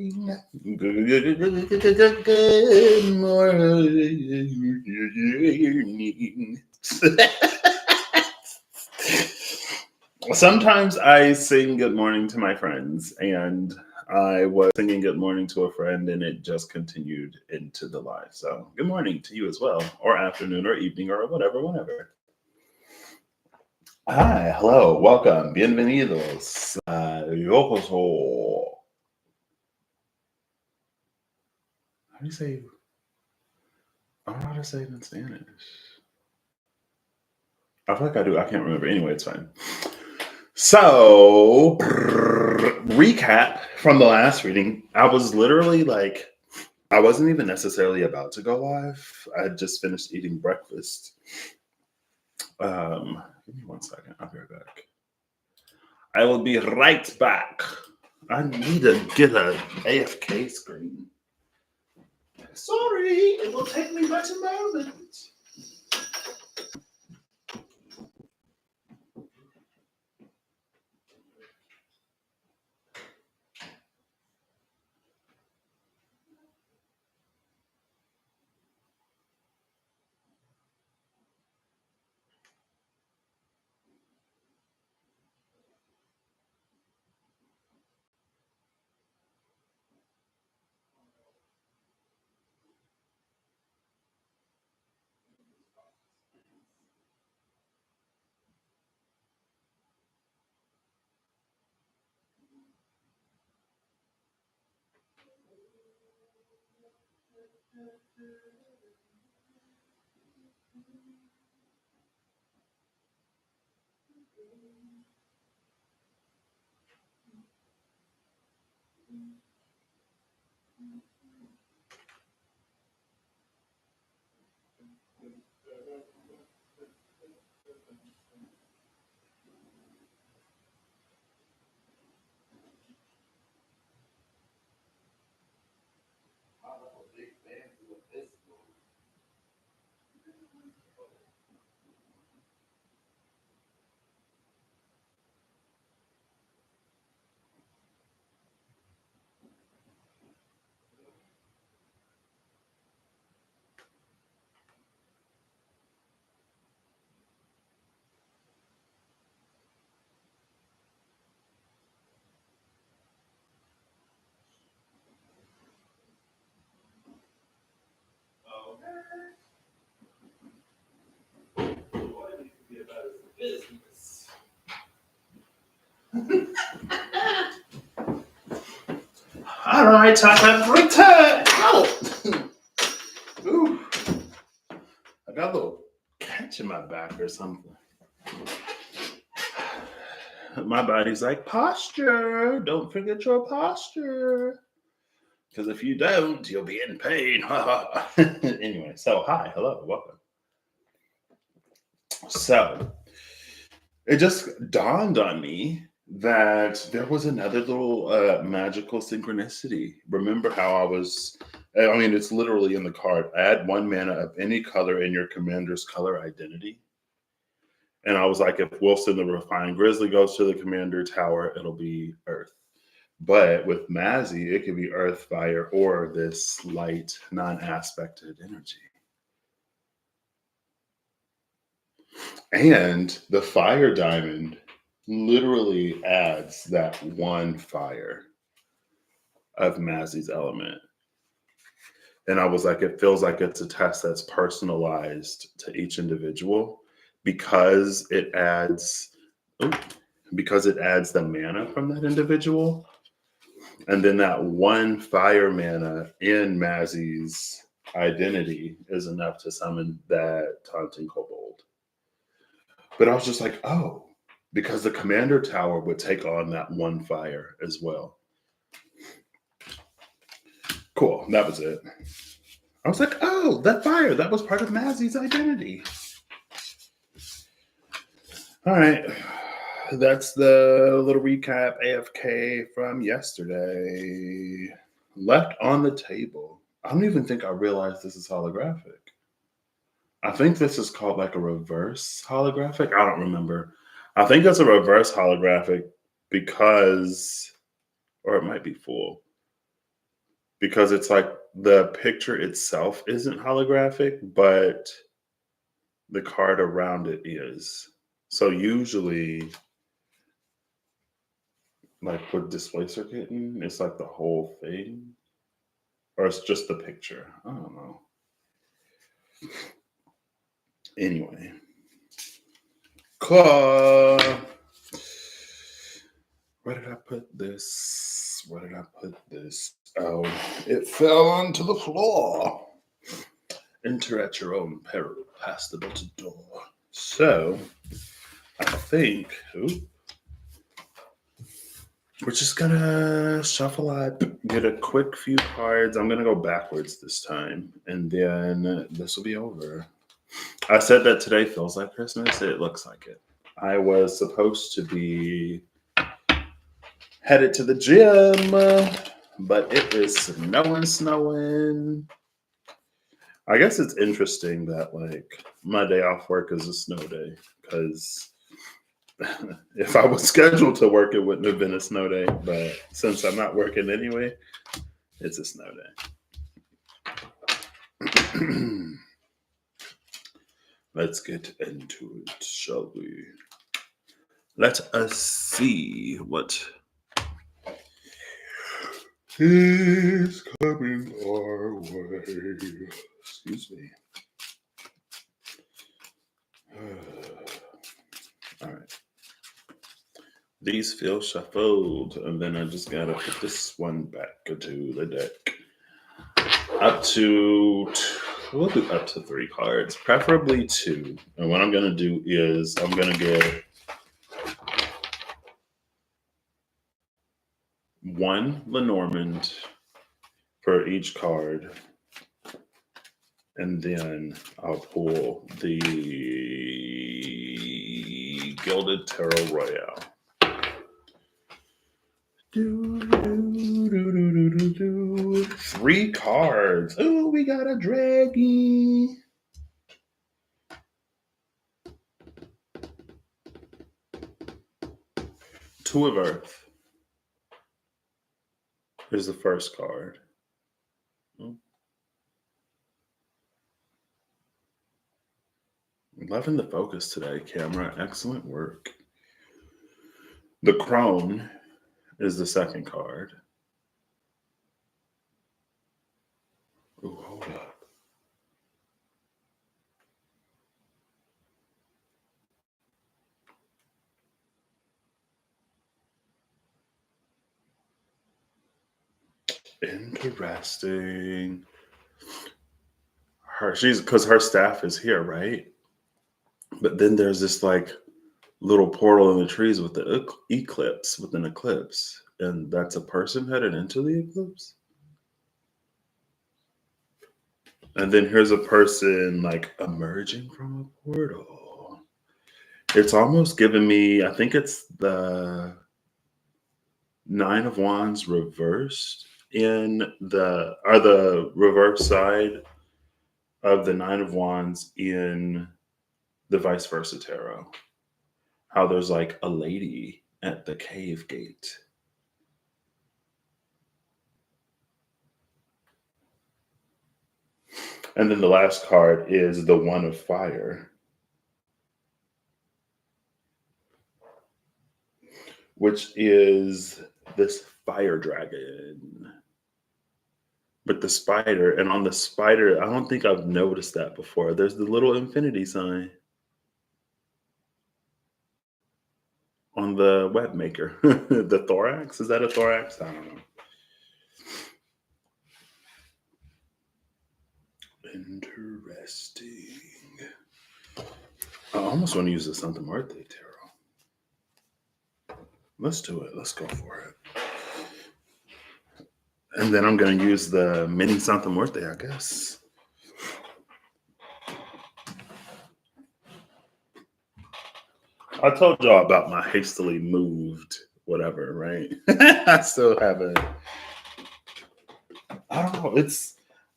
Good morning. Sometimes I sing good morning to my friends, and I was singing good morning to a friend, and it just continued into the live. So, good morning to you as well, or afternoon, or evening, or whatever, whenever. Hi, hello, welcome, bienvenidos, yokoso. How do you say? I don't know how to say it in Spanish. I feel like I do. I can't remember. Anyway, it's fine. So, recap from the last reading. I was literally like, I wasn't even necessarily about to go live. I had just finished eating breakfast. Give me 1 second. I'll be right back. I will be right back. I need to get a AFK screen. Sorry, it will take me but a moment. All right, I have returned. Ow! Ooh, I got a little catch in my back or something. My body's like, posture. Don't forget your posture. Because if you don't, you'll be in pain. Anyway, so hi, hello, welcome. So it just dawned on me that there was another little magical synchronicity. Remember how I mean, it's literally in the card. Add 1 mana of any color in your commander's color identity. And I was like, if Wilson the Refined Grizzly goes to the commander tower, it'll be Earth. But with Mazzy, it could be Earth, Fire, or this light, non-aspected energy. And the Fire Diamond literally adds that 1 fire of Mazzy's element. And I was like, it feels like it's a test that's personalized to each individual because it adds the mana from that individual. And then that 1 fire mana in Mazzy's identity is enough to summon that taunting kobold. But I was just like, oh, because the commander tower would take on that 1 fire as well. Cool, that was it. I was like, oh, that fire, that was part of Mazzy's identity. All right. That's the little recap AFK from yesterday. Left on the table. I don't even think I realized this is holographic. I think this is called like a reverse holographic. I don't remember. I think it's a reverse holographic because, or it might be full. because it's like the picture itself isn't holographic, but the card around it is. So usually, like with Displacer Kitten, it's like the whole thing, or it's just the picture. I don't know. Anyway, claw. Where did I put this? Where did I put this? Oh, it fell onto the floor. Enter at your own peril, past the bolted door. So, I think we're just gonna shuffle out, get a quick few cards. I'm gonna go backwards this time, and then this will be over. I said that today feels like Christmas. It looks like it. I was supposed to be headed to the gym, but it is snowing. I guess it's interesting that like my day off work is a snow day, because if I was scheduled to work, it wouldn't have been a snow day. But since I'm not working anyway, it's a snow day. Let's get into it, shall we? Let us see what is coming our way. Excuse me. All right. These feel shuffled, and then I just gotta put this one back into the deck. We'll do up to 3 cards, preferably 2. And what I'm gonna do is I'm gonna get 1 Lenormand for each card, and then I'll pull the Gilded Tarot Royale. 3 cards. Ooh, we got a Draggy. Two of Earth. Here's the first card. Loving the focus today, camera. Excellent work. The Crone is the second card. Ooh, hold up. Interesting. Because her staff is here, right? But then there's this like little portal in the trees with the eclipse, with an eclipse, and that's a person headed into the eclipse. And then here's a person like emerging from a portal. It's almost giving me, I think it's the 9 of Wands reversed in the reverse side of the 9 of Wands in the vice versa tarot. How there's like a lady at the cave gate. And then the last card is the 1 of Fire, which is this fire dragon. But the spider, and on the spider, I don't think I've noticed that before. There's the little infinity sign on the web maker. The thorax, is that a thorax? I don't know. Interesting. I almost want to use the Santa Muerte tarot. Let's do it. Let's go for it. And then I'm going to use the mini Santa Muerte, I guess. I told y'all about my hastily moved whatever, right? I still haven't. I don't know.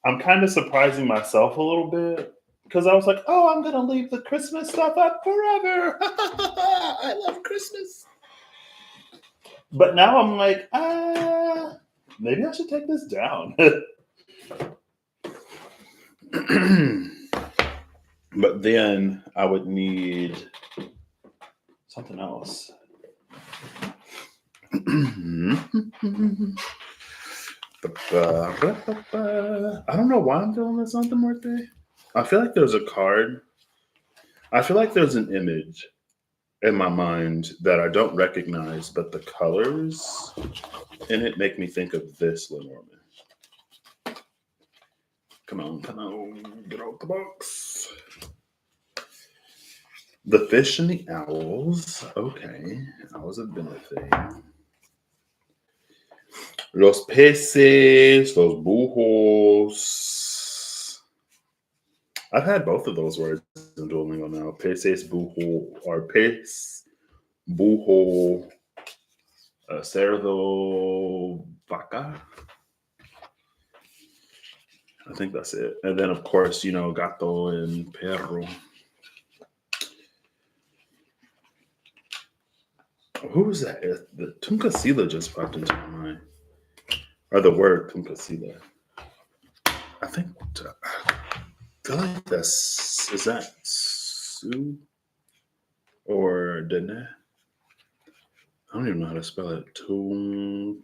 I'm kind of surprising myself a little bit, because I was like, oh, I'm going to leave the Christmas stuff up forever. I love Christmas. But now I'm like, Maybe I should take this down. But then I would need something else. I don't know why I'm feeling this on the birthday. I feel like there's a card. I feel like there's an image in my mind that I don't recognize, but the colors in it make me think of this Lenormand. Come on, get out the box. The fish and the owls. Okay, owls have been a thing. Los peces, los bujos. I've had both of those words in Duolingo now. Peces, bujo, or pez, bujo, cerdo, vaca. I think that's it. And then, of course, gato and perro. Who was that? The Tuncasila just popped into my mind. Or the word Tuncasila. I think, I feel like is that Sue or Dene? I don't even know how to spell it. Tuncasila?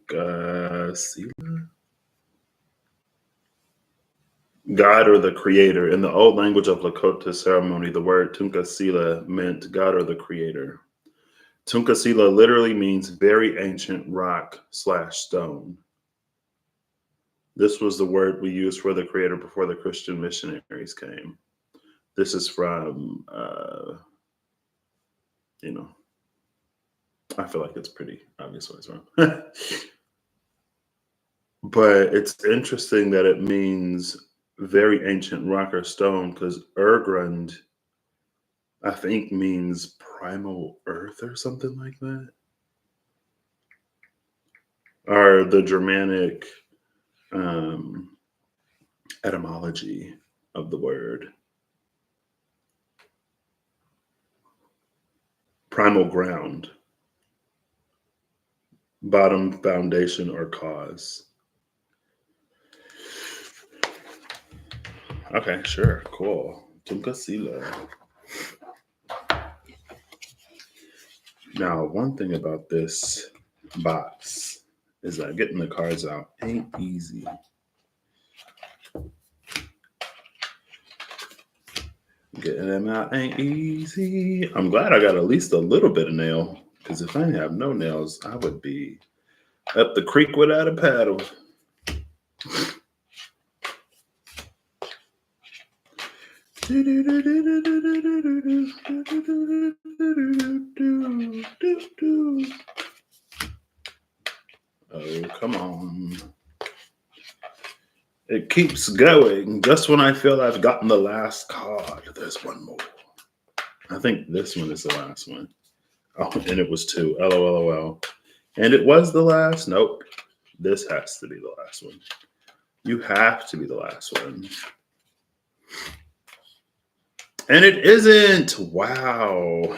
God or the creator. In the old language of Lakota ceremony, the word Tuncasila meant God or the creator. Tuncasila literally means very ancient rock/stone. This was the word we used for the creator before the Christian missionaries came. This is from, I feel like it's pretty obvious what it's from. But it's interesting that it means very ancient rock or stone, because Ergrund, I think, means primal earth or something like that. Or the Germanic etymology of the word. Primal ground, bottom, foundation, or cause. Okay, sure, cool. Tuncasila. Now, one thing about this box is that getting the cards out ain't easy. Getting them out ain't easy. I'm glad I got at least a little bit of nail, because if I didn't have no nails, I would be up the creek without a paddle. Oh, come on. It keeps going. Just when I feel I've gotten the last card, there's one more. I think this one is the last one. Oh, and it was 2. LOL. And it was the last. Nope. This has to be the last one. You have to be the last one. And it isn't. Wow.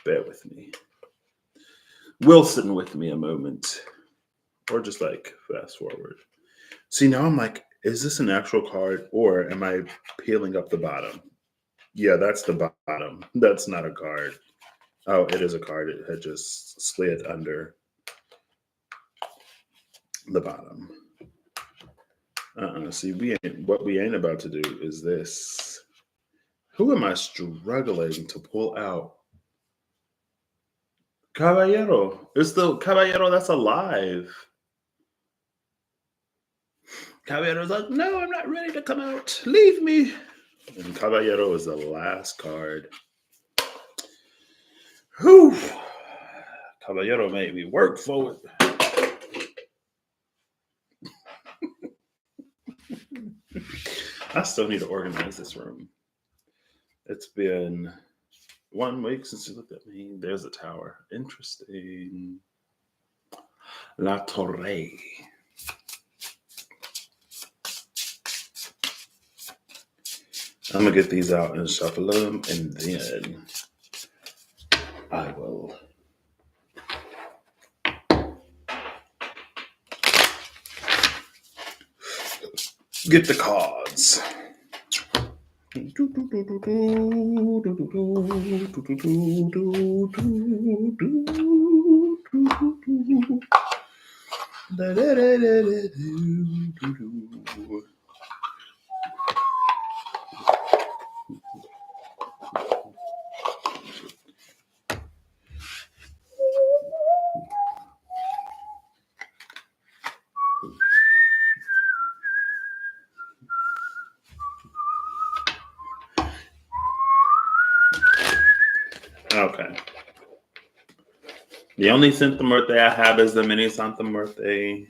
Bear with me. Wilson with me a moment. Or just like fast forward. See, now I'm like, is this an actual card or am I peeling up the bottom? Yeah, that's the bottom. That's not a card. Oh, it is a card. It had just slid under the bottom. See, what we ain't about to do is this. Who am I struggling to pull out? Caballero. It's the Caballero that's alive. Caballero's like, no, I'm not ready to come out. Leave me. And Caballero is the last card. Whew. Caballero made me work for it. I still need to organize this room. It's been 1 week since you looked at me. There's a tower. Interesting. La Torre. I'm going to get these out and shuffle them, and then I will get the cards. Okay. The only Santa Muerte I have is the mini Santa Muerte.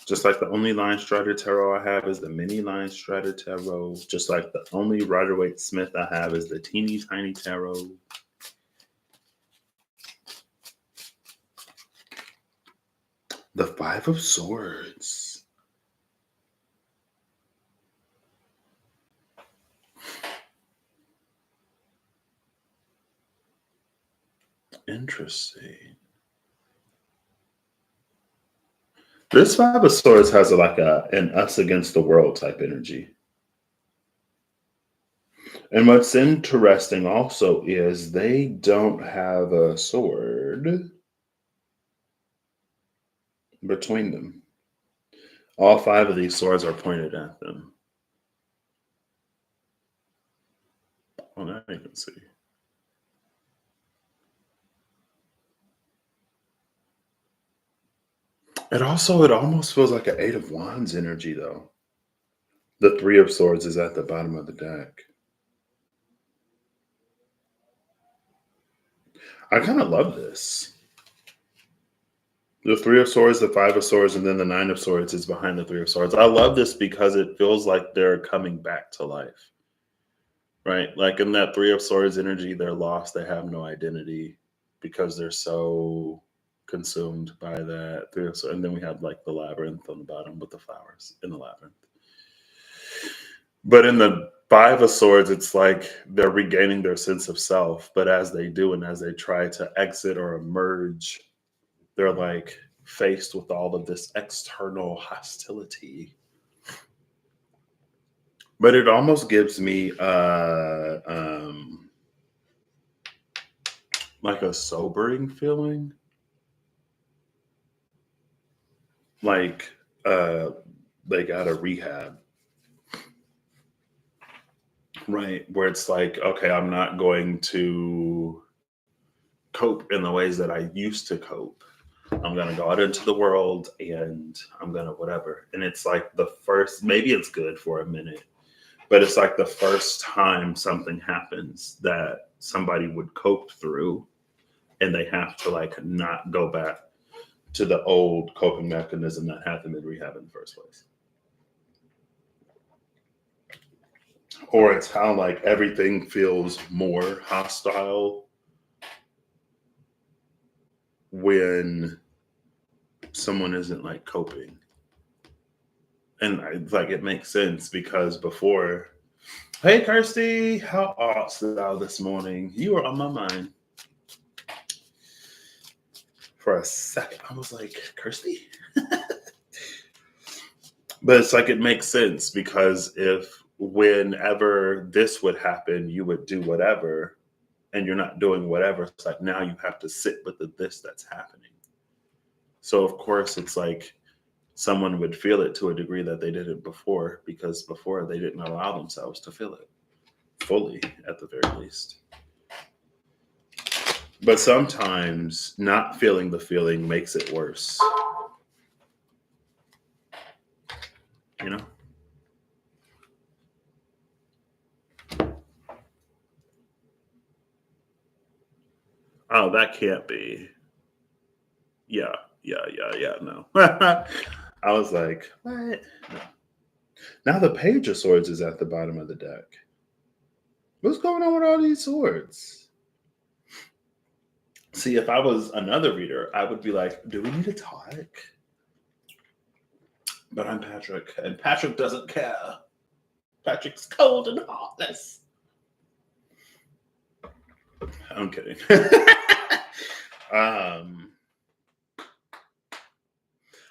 Just like the only line Strider Tarot I have is the mini line Strider Tarot. Just like the only Rider-Waite Smith I have is the teeny tiny tarot. The Five of Swords. Interesting. This Five of Swords has like an us against the world type energy. And what's interesting also is they don't have a sword between them. All five of these swords are pointed at them. Well, now you can see. It almost feels like an Eight of Wands energy, though. The Three of Swords is at the bottom of the deck. I kind of love this. The Three of Swords, the Five of Swords, and then the Nine of Swords is behind the Three of Swords. I love this because it feels like they're coming back to life, right? Like in that Three of Swords energy, they're lost. They have no identity because they're so consumed by that Three of Swords. And then we have like the labyrinth on the bottom with the flowers in the labyrinth. But in the Five of Swords, it's like they're regaining their sense of self. But as they do, and as they try to exit or emerge, they're like faced with all of this external hostility. But it almost gives me like a sobering feeling. Like they got a rehab. Right. Where it's like, okay, I'm not going to cope in the ways that I used to cope. I'm going to go out into the world and I'm going to whatever. And it's like the first, maybe it's good for a minute, but it's like the first time something happens that somebody would cope through and they have to like not go back to the old coping mechanism that had them in rehab in the first place. Or it's how like everything feels more hostile when someone isn't like coping. And it's like it makes sense because before, hey Kirsty, how art thou this morning? You were on my mind for a second. I was like, Kirsty? But it's like it makes sense because if whenever this would happen, you would do whatever, and you're not doing whatever, it's like now you have to sit with the this that's happening. So of course it's like someone would feel it to a degree that they didn't before, because before they didn't allow themselves to feel it fully, at the very least. But sometimes not feeling the feeling makes it worse. You know? Oh, that can't be. Yeah, no. I was like, what? No. Now the Page of Swords is at the bottom of the deck. What's going on with all these swords? See, if I was another reader, I would be like, do we need to talk? But I'm Patrick, and Patrick doesn't care. Patrick's cold and heartless. I'm kidding.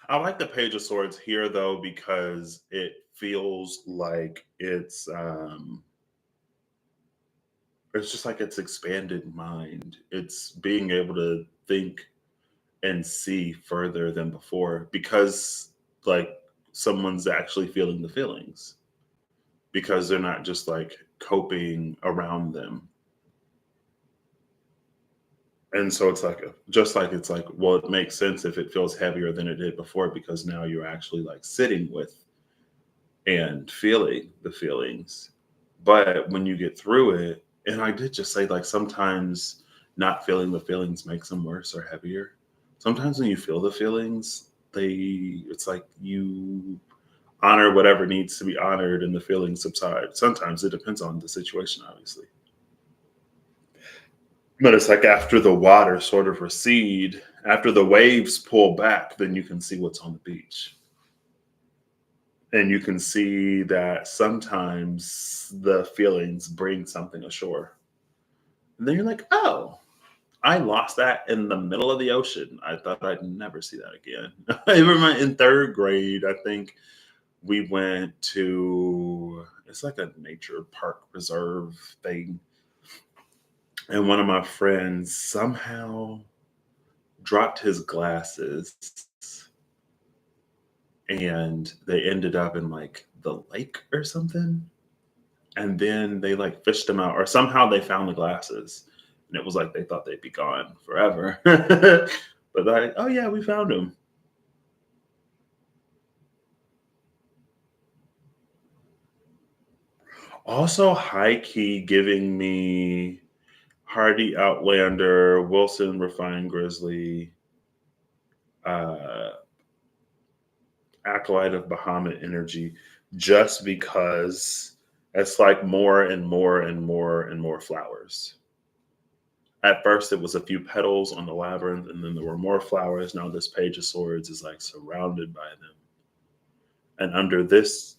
I like the Page of Swords here though because it feels like it's just like it's expanded mind. It's being able to think and see further than before because like someone's actually feeling the feelings because they're not just like coping around them. And so it's like just like it's like, well, it makes sense if it feels heavier than it did before because now you're actually like sitting with and feeling the feelings. But when you get through it, and I did just say like sometimes not feeling the feelings makes them worse or heavier. Sometimes when you feel the feelings, it's like you honor whatever needs to be honored and the feelings subside. Sometimes it depends on the situation, obviously. But it's like after the water sort of recede, after the waves pull back, then you can see what's on the beach. And you can see that sometimes the feelings bring something ashore. And then you're like, oh, I lost that in the middle of the ocean. I thought I'd never see that again. I remember in third grade, I think we went to, it's like a nature park reserve thing. And one of my friends somehow dropped his glasses and they ended up in like the lake or something. And then they like fished them out, or somehow they found the glasses. And it was like they thought they'd be gone forever. But they're like, oh yeah, we found them. Also, high key giving me Hardy Outlander, Wilson Refined Grizzly, uh, Acolyte of Bahamut energy, just because it's like more and more and more and more flowers. At first, it was a few petals on the labyrinth, and then there were more flowers. Now, this Page of Swords is like surrounded by them. And under this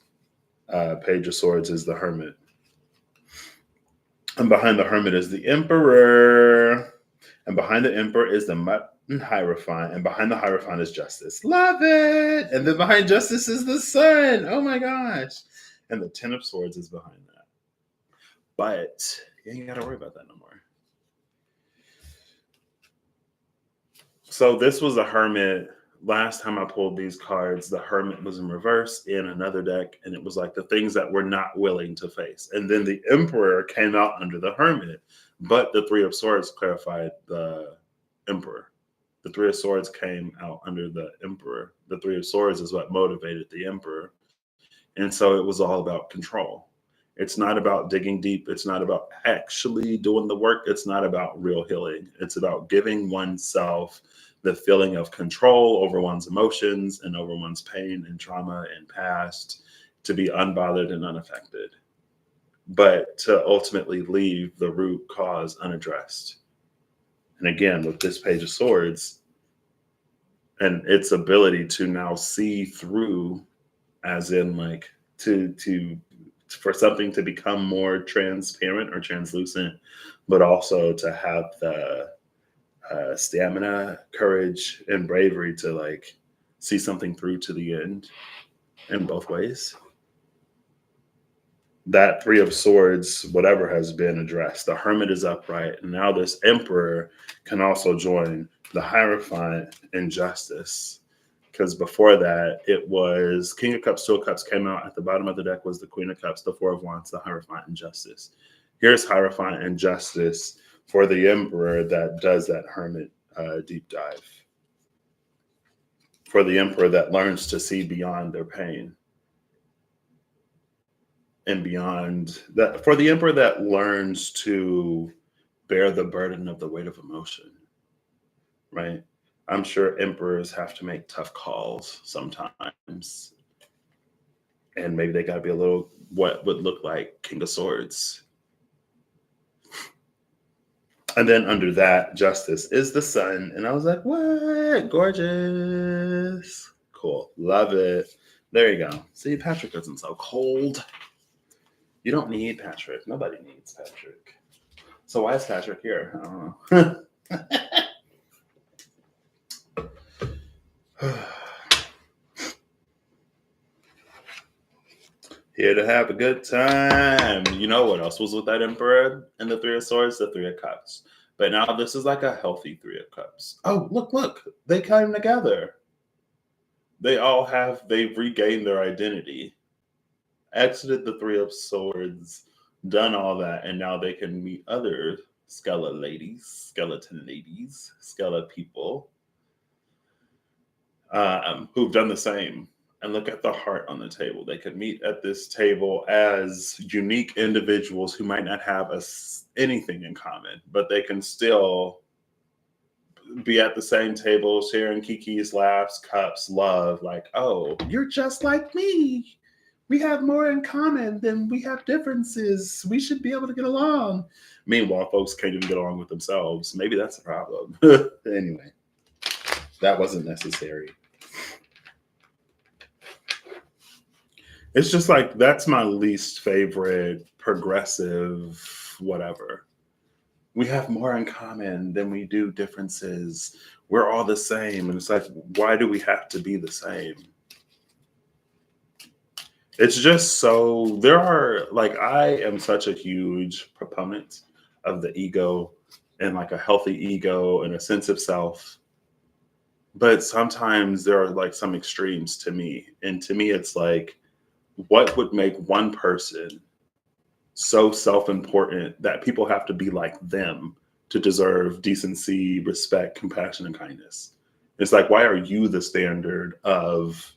Page of Swords is the Hermit. And behind the Hermit is the Emperor. And behind the Emperor is the Mutton Hierophant. And behind the Hierophant is Justice. Love it. And then behind Justice is the Sun. Oh my gosh. And the Ten of Swords is behind that. But you ain't got to worry about that no more. So this was a Hermit. Last time I pulled these cards, the Hermit was in reverse in another deck, and it was like the things that we're not willing to face. And then the Emperor came out under the Hermit, but the Three of Swords clarified the Emperor. The Three of Swords came out under the Emperor. The Three of Swords is what motivated the Emperor. And so it was all about control. It's not about digging deep. It's not about actually doing the work. It's not about real healing. It's about giving oneself the feeling of control over one's emotions and over one's pain and trauma and past to be unbothered and unaffected, but to ultimately leave the root cause unaddressed. And again, with this Page of Swords and its ability to now see through, as in like to for something to become more transparent or translucent, but also to have the stamina, courage, and bravery to like see something through to the end in both ways. That Three of Swords, whatever has been addressed, the Hermit is upright, and now this Emperor can also join the Hierophant in Justice. Because before that, it was King of Cups, Two of Cups came out. At the bottom of the deck was the Queen of Cups, the Four of Wands, the Hierophant, and Justice. Here's Hierophant and Justice for the Emperor that does that Hermit deep dive. For the Emperor that learns to see beyond their pain. And beyond that, for the Emperor that learns to bear the burden of the weight of emotion, right? I'm sure emperors have to make tough calls sometimes. And maybe they got to be a little what would look like King of Swords. And then under that, Justice is the Sun. And I was like, what? Gorgeous. Cool. Love it. There you go. See, Patrick isn't so cold. You don't need Patrick. Nobody needs Patrick. So why is Patrick here? I don't know. Here to have a good time. You know what else was with that Emperor and the Three of Swords? The Three of Cups. But now this is like a healthy Three of Cups. Oh, look. They came together. They've regained their identity, exited the Three of Swords, done all that, and now they can meet other skeleton ladies, skeleton people, who've done the same. And look at the heart on the table. They could meet at this table as unique individuals who might not have anything in common, but they can still be at the same table, sharing Kiki's laughs, cups, love. Like, oh, you're just like me. We have more in common than we have differences. We should be able to get along. Meanwhile, folks can't even get along with themselves. Maybe that's a problem. Anyway, that wasn't necessary. It's just like that's my least favorite progressive whatever. We have more in common than we do differences. We're all the same. And it's like, why do we have to be the same? It's just so I am such a huge proponent of the ego and like a healthy ego and a sense of self. But sometimes there are like some extremes to me. And to me, it's like, what would make one person so self-important that people have to be like them to deserve decency, respect, compassion, and kindness? It's like, why are you the standard of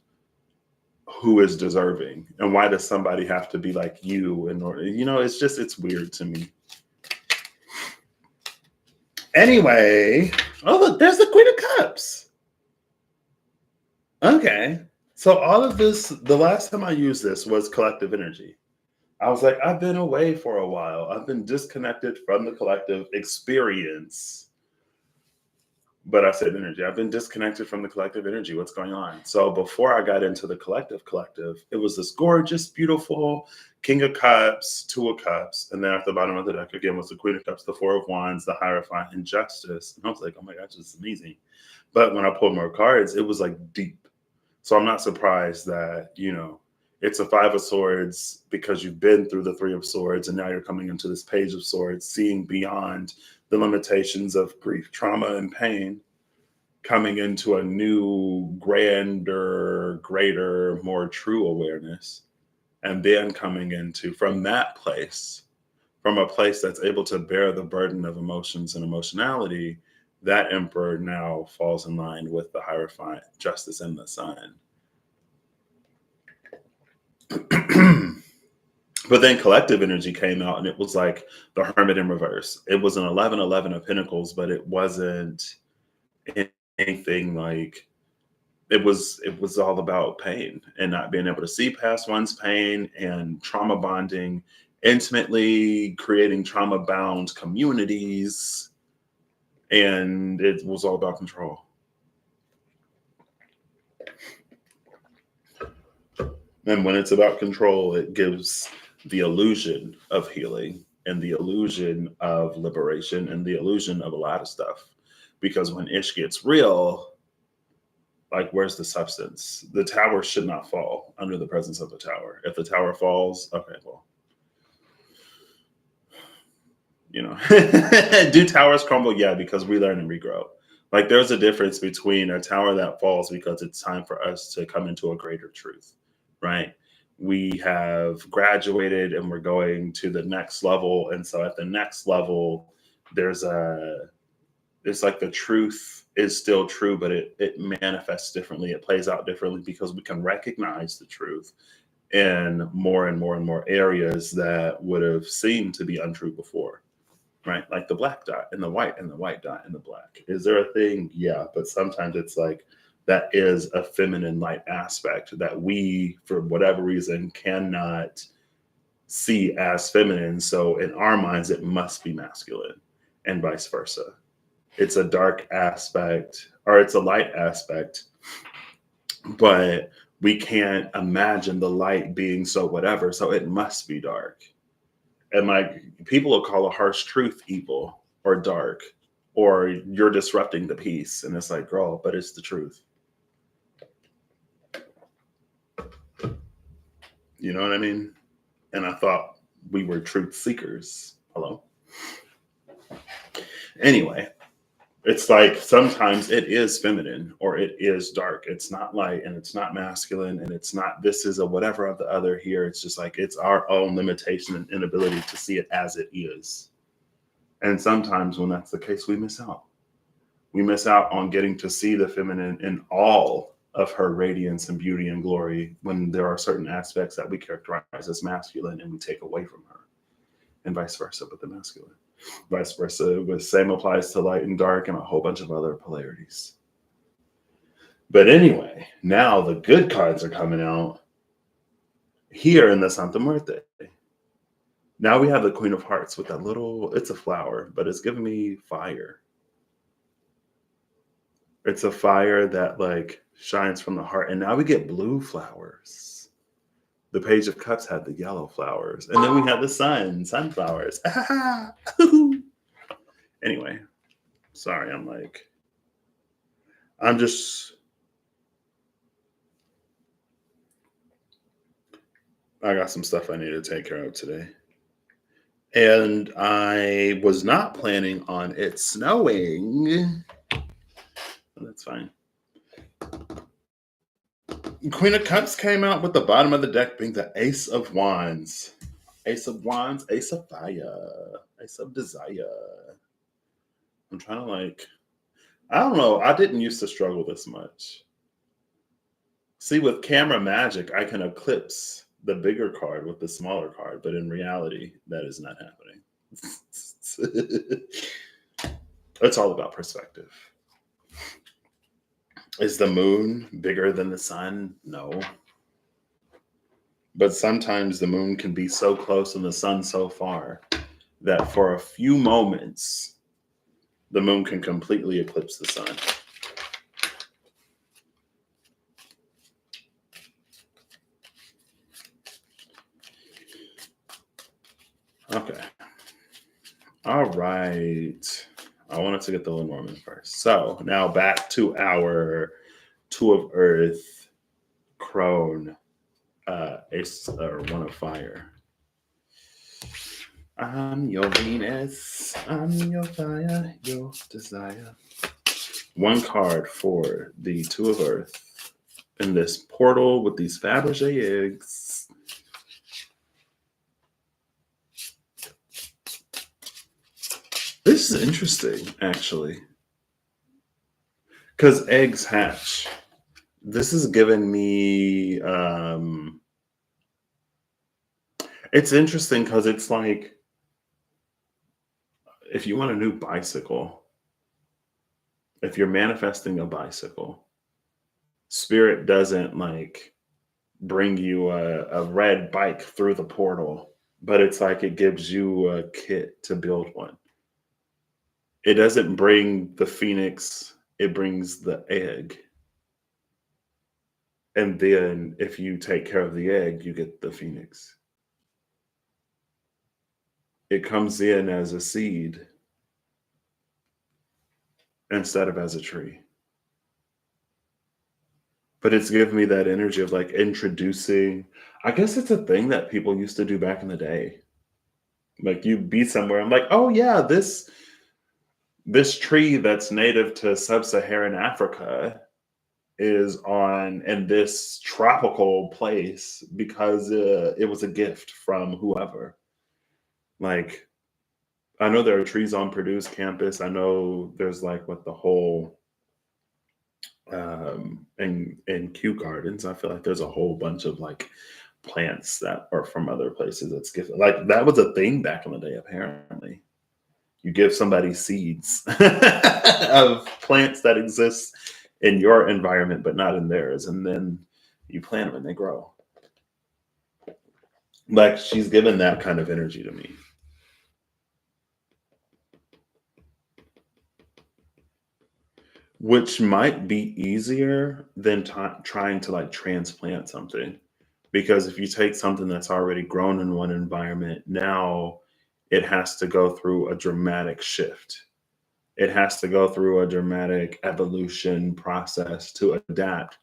who is deserving? And why does somebody have to be like you in order? It's weird to me. Anyway, oh, look, there's the Queen of Cups. Okay. So all of this, the last time I used this was collective energy. I was like, I've been away for a while. I've been disconnected from the collective experience. But I said energy. I've been disconnected from the collective energy. What's going on? So before I got into the collective, it was this gorgeous, beautiful King of Cups, Two of Cups. And then at the bottom of the deck again was the Queen of Cups, the Four of Wands, the Hierophant, and Justice. And I was like, oh my gosh, this is amazing. But when I pulled more cards, it was like deep. So I'm not surprised that, it's a Five of Swords because you've been through the Three of Swords and now you're coming into this Page of Swords, seeing beyond the limitations of grief, trauma, and pain, coming into a new, grander, greater, more true awareness. And then coming into, from that place, from a place that's able to bear the burden of emotions and emotionality, that Emperor now falls in line with the Hierophant, Justice, and the Sun. But then collective energy came out and it was like the Hermit in reverse. It was an 11-11 of Pentacles, but it wasn't anything like it was all about pain and not being able to see past one's pain and trauma bonding intimately, creating trauma bound communities. And it was all about control. And when it's about control, it gives the illusion of healing and the illusion of liberation and the illusion of a lot of stuff. Because when ish gets real, like, where's the substance? The tower should not fall under the presence of the tower. If the tower falls, okay, well, do towers crumble? Yeah, because we learn and regrow. Like, there's a difference between a tower that falls because it's time for us to come into a greater truth, right? We have graduated and we're going to the next level. And so at the next level, it's like the truth is still true, but it manifests differently. It plays out differently because we can recognize the truth in more and more and more areas that would have seemed to be untrue before, right? Like the black dot and the white dot and the black. Is there a thing? Yeah, but sometimes it's like that is a feminine light aspect that we, for whatever reason, cannot see as feminine. So in our minds, it must be masculine and vice versa. It's a dark aspect or it's a light aspect, but we can't imagine the light being so whatever. So it must be dark. And like people will call a harsh truth evil or dark, or you're disrupting the peace. And it's like, girl, but it's the truth. You know what I mean? And I thought we were truth seekers. Hello. Anyway, it's like sometimes it is feminine or it is dark. It's not light and it's not masculine and it's not this is a whatever of the other here. It's just like it's our own limitation and inability to see it as it is. And sometimes when that's the case, we miss out. We miss out on getting to see the feminine in all of her radiance and beauty and glory when there are certain aspects that we characterize as masculine and we take away from her, and vice versa with the masculine. Vice versa, with same applies to light and dark and a whole bunch of other polarities. But anyway, now the good cards are coming out here in the Santa Muerte. Now we have the Queen of Hearts with that little, it's a flower, but it's giving me fire. It's a fire that like shines from the heart. And now we get blue flowers. The Page of Cups had the yellow flowers. And then we have the sunflowers. Anyway, sorry, I'm just, I got some stuff I need to take care of today. And I was not planning on it snowing. That's fine. Queen of Cups came out with the bottom of the deck being the Ace of Wands. Ace of Wands, Ace of Fire, Ace of Desire. I'm trying to I don't know. I didn't used to struggle this much. See, with camera magic, I can eclipse the bigger card with the smaller card, but in reality, that is not happening. It's all about perspective. Is the moon bigger than the sun? No. But sometimes the moon can be so close and the sun so far that for a few moments, the moon can completely eclipse the sun. Okay. All right. I wanted to get the Lenormand first. So now back to our Two of Earth, Crone, Ace or One of Fire. I'm your Venus, I'm your fire, your desire. One card for the Two of Earth in this portal with these Fabergé eggs. This is interesting, actually. Because eggs hatch. This is giving me... it's interesting because it's like, if you want a new bicycle, if you're manifesting a bicycle, Spirit doesn't bring you a red bike through the portal, but it's like it gives you a kit to build one. It doesn't bring the phoenix, it brings the egg. And then if you take care of the egg, you get the phoenix. It comes in as a seed instead of as a tree. But it's given me that energy of introducing, I guess it's a thing that people used to do back in the day. You'd be somewhere, I'm like, oh yeah, this tree that's native to sub-Saharan Africa is in this tropical place because it was a gift from whoever. I know there are trees on Purdue's campus. I know there's with the whole in Kew Gardens, I feel like there's a whole bunch of plants that are from other places that's gifted. That was a thing back in the day, apparently. You give somebody seeds of plants that exist in your environment, but not in theirs. And then you plant them and they grow. She's given that kind of energy to me. Which might be easier than trying to transplant something. Because if you take something that's already grown in one environment, now it has to go through a dramatic shift. It has to go through a dramatic evolution process to adapt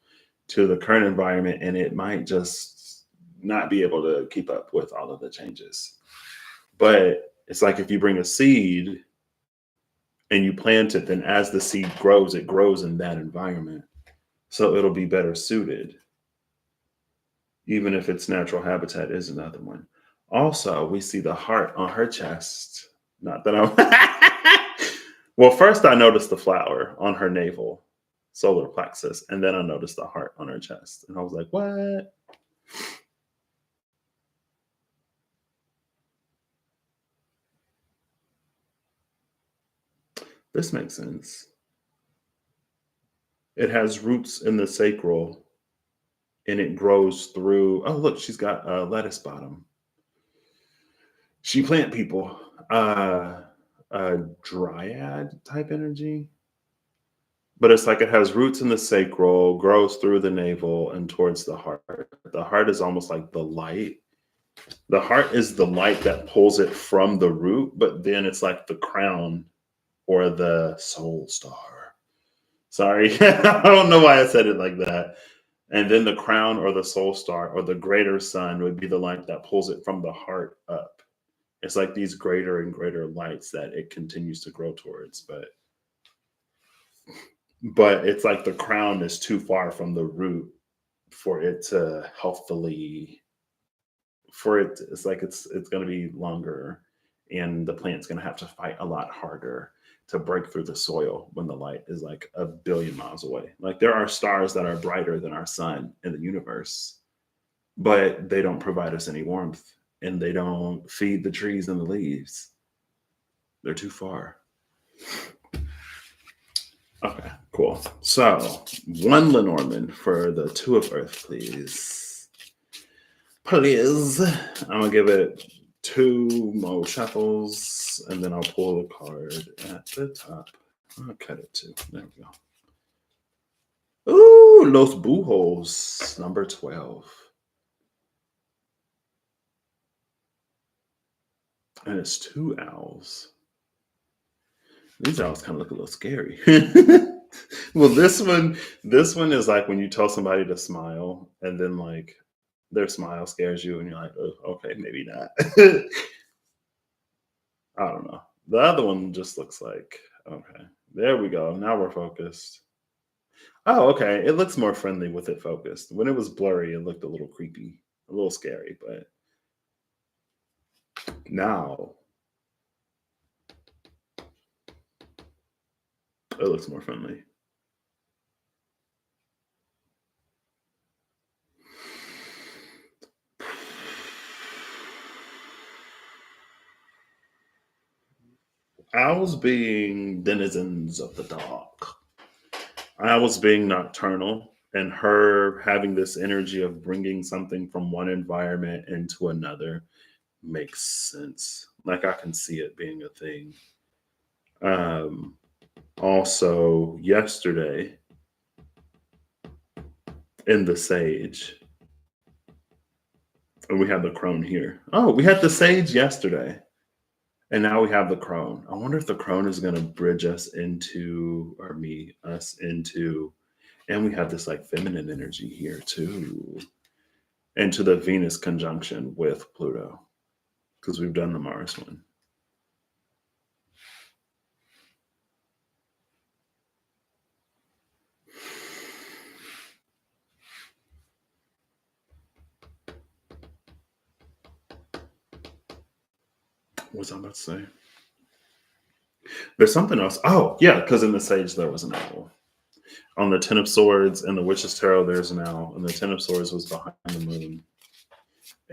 to the current environment. And it might just not be able to keep up with all of the changes. But it's like if you bring a seed and you plant it, then as the seed grows, it grows in that environment. So it'll be better suited, even if its natural habitat is another one. Also, we see the heart on her chest. Not that I'm. Well, first I noticed the flower on her navel, solar plexus, and then I noticed the heart on her chest. And I was like, what? This makes sense. It has roots in the sacral and it grows through. Oh, look, she's got a lettuce bottom. She plant people. A dryad type energy, but it's like it has roots in the sacral, grows through the navel and towards the heart. The heart is almost like the light. The heart is the light that pulls it from the root, but then it's like the crown or the soul star. Sorry, I don't know why I said it like that. And then the crown or the soul star or the greater sun would be the light that pulls it from the heart up. It's like these greater and greater lights that it continues to grow towards, but it's like the crown is too far from the root for it to healthily. It's like it's going to be longer, and the plant's going to have to fight a lot harder to break through the soil when the light is like a billion miles away. Like there are stars that are brighter than our sun in the universe, but they don't provide us any warmth and they don't feed the trees and the leaves. They're too far. Okay, cool. So one Lenormand for the Two of Earth, please. Please. I'm going to give it 2 more shuffles, and then I'll pull the card at the top. I'll cut it too. There we go. Ooh, Los Bujos, number 12. And it's 2 owls. These owls kind of look a little scary. Well, this one is like when you tell somebody to smile, and then like their smile scares you, and you're like, oh, okay, maybe not. I don't know. The other one just looks like, okay, there we go. Now we're focused. Oh, okay. It looks more friendly with it focused. When it was blurry, it looked a little creepy, a little scary, but now it looks more friendly. Owls being denizens of the dark. Owls being nocturnal, and her having this energy of bringing something from one environment into another makes sense. Like I can see it being a thing. Also, yesterday in the sage, and we have the crone here. Oh, we had the sage yesterday. And now we have the crone. I wonder if the crone is going to bridge us into, or us into, and we have this like feminine energy here too, into the Venus conjunction with Pluto, because we've done the Mars one. What was I about to say? There's something else. Oh, yeah, because in the Sage there was an owl. On the Ten of Swords and the Witch's Tarot, there's an owl, and the Ten of Swords was behind the moon.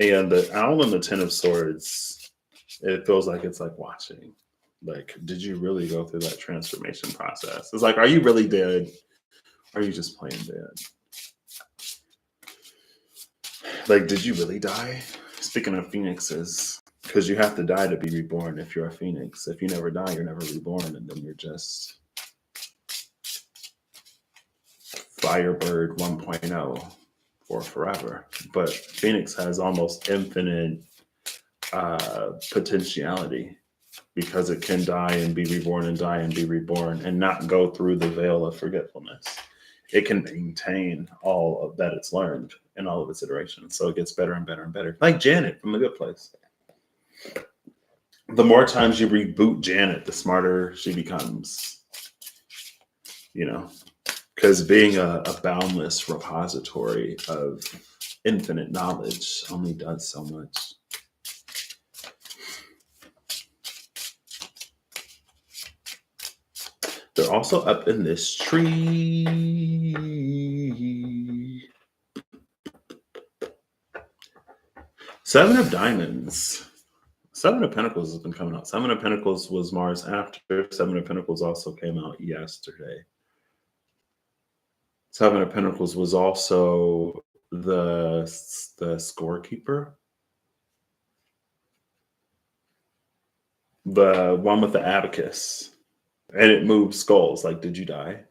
And the owl and the Ten of Swords, it feels like it's like watching. Like, did you really go through that transformation process? It's like, are you really dead? Or are you just playing dead? Like, did you really die? Speaking of phoenixes, because you have to die to be reborn if you're a phoenix. If you never die, you're never reborn, and then you're just Firebird 1.0 for forever. But Phoenix has almost infinite potentiality because it can die and be reborn and die and be reborn and not go through the veil of forgetfulness. it can maintain all of that it's learned in all of its iterations. So it gets better and better and better. Like Janet from The Good Place. The more times you reboot Janet, the smarter she becomes, you know, because being a boundless repository of infinite knowledge only does so much. They're also up in this tree. Seven of Diamonds. Seven of Pentacles has been coming out. Seven of Pentacles was Mars after. Seven of Pentacles also came out yesterday. Seven of Pentacles was also the scorekeeper. The one with the abacus. And it moves skulls. Like, did you die?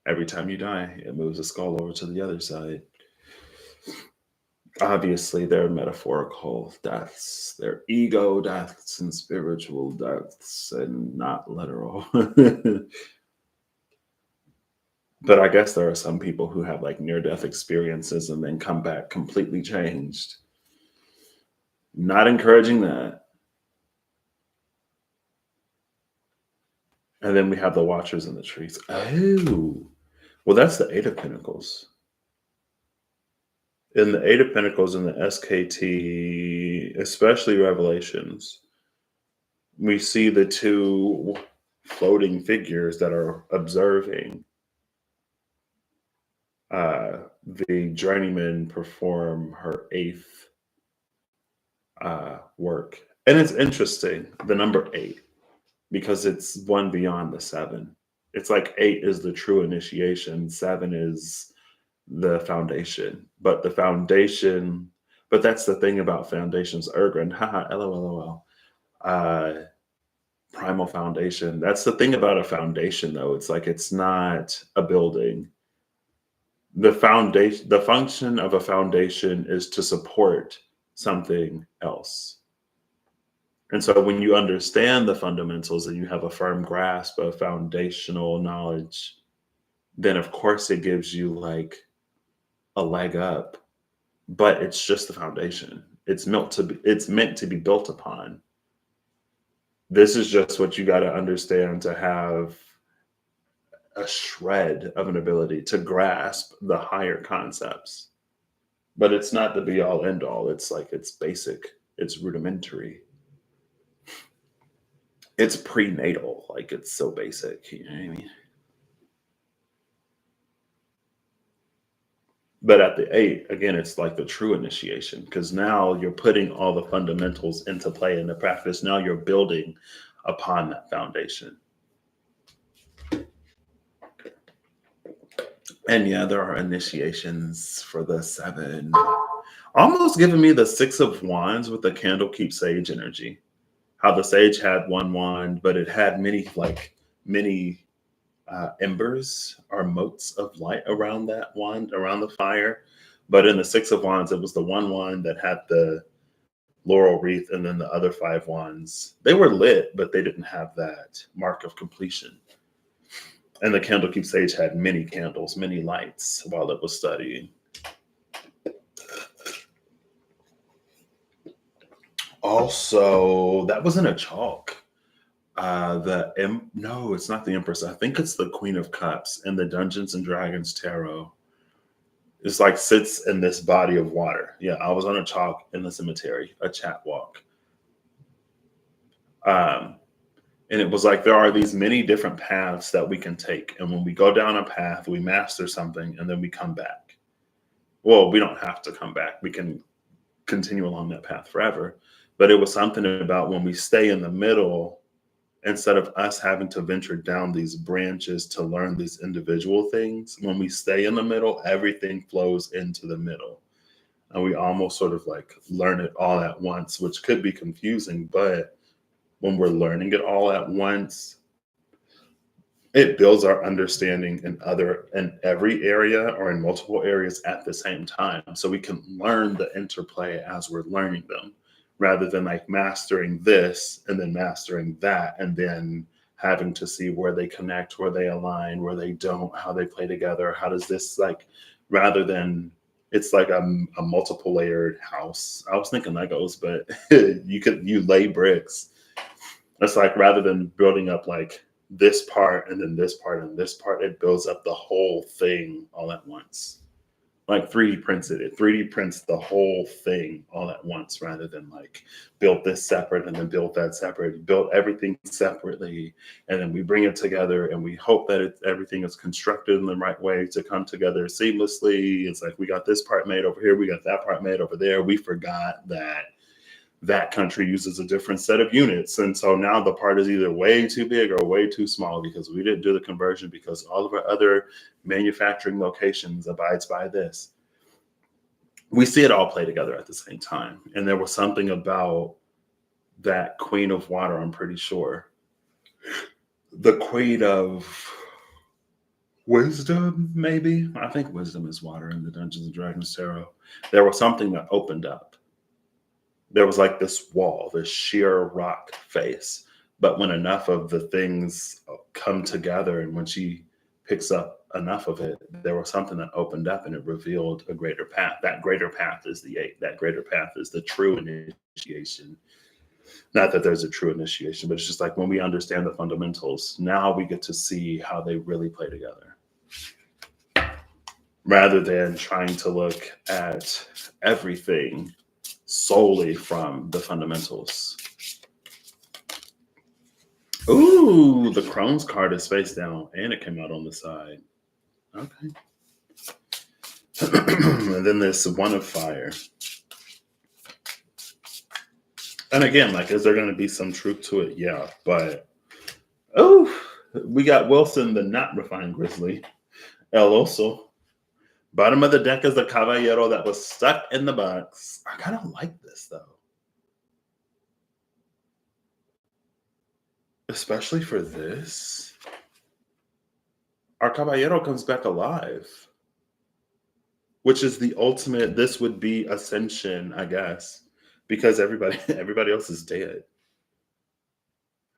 Every time you die, it moves a skull over to the other side. Obviously, they're metaphorical deaths. They're ego deaths and spiritual deaths and not literal. But I guess there are some people who have like near-death experiences and then come back completely changed. Not encouraging that. And then we have the Watchers in the trees. Oh, well, that's the Eight of Pentacles. In the Eight of Pentacles in the SKT, especially Revelations, we see the two floating figures that are observing the journeyman perform her eighth work. And it's interesting, the number 8, because it's one beyond the 7. It's like 8 is the true initiation, 7 is the foundation. But the foundation, but that's the thing about foundations, Ergrin, haha, LOL. Primal foundation. That's the thing about a foundation, though. It's like it's not a building. The foundation, the function of a foundation is to support something else. And so when you understand the fundamentals and you have a firm grasp of foundational knowledge, then of course it gives you like a leg up, but it's just the foundation. It's meant to be built upon. This is just what you got to understand to have a shred of an ability to grasp the higher concepts. But it's not the be all end all. It's like, it's basic, it's rudimentary. It's prenatal, like it's so basic, you know what I mean? But at the 8, again, it's like the true initiation, because now you're putting all the fundamentals into play in the practice. Now you're building upon that foundation. And yeah, there are initiations for the 7. Almost giving me the 6 of Wands with the Candlekeep Sage energy. How the Sage had one wand, but it had many embers or motes of light around that wand, around the fire. But in the 6 of Wands, it was the one wand that had the laurel wreath, and then the other 5 wands, they were lit, but they didn't have that mark of completion. And the Candlekeep Sage had many candles, many lights while it was studying. Also, that was in a chalk. No, it's not the Empress. I think it's the Queen of Cups in the Dungeons and Dragons Tarot. It's like sits in this body of water. Yeah, I was on a chalk in the cemetery, a chat walk. And it was like, there are these many different paths that we can take. And when we go down a path, we master something and then we come back. Well, we don't have to come back. We can continue along that path forever. But it was something about when we stay in the middle, instead of us having to venture down these branches to learn these individual things, when we stay in the middle, everything flows into the middle. And we almost sort of like learn it all at once, which could be confusing, but when we're learning it all at once, it builds our understanding in every area or in multiple areas at the same time. So we can learn the interplay as we're learning them, rather than like mastering this and then mastering that and then having to see where they connect, where they align, where they don't, how they play together. How does this, like, rather than it's like a multiple layered house. I was thinking Legos, but you lay bricks. It's like rather than building up like this part and then this part and this part, it builds up the whole thing all at once. Like 3D prints it. It 3D prints the whole thing all at once rather than like build this separate and then build that separate. Build everything separately and then we bring it together and we hope that everything is constructed in the right way to come together seamlessly. It's like we got this part made over here, we got that part made over there. We forgot that that country uses a different set of units. And so now the part is either way too big or way too small because we didn't do the conversion because all of our other manufacturing locations abides by this. We see it all play together at the same time. And there was something about that queen of water, I'm pretty sure. The queen of wisdom, maybe? I think wisdom is water in the Dungeons and Dragons tarot. There was something that opened up. There was like this wall, this sheer rock face. But when enough of the things come together and when she picks up enough of it, there was something that opened up and it revealed a greater path. That greater path is the 8. That greater path is the true initiation. Not that there's a true initiation, but it's just like when we understand the fundamentals, now we get to see how they really play together. Rather than trying to look at everything solely from the fundamentals. Ooh, the Crone's card is face down and it came out on the side. Okay. And then there's one of fire. And again, like, is there going to be some truth to it? Yeah, but we got Wilson, the not refined grizzly. El Oso. Bottom of the deck is the Caballero that was stuck in the box. I kind of like this, though. Especially for this. Our Caballero comes back alive. Which is the ultimate, this would be ascension, I guess. Because everybody else is dead.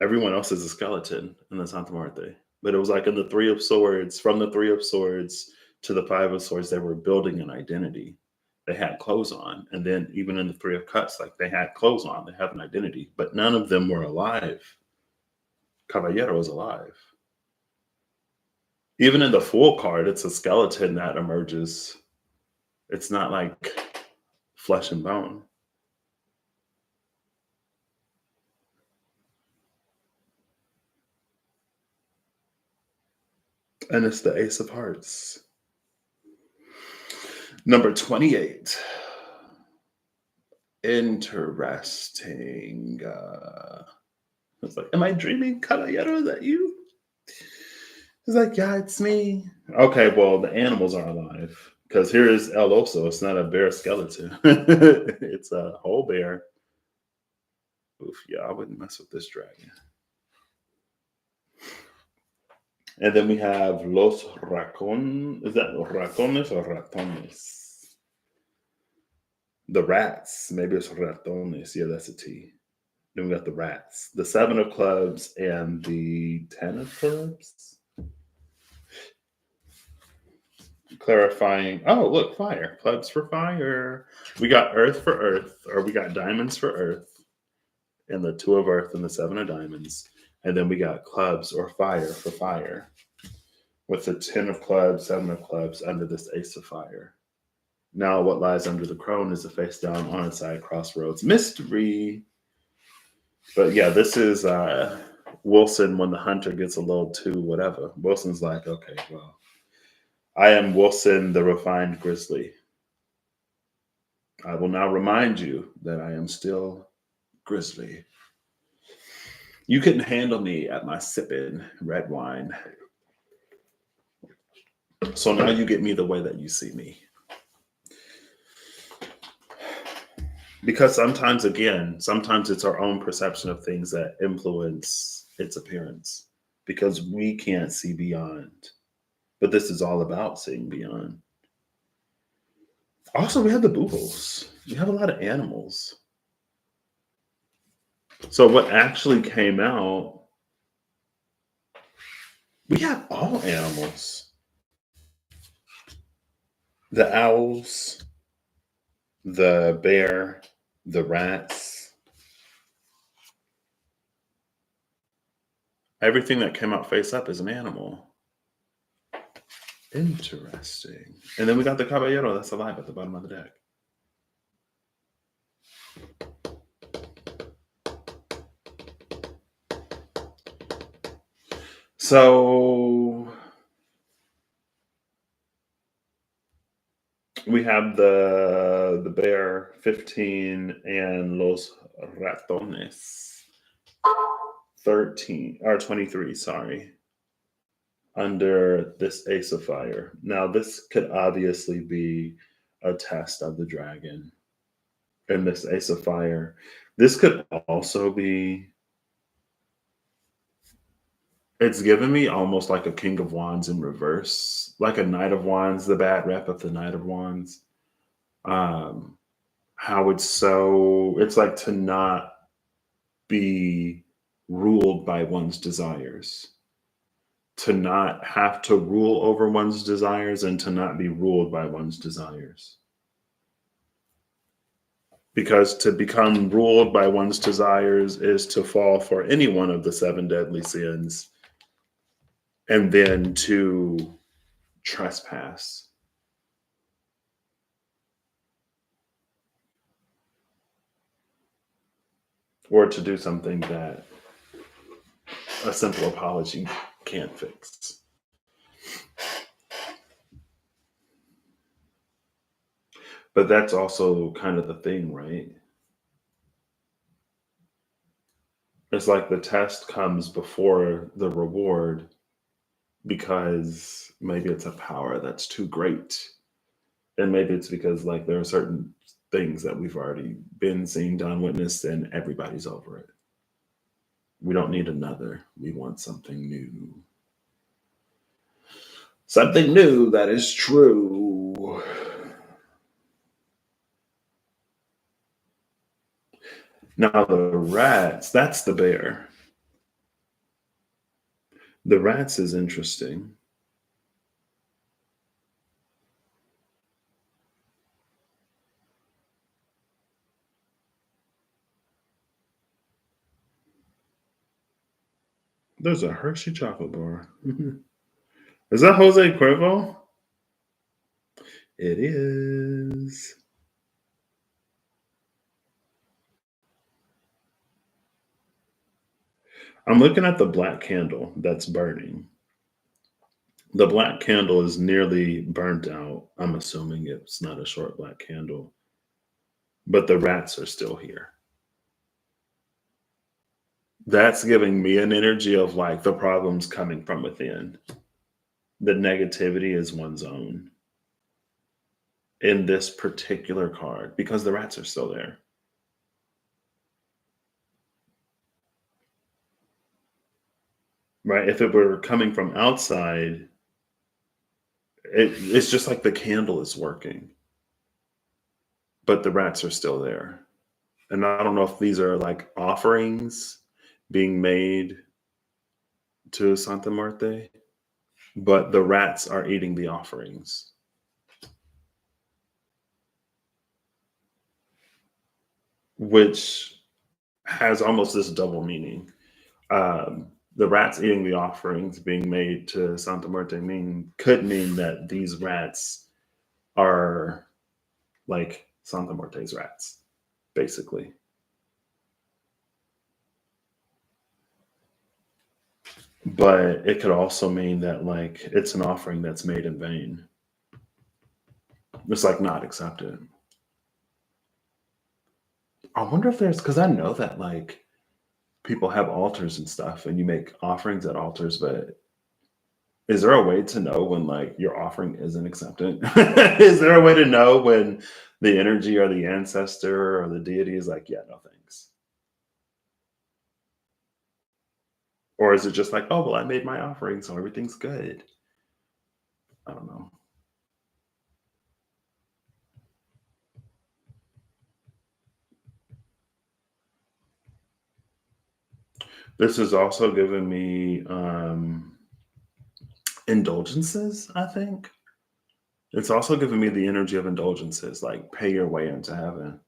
Everyone else is a skeleton in the Santa Muerte. But it was like in the 3 of Swords, from the 3 of Swords to the 5 of Swords, they were building an identity. They had clothes on. And then even in the 3 of Cups, like they had clothes on, they have an identity. But none of them were alive. Caballero is alive. Even in the Fool card, it's a skeleton that emerges. It's not like flesh and bone. And it's the Ace of Hearts. Number 28. Interesting. It's like, am I dreaming, Caballero? Is that you? It's like, yeah, it's me. Okay, well, the animals are alive. Because here is El Oso. It's not a bear skeleton. It's a whole bear. Oof, yeah, I wouldn't mess with this dragon. And then we have Los Racon. Is that Racones or Ratones? The rats. Maybe it's Ratones. Yeah, that's a T. Then we got the rats. The 7 of clubs and the 10 of clubs. Clarifying. Oh, look, fire. Clubs for fire. We got earth for earth, or we got diamonds for earth, and the 2 of earth and the 7 of diamonds. And then we got clubs or fire for fire, with the 10 of clubs, 7 of clubs under this ace of fire. Now, what lies under the crone is the face down on its side crossroads. Mystery. But yeah, this is Wilson when the hunter gets a little too whatever. Wilson's like, okay, well, I am Wilson, the refined grizzly. I will now remind you that I am still grizzly. You couldn't handle me at my sipping red wine. So now you get me the way that you see me. Because sometimes it's our own perception of things that influence its appearance. Because we can't see beyond. But this is all about seeing beyond. Also, we have the boogles. We have a lot of animals. So what actually came out We have all animals. The owls, the bear, the rats, everything that came out face up is an animal. Interesting. And then we got the caballero that's alive at the bottom of the deck. So we have the bear 15 and los ratones 13 or 23, sorry, under this ace of fire. Now this could obviously be a test of the dragon in this ace of fire. This could also be, it's given me almost like a king of wands in reverse, like a knight of wands, the bad rep of the knight of wands. um how it's like to not be ruled by one's desires, to not have to rule over one's desires, and to not be ruled by one's desires. Because to become ruled by one's desires is to fall for any one of the seven deadly sins, and then to trespass, or to do something that a simple apology can't fix. But that's also kind of the thing, right? It's like the test comes before the reward, because maybe it's a power that's too great. And maybe it's because like there are certain things that we've already been seen, done, witnessed, and everybody's over it. We don't need another. We want something new. Something new that is true. Now the rats, that's the bear. The rats is interesting. There's a Hershey chocolate bar. Is that Jose Cuervo? It is. I'm looking at the black candle that's burning. The black candle is nearly burnt out. I'm assuming it's not a short black candle, but the rats are still here. That's giving me an energy of like the problems coming from within. The negativity is one's own in this particular card because the rats are still there. Right? If it were coming from outside, it's just like the candle is working, but the rats are still there. And I don't know if these are like offerings being made to Santa Muerte, but the rats are eating the offerings, which has almost this double meaning. The rats eating the offerings being made to Santa Muerte could mean that these rats are like Santa Muerte's rats, basically. But it could also mean that like it's an offering that's made in vain. It's like not accepted. I wonder if there's, because I know that like people have altars and stuff and you make offerings at altars, but is there a way to know when like your offering isn't accepted? Is there a way to know when the energy or the ancestor or the deity is like, yeah, no thanks? Or is it just like, oh, well, I made my offering, so everything's good? I don't know. This has also given me indulgences, I think. It's also giving me the energy of indulgences, like pay your way into heaven.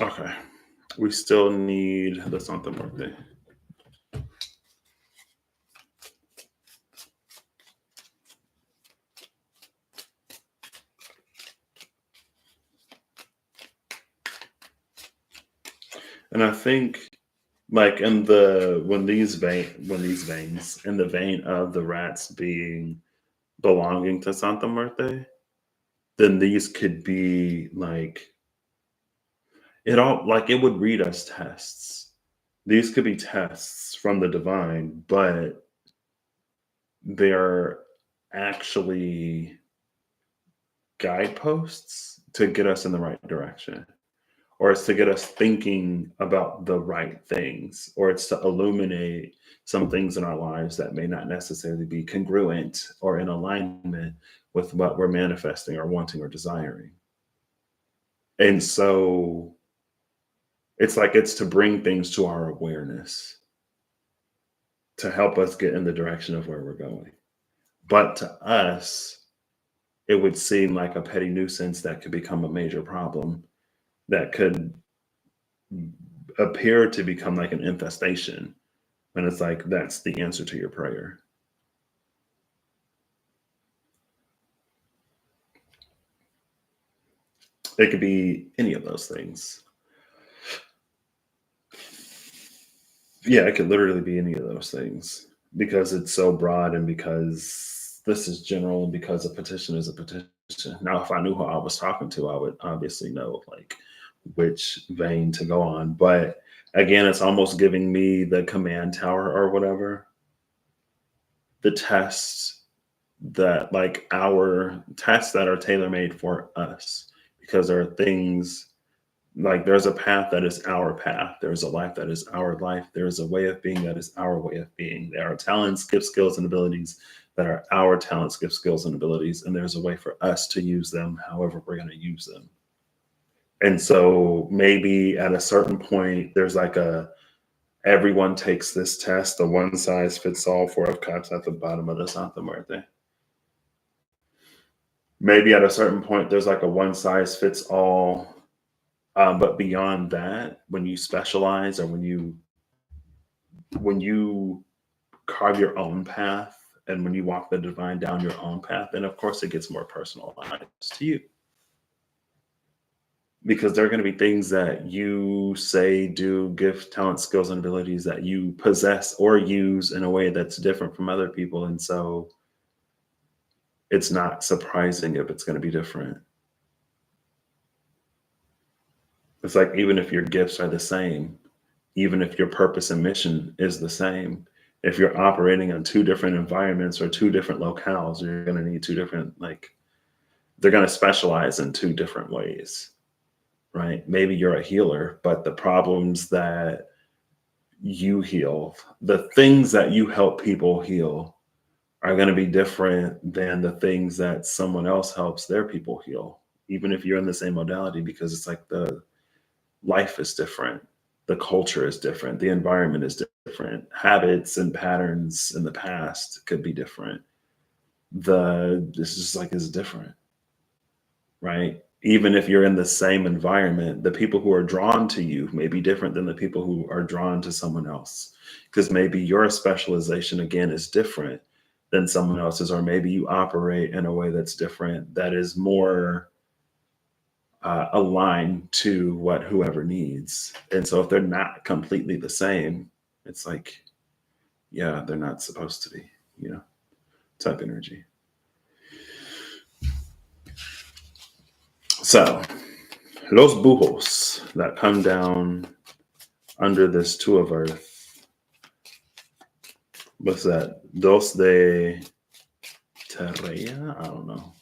Okay. We still need the something birthday. And I think like in the when these veins in the vein of the rats being belonging to Santa Muerte, then these could be like it all like it would read us tests. These could be tests from the divine, but they're actually guideposts to get us in the right direction, or it's to get us thinking about the right things, or it's to illuminate some things in our lives that may not necessarily be congruent or in alignment with what we're manifesting or wanting or desiring. And so it's like it's to bring things to our awareness to help us get in the direction of where we're going. But to us, it would seem like a petty nuisance that could become a major problem that could appear to become like an infestation when it's like that's the answer to your prayer. It could be any of those things. Yeah, it could literally be any of those things because it's so broad and because this is general and because a petition is a petition. Now, if I knew who I was talking to, I would obviously know like which vein to go on. But again, it's almost giving me the command tower or whatever, the tests that like our tests that are tailor made for us because there are things like there's a path that is our path. There's a life that is our life. There's a way of being that is our way of being. There are talents, gifts, skills, and abilities that are our talents, gifts, skills, and abilities. And there's a way for us to use them however we're going to use them. And so maybe at a certain point, there's like a everyone takes this test, the one size fits all four of cups at the bottom of the Santa Muerte. Maybe at a certain point, there's like a one size fits all. But beyond that, when you specialize or when you carve your own path and when you walk the divine down your own path, then of course it gets more personalized to you. Because there are going to be things that you say, do, gift, talent, skills, and abilities that you possess or use in a way that's different from other people. And so it's not surprising if it's going to be different. It's like even if your gifts are the same, even if your purpose and mission is the same, if you're operating on two different environments or two different locales, you're going to need two different, like, they're going to specialize in two different ways, right? Maybe you're a healer, but the problems that you heal, the things that you help people heal are going to be different than the things that someone else helps their people heal, even if you're in the same modality, because it's like the life is different. The culture is different. The environment is different. Habits and patterns in the past could be different. This is like is different, right? Even if you're in the same environment, the people who are drawn to you may be different than the people who are drawn to someone else. Because maybe your specialization again is different than someone else's, or maybe you operate in a way that's different, that is more aligned to what whoever needs. And so if they're not completely the same, it's like, yeah, they're not supposed to be, type energy. So los bujos that come down under this two of earth, what's that? Dos de terrea? I don't know.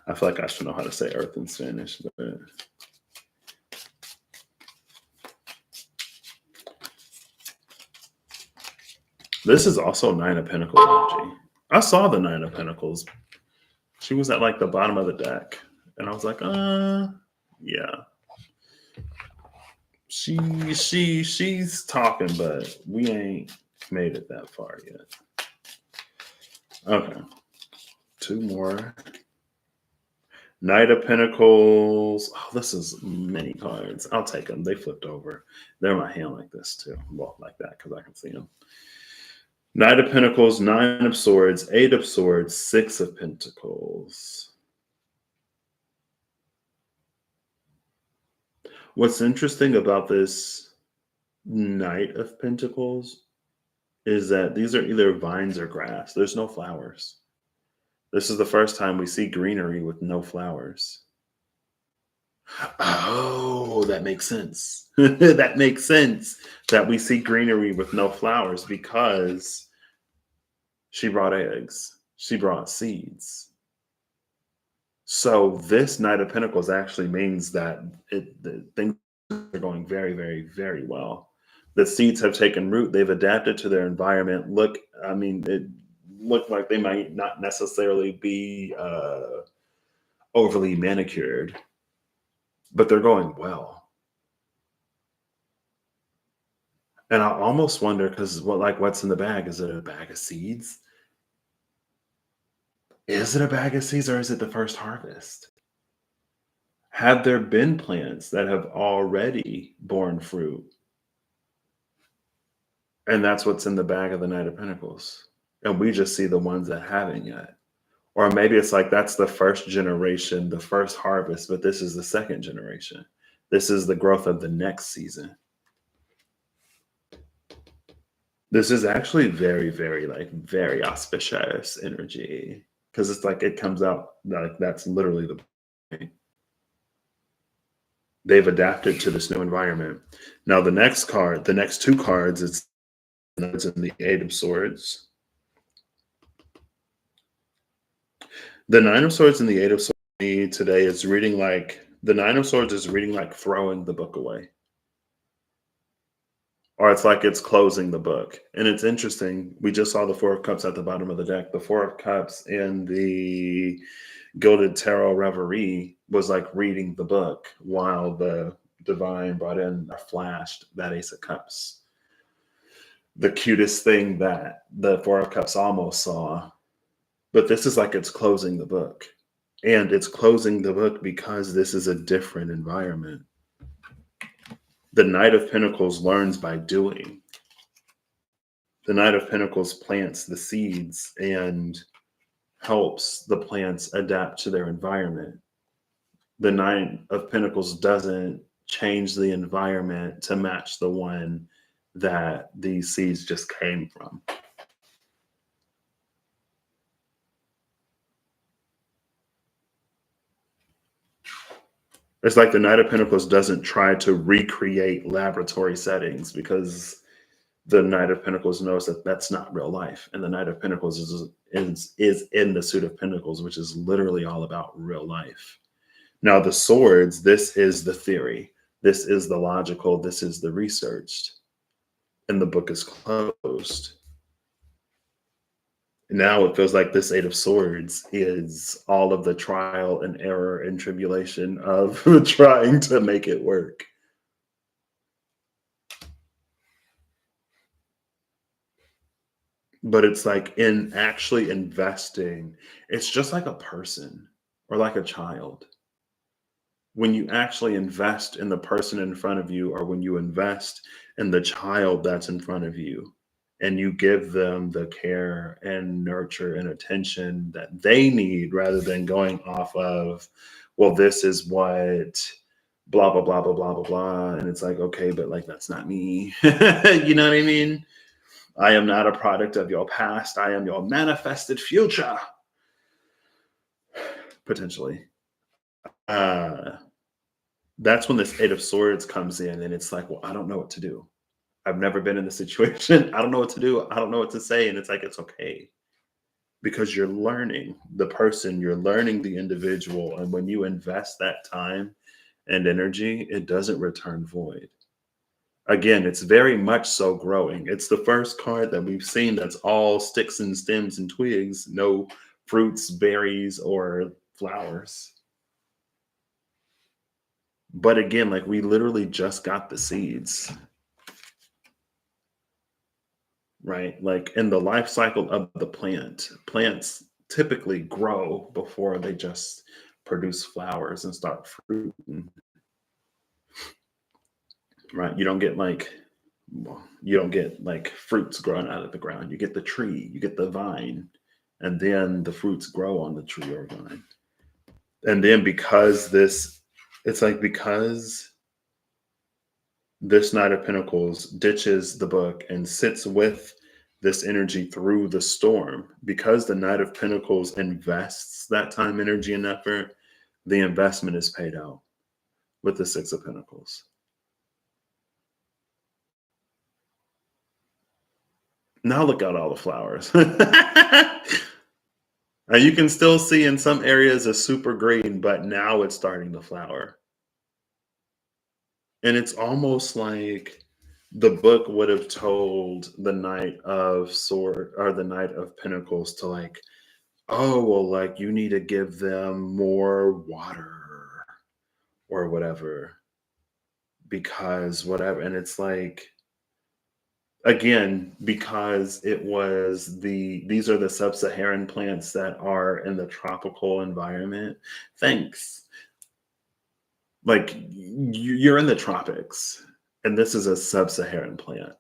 I feel like I should know how to say earth in Spanish, but this is also Nine of Pentacles energy. I saw the Nine of Pentacles. She was at like the bottom of the deck. And I was like, yeah. She's talking, but we ain't made it that far yet. Okay. Two more. Knight of Pentacles. Oh, this is many cards. I'll take them. They flipped over. They're in my hand like this too. Well, like that because I can see them. Knight of Pentacles, Nine of Swords, Eight of Swords, Six of Pentacles. What's interesting about this Knight of Pentacles is that these are either vines or grass. There's no flowers. This is the first time we see greenery with no flowers. Oh, that makes sense. That makes sense that we see greenery with no flowers because she brought eggs. She brought seeds. So this Knight of Pentacles actually means that things are going very, very, very well. The seeds have taken root. They've adapted to their environment. Look, I mean, it looked like they might not necessarily be overly manicured, but they're going well. And I almost wonder because what's in the bag? Is it a bag of seeds? Is it a bag of seeds or is it the first harvest? Have there been plants that have already borne fruit? And that's what's in the bag of the Knight of Pentacles. And we just see the ones that haven't yet. Or maybe it's like that's the first generation, the first harvest, but this is the second generation. This is the growth of the next season. This is actually very, very, very auspicious energy because it's like it comes out like that's literally the point. They've adapted to this new environment. Now, the next card, the next two cards, it's in the Eight of Swords. The Nine of Swords and the Eight of Swords today is reading like the Nine of Swords is reading like throwing the book away. Or it's like it's closing the book. And it's interesting. We just saw the Four of Cups at the bottom of the deck. The Four of Cups in the Gilded Tarot Reverie was like reading the book while the Divine brought in or flashed that Ace of Cups. The cutest thing that the Four of Cups almost saw. But this is like it's closing the book. And it's closing the book because this is a different environment. The Knight of Pentacles learns by doing. The Knight of Pentacles plants the seeds and helps the plants adapt to their environment. The Knight of Pentacles doesn't change the environment to match the one that these seeds just came from. It's like the Knight of Pentacles doesn't try to recreate laboratory settings because the Knight of Pentacles knows that that's not real life. And the Knight of Pentacles is in the Suit of Pentacles, which is literally all about real life. Now, the swords, this is the theory. This is the logical. This is the researched. And the book is closed. Now it feels like this Eight of Swords is all of the trial and error and tribulation of trying to make it work. But it's like in actually investing, it's just like a person or like a child. When you actually invest in the person in front of you, or when you invest in the child that's in front of you, and you give them the care and nurture and attention that they need rather than going off of, well, this is what blah, blah, blah, blah, blah, blah, blah. And it's like, okay, but like, that's not me. You know what I mean? I am not a product of your past. I am your manifested future. Potentially. That's when this Eight of Swords comes in and it's like, well, I don't know what to do. I've never been in the situation. I don't know what to do. I don't know what to say. And it's like, it's okay. Because you're learning the person, you're learning the individual. And when you invest that time and energy, it doesn't return void. Again, it's very much so growing. It's the first card that we've seen that's all sticks and stems and twigs, no fruits, berries, or flowers. But again, like we literally just got the seeds, right? Like in the life cycle of the plant, plants typically grow before they just produce flowers and start fruiting, right? You don't get like fruits growing out of the ground. You get the tree, you get the vine, and then the fruits grow on the tree or vine. And then it's like because this Knight of Pentacles ditches the book and sits with this energy through the storm. Because the Knight of Pentacles invests that time, energy, and effort, the investment is paid out with the Six of Pentacles. Now look at all the flowers. And you can still see in some areas a super green, but now it's starting to flower. And it's almost like the book would have told the Knight of Sword or the Knight of Pentacles to like, oh, well, like you need to give them more water or whatever, because whatever. And it's like, again, because these are the sub-Saharan plants that are in the tropical environment. Thanks. Like you're in the tropics and this is a sub-Saharan plant.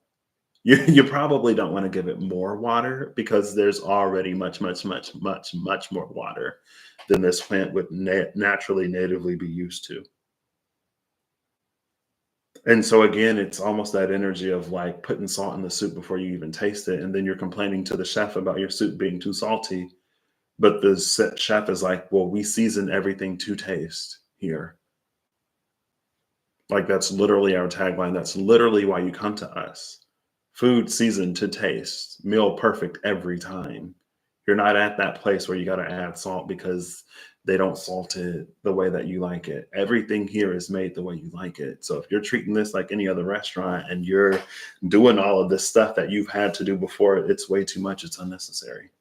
You probably don't want to give it more water because there's already much, much, much, much, much more water than this plant would naturally, natively be used to. And so again, it's almost that energy of like putting salt in the soup before you even taste it, and then you're complaining to the chef about your soup being too salty. But the chef is like, "Well, we season everything to taste here." Like that's literally our tagline. That's literally why you come to us. Food seasoned to taste, meal perfect every time. You're not at that place where you got to add salt because they don't salt it the way that you like it. Everything here is made the way you like it. So if you're treating this like any other restaurant and you're doing all of this stuff that you've had to do before, it's way too much. It's unnecessary.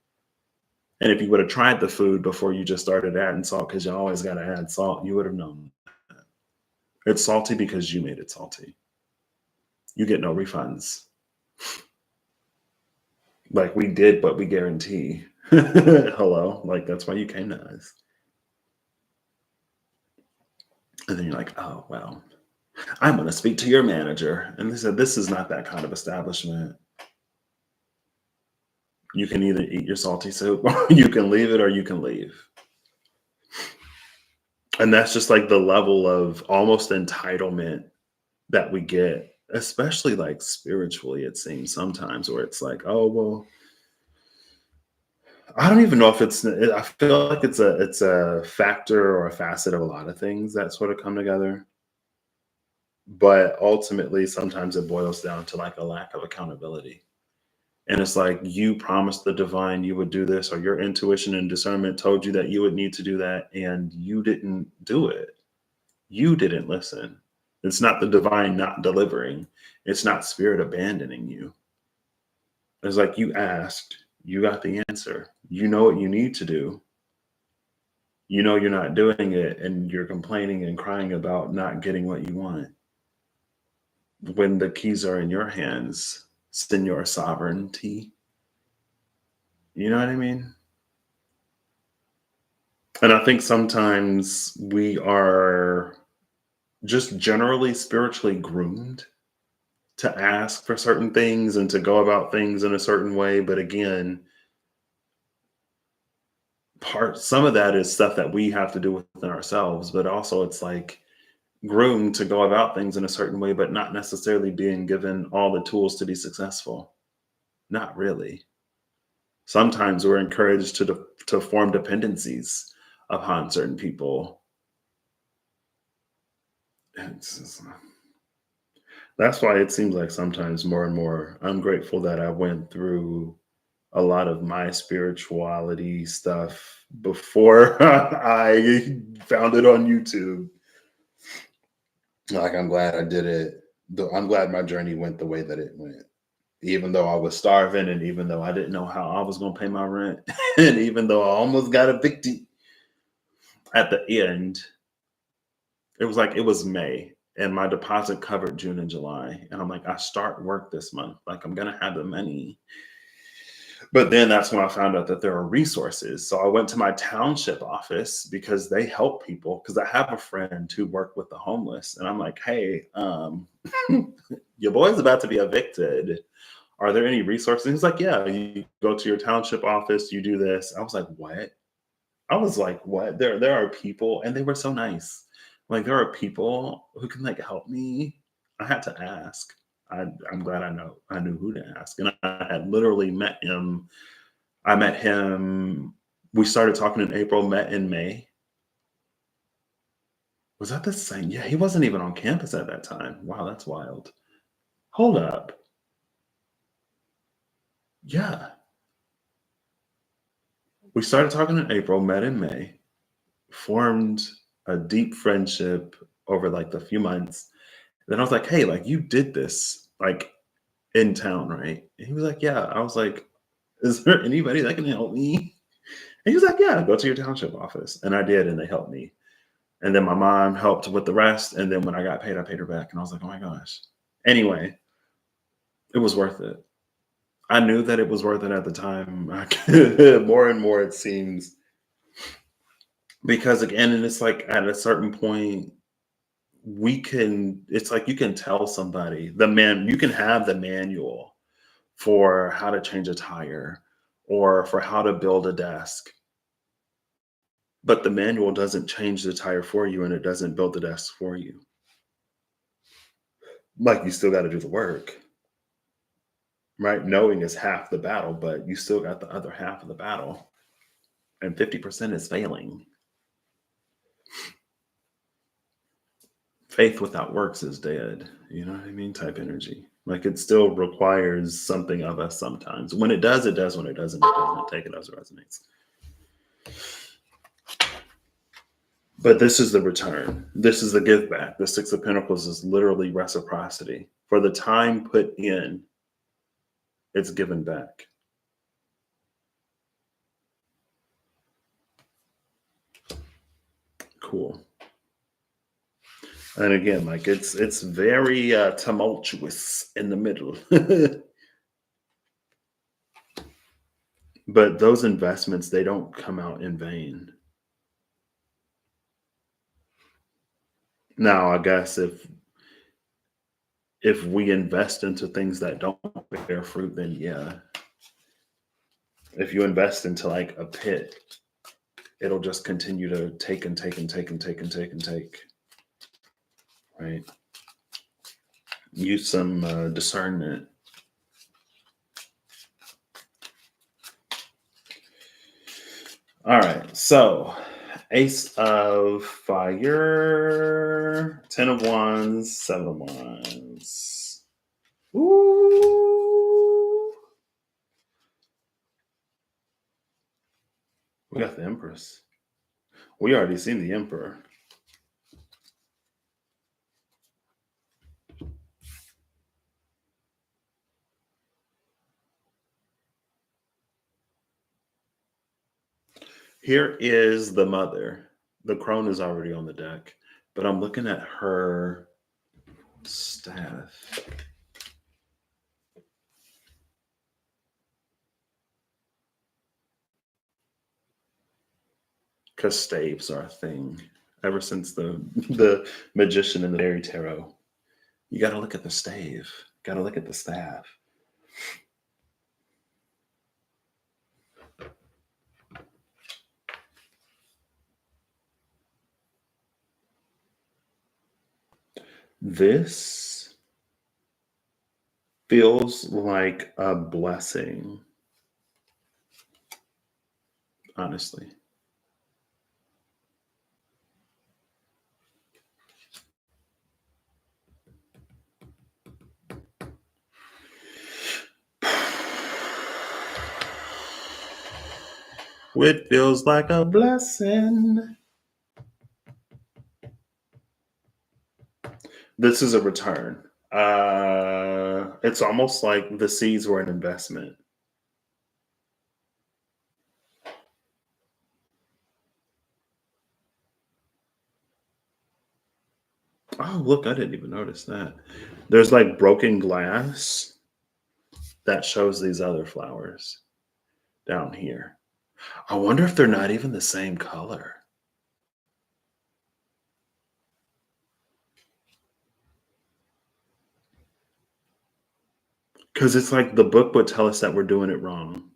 And if you would have tried the food before you just started adding salt, because you always got to add salt, you would have known. It's salty because you made it salty. You get no refunds. Like we did, but we guarantee. Hello, like that's why you came to us. And then you're like, oh well, I'm going to speak to your manager. And they said, this is not that kind of establishment. You can either eat your salty soup, or you can leave it, or you can leave. And that's just like the level of almost entitlement that we get, especially like spiritually, it seems sometimes, where it's like, oh well, I don't even know if I feel like it's a factor or a facet of a lot of things that sort of come together. But ultimately, sometimes it boils down to like a lack of accountability. And it's like you promised the divine you would do this, or your intuition and discernment told you that you would need to do that, and you didn't do it. You didn't listen. It's not the divine not delivering, it's not spirit abandoning you. It's like you asked, you got the answer. You know what you need to do. You know you're not doing it, and you're complaining and crying about not getting what you want. When the keys are in your hands, Senor Sovereignty. You know what I mean? And I think sometimes we are just generally spiritually groomed to ask for certain things and to go about things in a certain way. But again, some of that is stuff that we have to do within ourselves, but also it's like groomed to go about things in a certain way, but not necessarily being given all the tools to be successful. Not really. Sometimes we're encouraged to form dependencies upon certain people. That's why it seems like sometimes more and more, I'm grateful that I went through a lot of my spirituality stuff before I found it on YouTube. Like, I'm glad I did it. I'm glad my journey went the way that it went. Even though I was starving, and even though I didn't know how I was going to pay my rent, and even though I almost got evicted, at the end, it was May, and my deposit covered June and July. And I'm like, I start work this month. Like, I'm gonna have the money. But then that's when I found out that there are resources. So I went to my township office because they help people. Because I have a friend who worked with the homeless, and I'm like, hey, your boy's about to be evicted. Are there any resources? He's like, yeah, you go to your township office, you do this. I was like, what? I was like, what? There are people, and they were so nice. Like, there are people who can like help me. I had to ask. I'm glad I knew who to ask. And I had literally met him. I met him. We started talking in April, met in May. Was that the same? Yeah, he wasn't even on campus at that time. Wow, that's wild. Hold up. Yeah. We started talking in April, met in May, formed a deep friendship over like the few months. Then I was like, hey, like you did this like in town, right? And he was like, yeah. I was like, is there anybody that can help me? And he was like, yeah, go to your township office. And I did, and they helped me. And then my mom helped with the rest. And then when I got paid, I paid her back. And I was like, oh my gosh. Anyway, it was worth it. I knew that it was worth it at the time. More and more it seems. Because again, and it's like at a certain point, it's like you can tell somebody, you can have the manual for how to change a tire or for how to build a desk. But the manual doesn't change the tire for you and it doesn't build the desk for you. Like you still got to do the work, right? Knowing is half the battle, but you still got the other half of the battle. And 50% is failing. Faith without works is dead. You know what I mean? Type energy. Like it still requires something of us sometimes. When it does, it does. When it doesn't, it doesn't. Take it as it resonates. But this is the return. This is the give back. The Six of Pentacles is literally reciprocity. For the time put in, it's given back. Cool. And again, like it's very tumultuous in the middle. But those investments, they don't come out in vain. Now, I guess if we invest into things that don't bear fruit, then yeah. If you invest into like a pit, it'll just continue to take and take and take and take and take and take. Right? Use some discernment. All right, so Ace of Fire, 10 of Wands, 7 of Wands. Ooh. We got the Empress. We already seen the Emperor. Here is the Mother. The crone is already on the deck, but I'm looking at her staff. Because staves are a thing ever since the magician and the fairy tarot. You got to look at the stave. Got to look at the staff. This feels like a blessing, honestly. It feels like a blessing. This is a return. It's almost like the seeds were an investment. look, I didn't even notice that. There's like broken glass that shows these other flowers down here. I wonder if they're not even the same color. Because it's like the book would tell us that we're doing it wrong.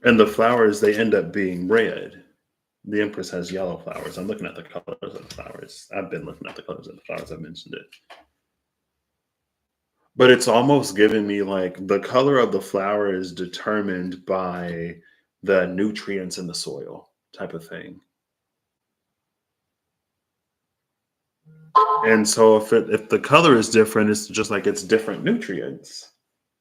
And the flowers, they end up being red. The Empress has yellow flowers. I'm looking at the colors of the flowers. I've been looking at the colors of the flowers. I mentioned it. But it's almost giving me like the color of the flower is determined by the nutrients in the soil type of thing. And so if the color is different, it's just like it's different nutrients.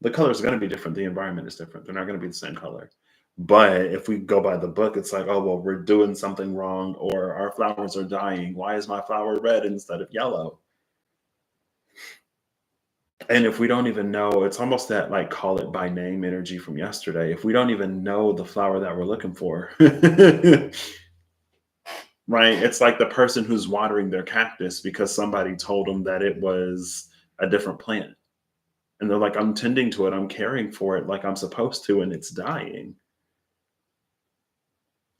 The color is going to be different. The environment is different. They're not going to be the same color. But if we go by the book, it's like, oh, well, we're doing something wrong or our flowers are dying. Why is my flower red instead of yellow? And if we don't even know, it's almost that like call it by name energy from yesterday. If we don't even know the flower that we're looking for, right? It's like the person who's watering their cactus because somebody told them that it was a different plant. And they're like, I'm tending to it, I'm caring for it like I'm supposed to, and it's dying.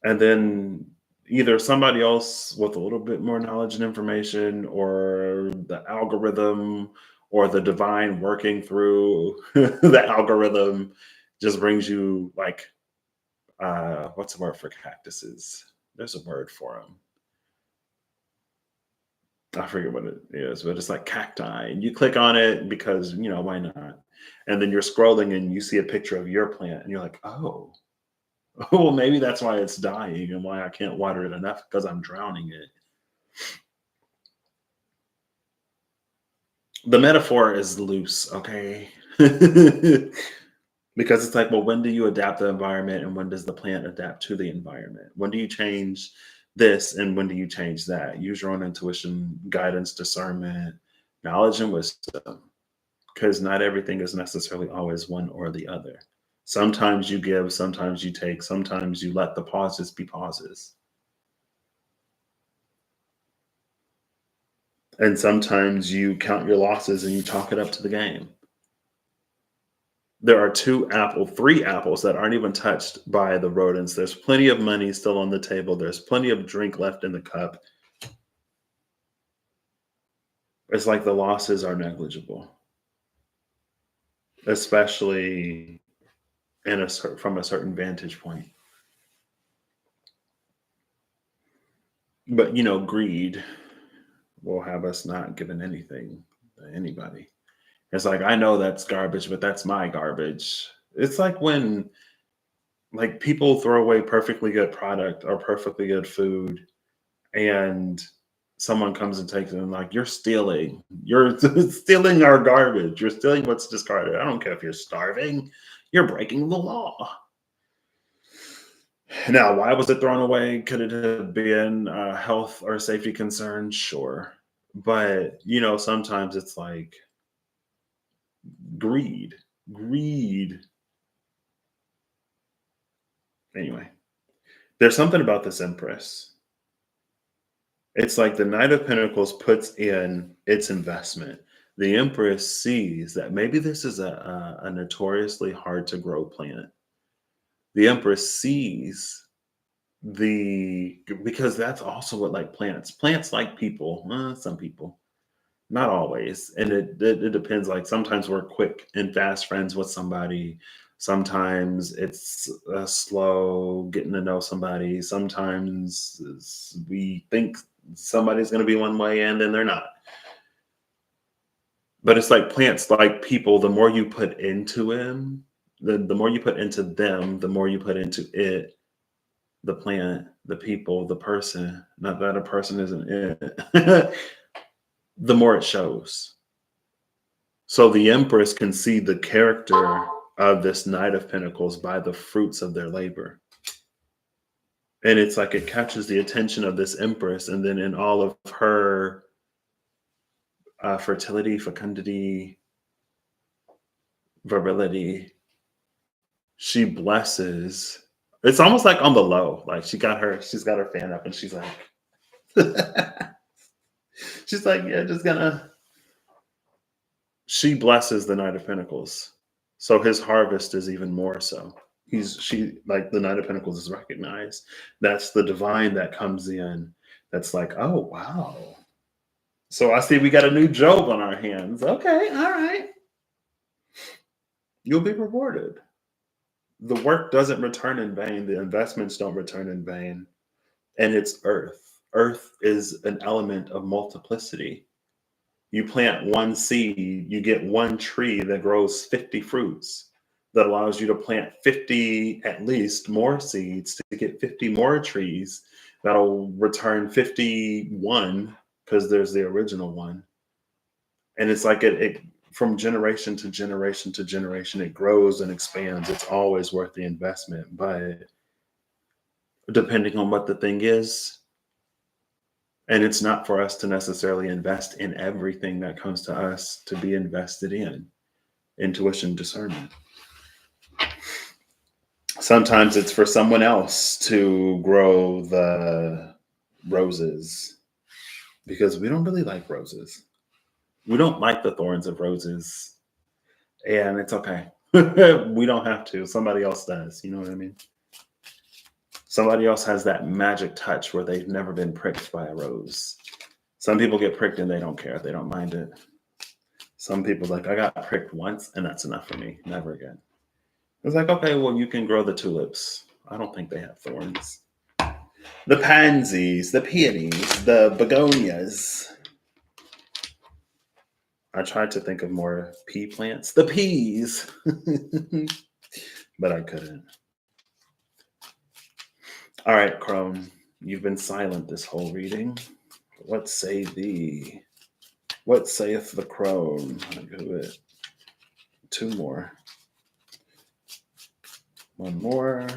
And then either somebody else with a little bit more knowledge and information, or the algorithm, or the divine working through the algorithm just brings you like, what's the word for cactuses? There's a word for them. I forget what it is, but it's like cacti. And you click on it because, why not? And then you're scrolling and you see a picture of your plant and you're like, oh, well, maybe that's why it's dying and why I can't water it enough because I'm drowning it. The metaphor is loose, okay? Because it's like, well, when do you adapt the environment and when does the plant adapt to the environment? When do you change this and when do you change that? Use your own intuition, guidance, discernment, knowledge, and wisdom. Because not everything is necessarily always one or the other. Sometimes you give, sometimes you take, sometimes you let the pauses be pauses. And sometimes you count your losses and you chalk it up to the game. There are three apples that aren't even touched by the rodents. There's plenty of money still on the table. There's plenty of drink left in the cup. It's like the losses are negligible, especially from a certain vantage point. But greed will have us not giving anything to anybody. It's like I know that's garbage, but that's my garbage. It's like when like people throw away perfectly good product or perfectly good food and someone comes and takes it and like you're stealing our garbage, you're stealing what's discarded. I don't care if you're starving, you're breaking the law. Now why was it thrown away? Could it have been a health or safety concern? Sure, but sometimes it's like greed. Anyway, there's something about this empress. It's like the Knight of Pentacles puts in its investment. The Empress sees that maybe this is a notoriously hard to grow plant. The Empress sees because that's also what like plants like people, some people, not always. And it depends. Like sometimes we're quick and fast friends with somebody. Sometimes it's slow getting to know somebody. Sometimes we think somebody's going to be one way and then they're not. But it's like plants, like people, the more you put into them, the more you put into them, the more you put into it, the plant, the people, the person, not that a person isn't it, the more it shows. So the Empress can see the character of this Knight of Pentacles by the fruits of their labor. And it's like it catches the attention of this Empress, and then in all of her fertility, fecundity, virility, she blesses. It's almost like on the low. Like she's got her fan up and she's like, She's like, yeah, just gonna. She blesses the Knight of Pentacles, so his harvest is even more so. She like the Knight of Pentacles is recognized. That's the divine that comes in. That's like, oh wow. So I see we got a new Job on our hands. Okay, all right. You'll be rewarded. The work doesn't return in vain. The investments don't return in vain. And it's earth. Earth is an element of multiplicity. You plant one seed, you get one tree that grows 50 fruits that allows you to plant 50 at least more seeds to get 50 more trees that'll return 51 because there's the original one. And it's like it from generation to generation to generation, it grows and expands. It's always worth the investment. But depending on what the thing is, and it's not for us to necessarily invest in everything that comes to us to be invested in intuition, discernment. Sometimes it's for someone else to grow the roses because we don't really like roses. We don't like the thorns of roses, and it's okay. We don't have to. Somebody else does. You know what I mean? Somebody else has that magic touch where they've never been pricked by a rose. Some people get pricked and they don't care. They don't mind it. Some people like, I got pricked once and that's enough for me. Never again. It's like, okay, well, you can grow the tulips. I don't think they have thorns. The pansies, the peonies, the begonias. I tried to think of more pea plants. The peas. But I couldn't. All right, Crone. You've been silent this whole reading. What say thee? What saith the crone? I do it. Two more. One more.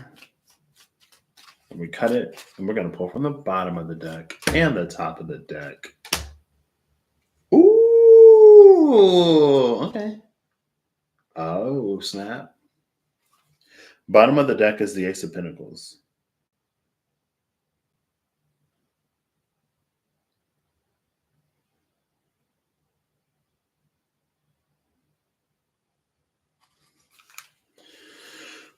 And we cut it. And we're going to pull from the bottom of the deck and the top of the deck. Ooh. Okay. Oh, snap. Bottom of the deck is the Ace of Pentacles.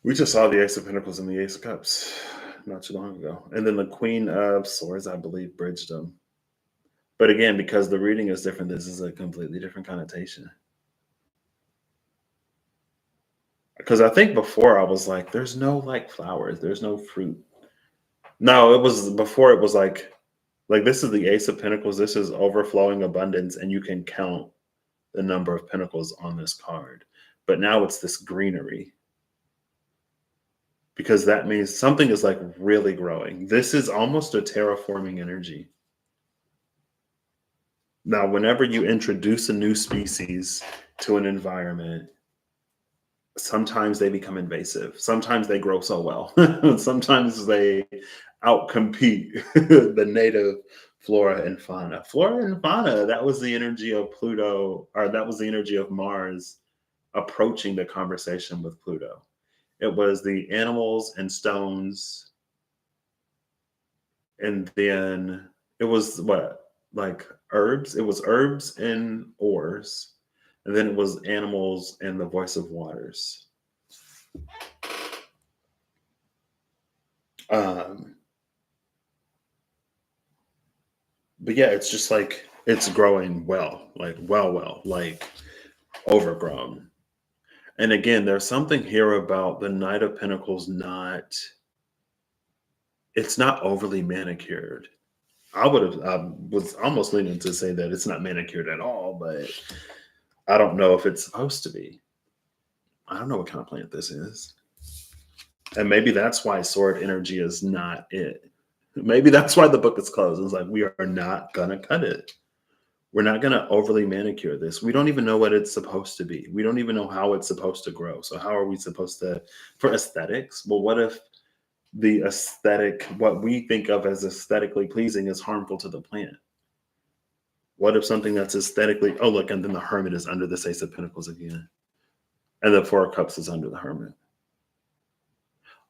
We just saw the Ace of Pentacles and the Ace of Cups not too long ago. And then the Queen of Swords, I believe, bridged them. But again, because the reading is different, this is a completely different connotation. Because I think before I was like, there's no like flowers, there's no fruit. No, it was before it was like this is the Ace of Pentacles. This is overflowing abundance, and you can count the number of pentacles on this card. But now it's this greenery. Because that means something is like really growing. This is almost a terraforming energy. Now, whenever you introduce a new species to an environment, sometimes they become invasive. Sometimes they grow so well. Sometimes they outcompete the native flora and fauna. Flora and fauna, that was the energy of Pluto, or that was the energy of Mars approaching the conversation with Pluto. It was the animals and stones. And then it was what? Like herbs? It was herbs and ores. And then it was animals and the voice of waters. But yeah, it's just like it's growing well, like like overgrown. And again, there's something here about the Knight of Pentacles it's not overly manicured. I was almost leaning to say that it's not manicured at all, but I don't know if it's supposed to be. I don't know what kind of plant this is. And maybe that's why sword energy is not it. Maybe that's why the book is closed. It's like, we are not going to cut it. We're not going to overly manicure this. We don't even know what it's supposed to be. We don't even know how it's supposed to grow. So how are we supposed to, for aesthetics? Well, what if the aesthetic, what we think of as aesthetically pleasing is harmful to the plant? What if something that's aesthetically, oh, look, and then the Hermit is under the Ace of Pentacles again. And the Four of Cups is under the Hermit.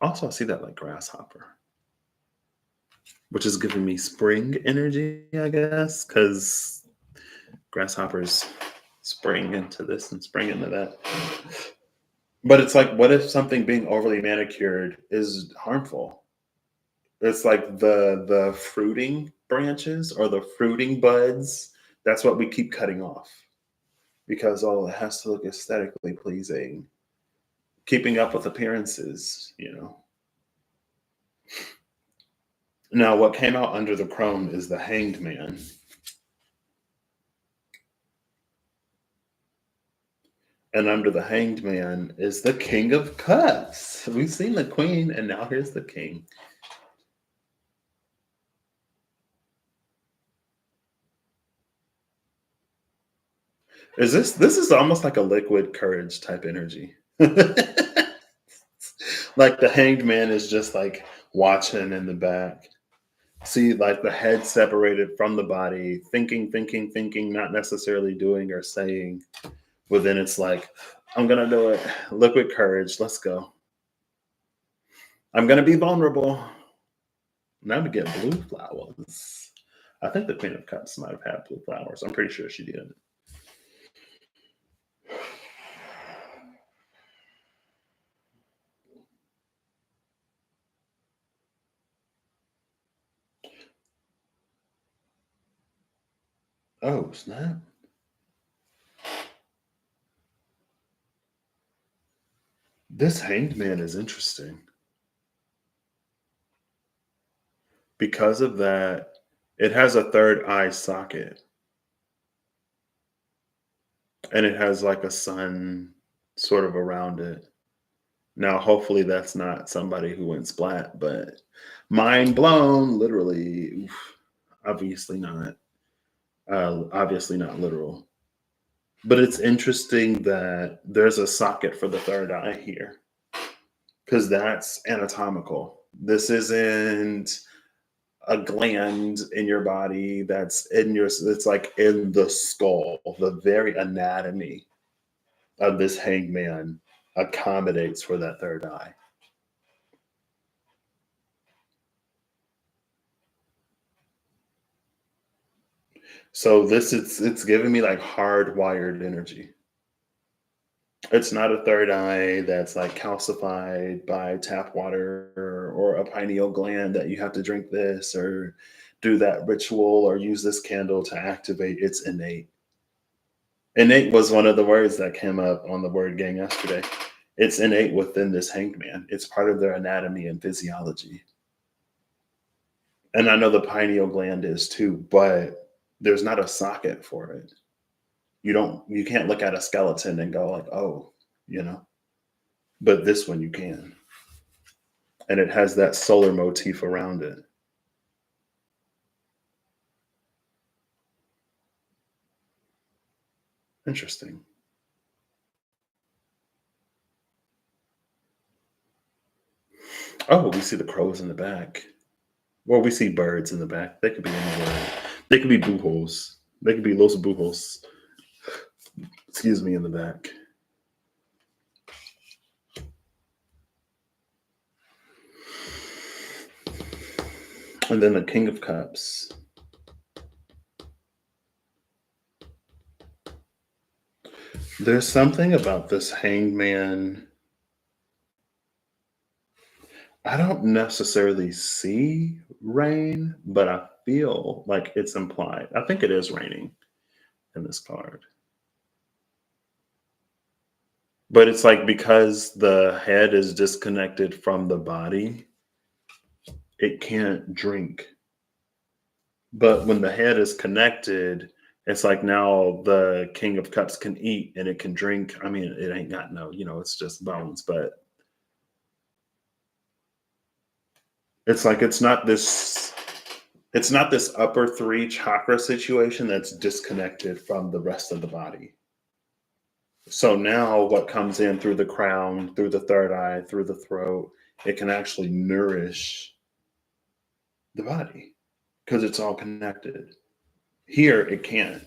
Also, I see that like grasshopper. which is giving me spring energy, I guess, because grasshoppers spring into this and spring into that. But it's like, what if something being overly manicured is harmful? It's like the fruiting branches or the fruiting buds. That's what we keep cutting off because it has to look aesthetically pleasing, keeping up with appearances. Now, what came out under the chrome is the Hanged Man, and under the Hanged Man is the King of Cups. We've seen the Queen, and now here's the King. This is almost like a liquid courage type energy. Like the Hanged Man is just like watching in the back. See, like the head separated from the body, thinking, thinking, thinking, not necessarily doing or saying. But then it's like, I'm gonna do it. Liquid courage. Let's go. I'm gonna be vulnerable. Now we get blue flowers. I think the Queen of Cups might have had blue flowers. I'm pretty sure she did. Oh, snap. This Hanged Man is interesting. Because of that, it has a third eye socket and it has like a sun sort of around it. Now, hopefully, that's not somebody who went splat, but mind blown, literally. Oof, obviously not. Obviously not literal. But it's interesting that there's a socket for the third eye here because that's anatomical. This isn't a gland in your body that's in your, it's like in the skull. The very anatomy of this hangman accommodates for that third eye. So this it's giving me like hardwired energy. It's not a third eye that's like calcified by tap water or a pineal gland that you have to drink this or do that ritual or use this candle to activate. It's innate. Innate was one of the words that came up on the word gang yesterday. It's innate within this hanged man. It's part of their anatomy and physiology. And I know the pineal gland is too, but there's not a socket for it. You can't look at a skeleton and go like, oh, you know, but this one you can. And it has that solar motif around it. Interesting. Oh, we see the crows in the back. Well, we see birds in the back. They could be anywhere. They could be bujos. They could be los bujos. Excuse me, in the back. And then the King of Cups. There's something about this hangman. I don't necessarily see rain, but I feel like it's implied. I think it is raining in this card. But it's like because the head is disconnected from the body, it can't drink. But when the head is connected, it's like now the King of Cups can eat and it can drink. I mean, it ain't got no, it's just bones, but it's like it's not this upper three chakra situation that's disconnected from the rest of the body. So now what comes in through the crown, through the third eye, through the throat, it can actually nourish the body because it's all connected. Here it can't,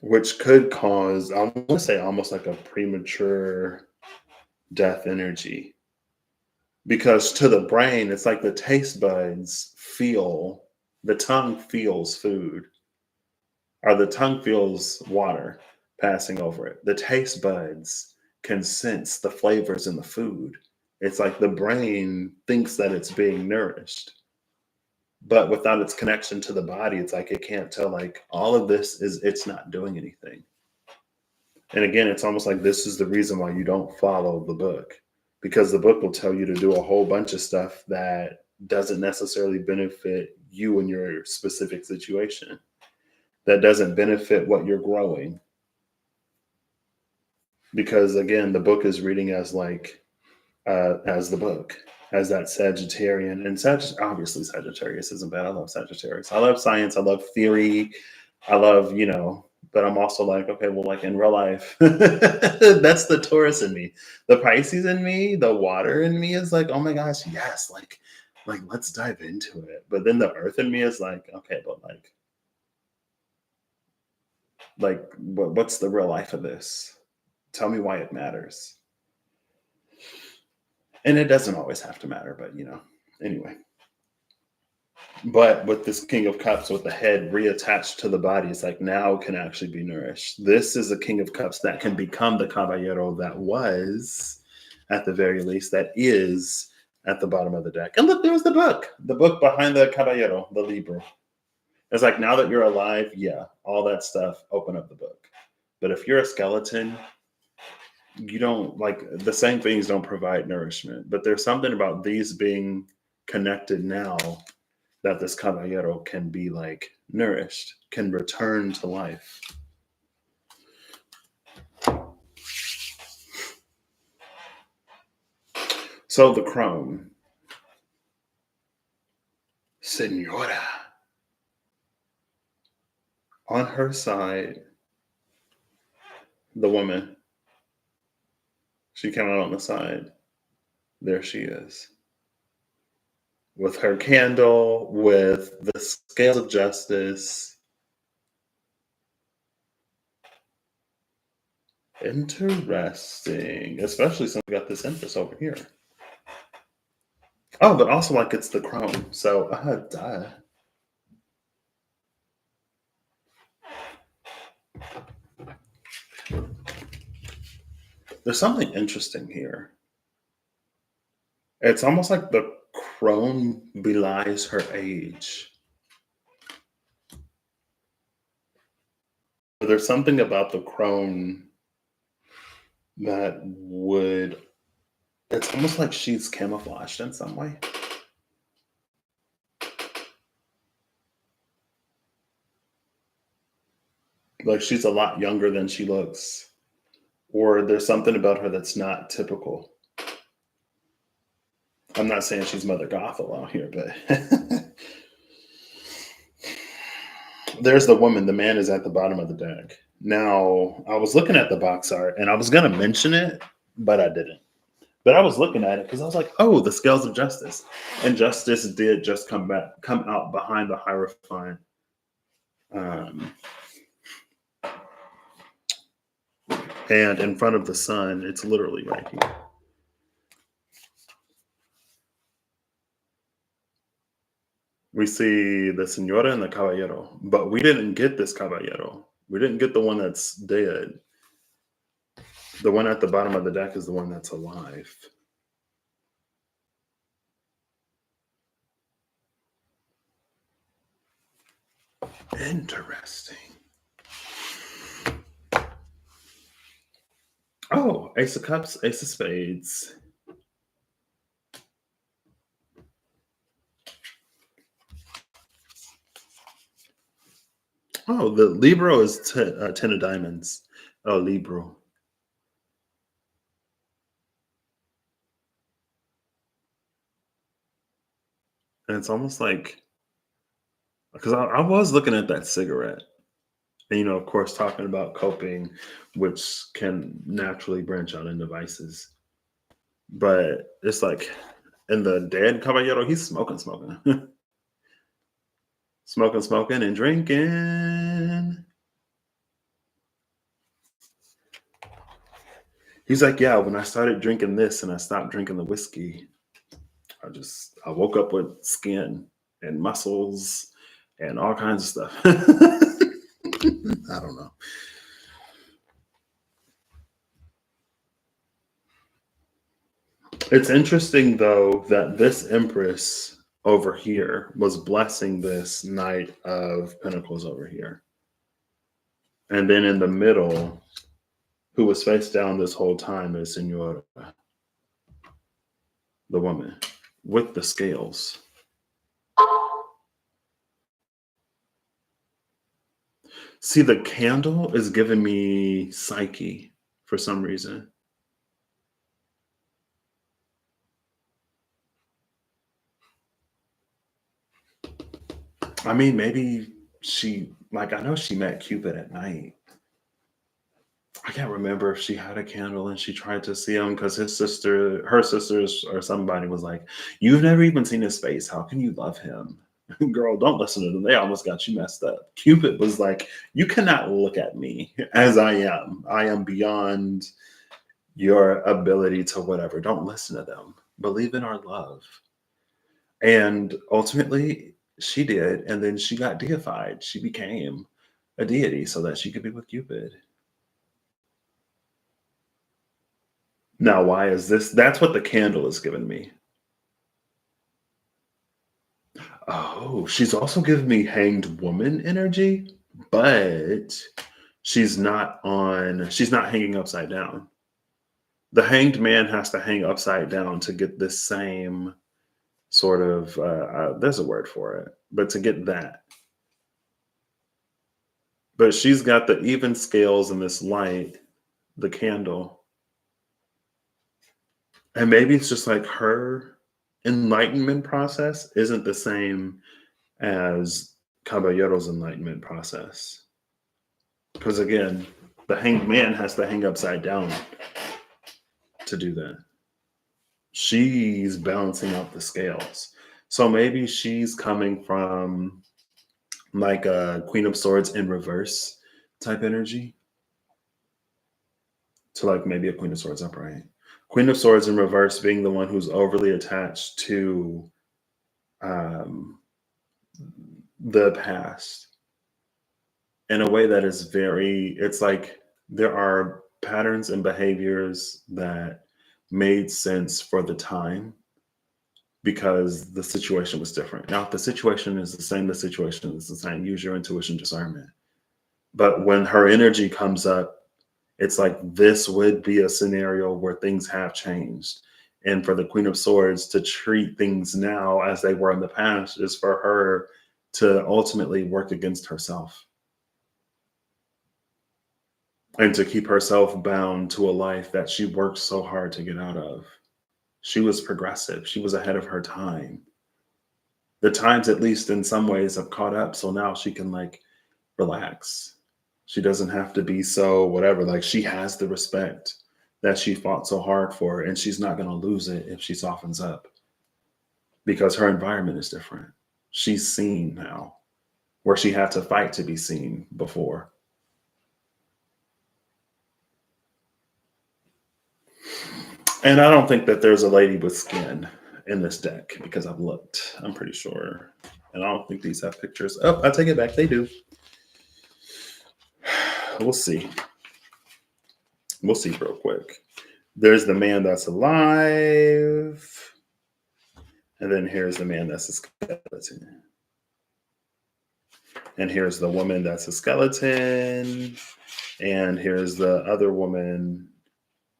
which could cause, I want to say, almost like a premature death energy. because to the brain, it's like the taste buds feel, the tongue feels food, or the tongue feels water passing over it. The taste buds can sense the flavors in the food. It's like the brain thinks that it's being nourished, but without its connection to the body, it's like it can't tell, like, all of this is, it's not doing anything. And again, it's almost like this is the reason why you don't follow the book, because the book will tell you to do a whole bunch of stuff that doesn't necessarily benefit you in your specific situation, that doesn't benefit what you're growing. Because again, the book is reading as like, as the book, as that Sagittarian, and obviously Sagittarius isn't bad. I love Sagittarius. I love science. I love theory. I love, but I'm also like, okay, well, like in real life, that's the Taurus in me. The Pisces in me, the water in me is like, oh my gosh, yes, like let's dive into it. But then the earth in me is like, okay, but what's the real life of this? Tell me why it matters. And it doesn't always have to matter, but anyway. But with this King of Cups, with the head reattached to the body, it's like now it can actually be nourished. This is a King of Cups that can become the Caballero that was, at the very least, that is at the bottom of the deck. And look, there's the book behind the Caballero, the Libra. It's like, now that you're alive, yeah, all that stuff, open up the book. But if you're a skeleton, you don't, like, the same things don't provide nourishment. But there's something about these being connected now that this caballero can be like nourished, can return to life. So the crone, Senora, on her side, the woman, she came out on the side. There she is, with her candle, with the scales of justice. Interesting, especially since we got this Empress over here. Oh, but also like it's the crone. So, duh. There's something interesting here. It's almost like the crone belies her age. There's something about the crone that would, it's almost like she's camouflaged in some way. Like she's a lot younger than she looks. Or there's something about her that's not typical. I'm not saying she's Mother Gothel out here, but there's the woman. The man is at the bottom of the deck. Now, I was looking at the box art and I was going to mention it, but I didn't. But I was looking at it because I was like, oh, the scales of justice. And justice did just come out behind the Hierophant. And in front of the sun, it's literally right here. We see the Senora and the Caballero, but we didn't get this Caballero. We didn't get the one that's dead. The one at the bottom of the deck is the one that's alive. Interesting. Oh, Ace of Cups, Ace of Spades. Oh, the Libro is 10 of diamonds. Oh, Libro. And it's almost like, because I was looking at that cigarette. And, of course, talking about coping, which can naturally branch out into vices. But it's like, in the dead Caballero, he's smoking. Smoking and drinking. He's like, yeah, when I started drinking this and I stopped drinking the whiskey, I woke up with skin and muscles and all kinds of stuff. I don't know. It's interesting though that this Empress over here was blessing this Knight of Pentacles over here. And then in the middle, who was face down this whole time is Senora, the woman, with the scales. See, the candle is giving me Psyche for some reason. I mean, maybe I know she met Cupid at night. I can't remember if she had a candle and she tried to see him because her sisters, or somebody was like, "You've never even seen his face. How can you love him?" Girl, don't listen to them. They almost got you messed up. Cupid was like, "You cannot look at me as I am. I am beyond your ability to whatever. Don't listen to them. Believe in our love." And ultimately, she did. And then she got deified. She became a deity so that she could be with Cupid. Now, why is this? That's what the candle is giving me. Oh, she's also giving me hanged woman energy, but she's not hanging upside down. The hanged man has to hang upside down to get this same sort of, there's a word for it, but to get that. But she's got the even scales in this light, the candle. And maybe it's just like her enlightenment process isn't the same as Caballero's enlightenment process. Because again, the hanged man has to hang upside down to do that. She's balancing out the scales. So maybe she's coming from like a Queen of Swords in reverse type energy to like maybe a Queen of Swords upright. Queen of Swords in reverse being the one who's overly attached to um, the past in a way that is it's like there are patterns and behaviors that made sense for the time because the situation was different. Now, if the situation is the same, the situation is the same. Use your intuition, discernment. But when her energy comes up, it's like this would be a scenario where things have changed. And for the Queen of Swords to treat things now as they were in the past is for her to ultimately work against herself and to keep herself bound to a life that she worked so hard to get out of. She was progressive. She was ahead of her time. The times, at least in some ways, have caught up. So now she can like relax. She doesn't have to be so whatever. Like she has the respect that she fought so hard for, and she's not going to lose it if she softens up because her environment is different. She's seen now where she had to fight to be seen before. And I don't think that there's a lady with skin in this deck because I've looked. I'm pretty sure. And I don't think these have pictures. Oh, I take it back. They do. We'll see. We'll see real quick. There's the man that's alive. And then here's the man that's a skeleton. And here's the woman that's a skeleton. And here's the other woman.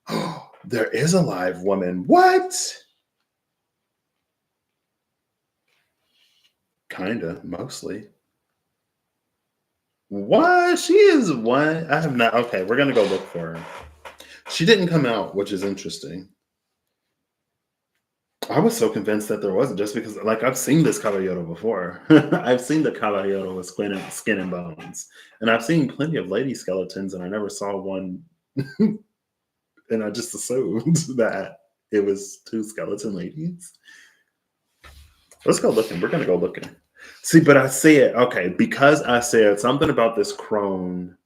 Oh, there is a live woman. What? Kinda, mostly. What? She is what? I have not. Okay, we're gonna go look for her. She didn't come out, which is interesting. I was so convinced that there wasn't just because, like, I've seen this Caballero before. I've seen the Caballero with skin and bones, and I've seen plenty of lady skeletons, and I never saw one. And I just assumed that it was two skeleton ladies. Let's go looking. We're gonna go looking. See, but I said, okay, because I said something about this crone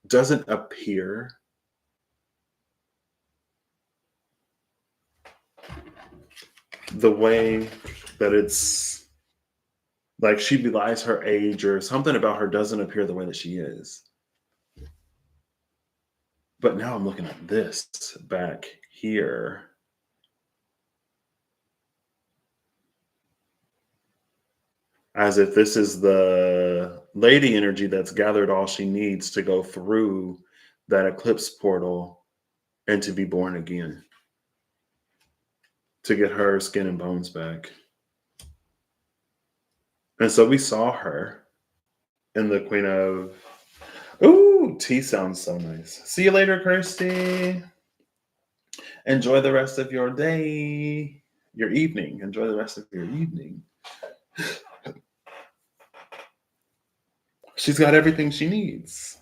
doesn't appear. the way that it's like she belies her age or something about her doesn't appear the way that she is. But now I'm looking at this back here. As if this is the lady energy that's gathered all she needs to go through that eclipse portal and to be born again, to get her skin and bones back. And so we saw her in the Queen of. Ooh, tea sounds so nice. See you later, Kirsty. Enjoy the rest of your day, your evening. Enjoy the rest of your evening. She's got everything she needs,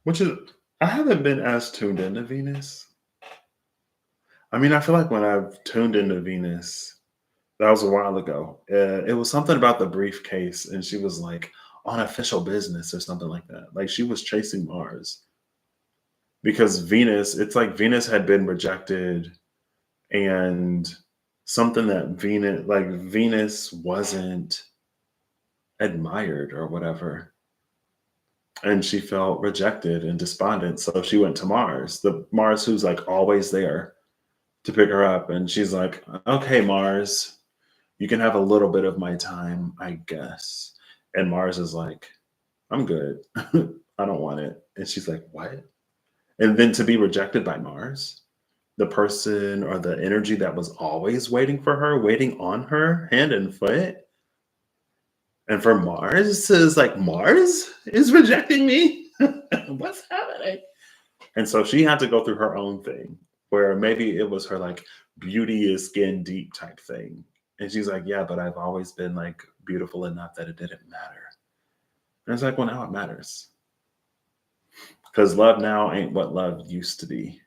which is, I haven't been as tuned into Venus. I mean, I feel like when I've tuned into Venus, that was a while ago. It was something about the briefcase, and she was like on official business or something like that. Like she was chasing Mars because Venus, it's like Venus had been rejected, and something that Venus wasn't admired or whatever. And she felt rejected and despondent. So she went to Mars, the Mars who's like always there to pick her up. And she's like, okay, Mars, you can have a little bit of my time, I guess. And Mars is like, I'm good. I don't want it. And she's like, what? And then to be rejected by Mars, the person or the energy that was always waiting for her, waiting on her hand and foot. And for Mars is like, Mars is rejecting me? What's happening? And so she had to go through her own thing where maybe it was her like beauty is skin deep type thing. And she's like, yeah, but I've always been like beautiful enough that it didn't matter. And it's like, well, now it matters. Because love now ain't what love used to be.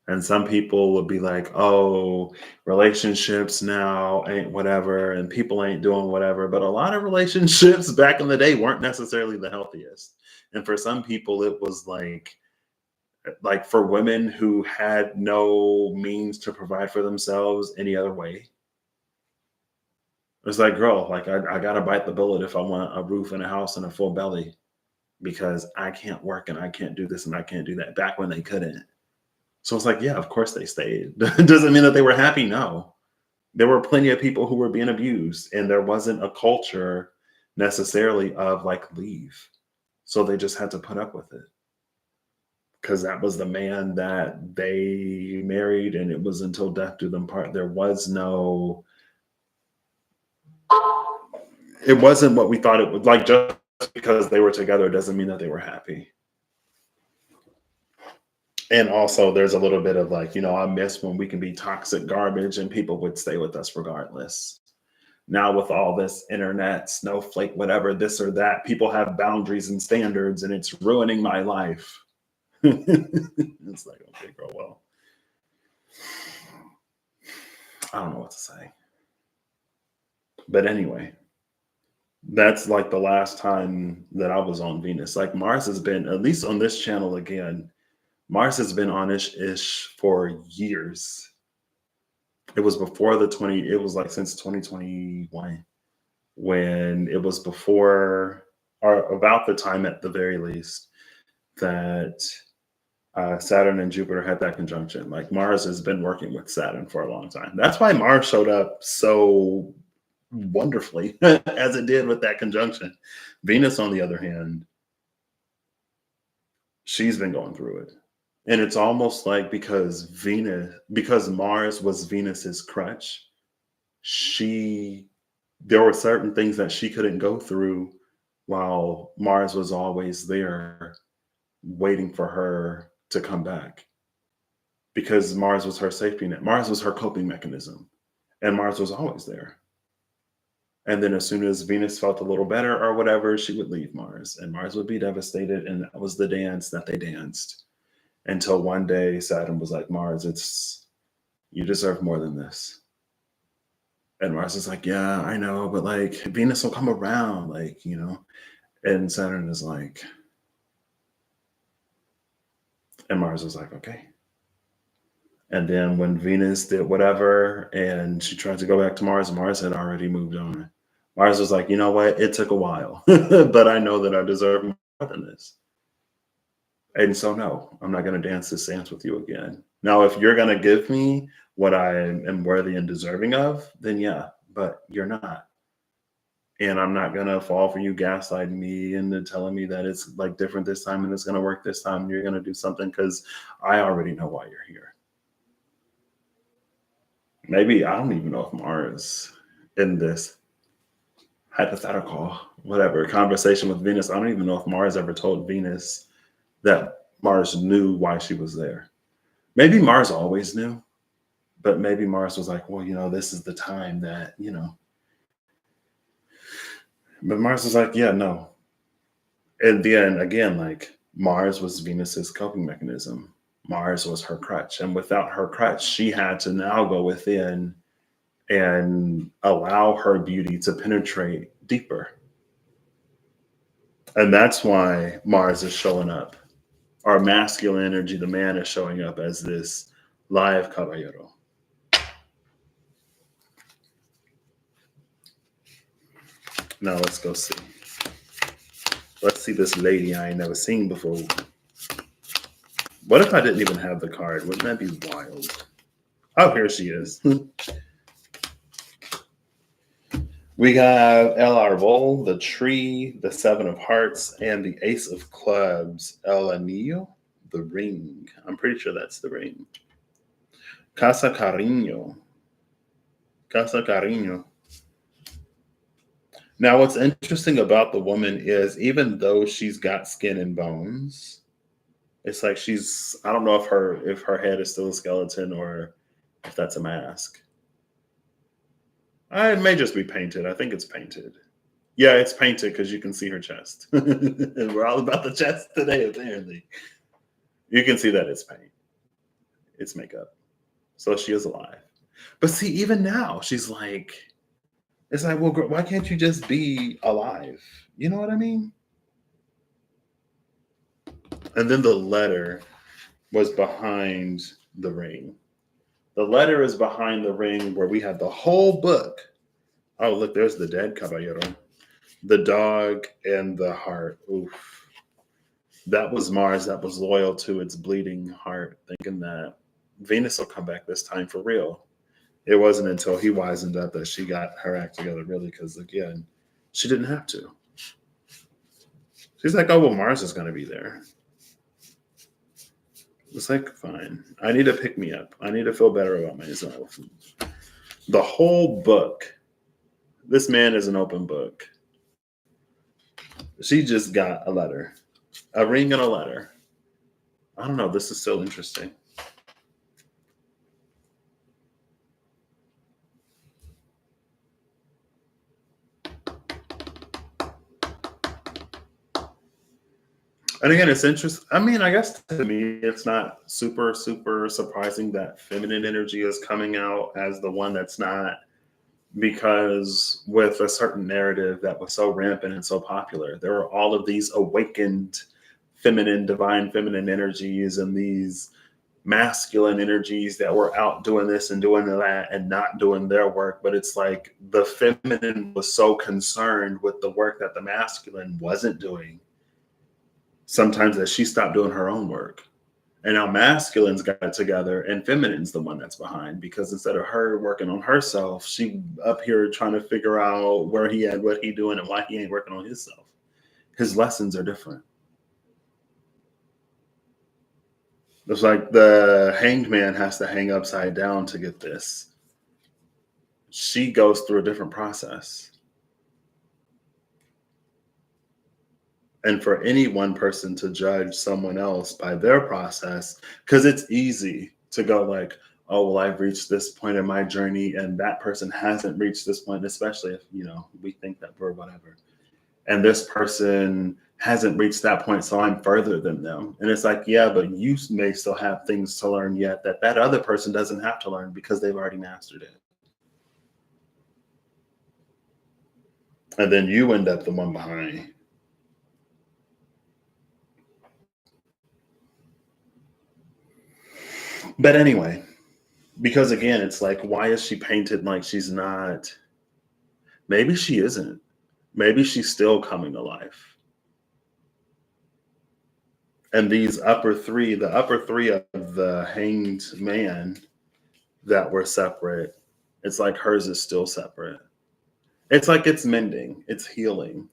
And some people would be like, oh, relationships now ain't whatever, and people ain't doing whatever. But a lot of relationships back in the day weren't necessarily the healthiest. And for some people, it was like for women who had no means to provide for themselves any other way. It's like, girl, like I gotta bite the bullet if I want a roof and a house and a full belly because I can't work and I can't do this and I can't do that. Back when they couldn't. So it's like, yeah, of course they stayed. Doesn't mean that they were happy. No, there were plenty of people who were being abused, and there wasn't a culture necessarily of like leave. So they just had to put up with it because that was the man that they married, and it was until death do them part. There was no, it wasn't what we thought it would like. Just because they were together doesn't mean that they were happy. And also, there's a little bit of like, I miss when we can be toxic garbage and people would stay with us regardless. Now, with all this internet, snowflake, whatever, this or that, people have boundaries and standards, and it's ruining my life. It's like, okay, girl, well, I don't know what to say. But anyway, that's like the last time that I was on Venus. Like Mars has been, at least on this channel again, Mars has been on ish for years. It was before it was like since 2021 when it was before or about the time at the very least that Saturn and Jupiter had that conjunction. Like Mars has been working with Saturn for a long time. That's why Mars showed up so wonderfully as it did with that conjunction. Venus, on the other hand, she's been going through it. And it's almost like because Mars was Venus's crutch, she there were certain things that she couldn't go through while Mars was always there waiting for her to come back. Because Mars was her safety net. Mars was her coping mechanism. And Mars was always there. And then as soon as Venus felt a little better or whatever, she would leave Mars. And Mars would be devastated. And that was the dance that they danced. Until one day Saturn was like, Mars, you deserve more than this. And Mars is like, yeah, I know, but like Venus will come around, like, And Saturn is like, and Mars is like, okay. And then when Venus did whatever and she tried to go back to Mars, Mars had already moved on. Mars was like, you know what? It took a while, but I know that I deserve more than this. And so, no, I'm not going to dance this dance with you again. Now, if you're going to give me what I am worthy and deserving of, then yeah, but you're not. And I'm not going to fall for you gaslighting me and telling me that it's like different this time and it's going to work this time. And you're going to do something because I already know why you're here. Maybe I don't even know if Mars in this hypothetical, whatever conversation with Venus, I don't even know if Mars ever told Venus that Mars knew why she was there. Maybe Mars always knew, but maybe Mars was like, well, this is the time that, but Mars was like, yeah, no. And then again, like Mars was Venus's coping mechanism. Mars was her crutch. And without her crutch, she had to now go within and allow her beauty to penetrate deeper. And that's why Mars is showing up. Our masculine energy, the man, is showing up as this live caballero. Now let's go see. Let's see this lady I ain't never seen before. What if I didn't even have the card? Wouldn't that be wild? Oh, here she is. We have El Arbol, the tree, the Seven of Hearts, and the Ace of Clubs. El Anillo, the ring. I'm pretty sure that's the ring. Casa Cariño. Casa Cariño. Now, what's interesting about the woman is even though she's got skin and bones, it's like I don't know if her head is still a skeleton or if that's a mask. It may just be painted. I think it's painted. Yeah, it's painted because you can see her chest. We're all about the chest today, apparently. You can see that it's paint. It's makeup. So she is alive. But see, even now, she's like, it's like, well, why can't you just be alive? You know what I mean? And then the letter was behind the ring. The letter is behind the ring where we have the whole book. Oh, look, there's the dead caballero. The dog and the heart. Oof. That was Mars that was loyal to its bleeding heart, thinking that Venus will come back this time for real. It wasn't until he wisened up that she got her act together, really, because again, she didn't have to. She's like, oh, well, Mars is going to be there. It's like, fine. I need to pick me up. I need to feel better about myself. The whole book, this man is an open book. She just got a letter, a ring and a letter. I don't know. This is so interesting. And again, it's interesting. I mean, I guess to me, it's not super, super surprising that feminine energy is coming out as the one that's not, because with a certain narrative that was so rampant and so popular, there were all of these awakened feminine, divine feminine energies and these masculine energies that were out doing this and doing that and not doing their work. But it's like the feminine was so concerned with the work that the masculine wasn't doing sometimes that she stopped doing her own work. And now masculines got it together and feminine's the one that's behind, because instead of her working on herself, she up here trying to figure out where he at, what he doing, and why he ain't working on himself. His lessons are different. It's like the hanged man has to hang upside down to get this. She goes through a different process. And for any one person to judge someone else by their process, because it's easy to go like, oh, well, I've reached this point in my journey and that person hasn't reached this point, especially if, we think that we're whatever. And this person hasn't reached that point, so I'm further than them. And it's like, yeah, but you may still have things to learn yet that other person doesn't have to learn because they've already mastered it. And then you end up the one behind. But anyway, Because again, it's like, why is she painted like she's not? Maybe she isn't. Maybe she's still coming to life. And these the upper three of the hanged man that were separate, it's like hers is still separate. It's like it's mending, it's healing.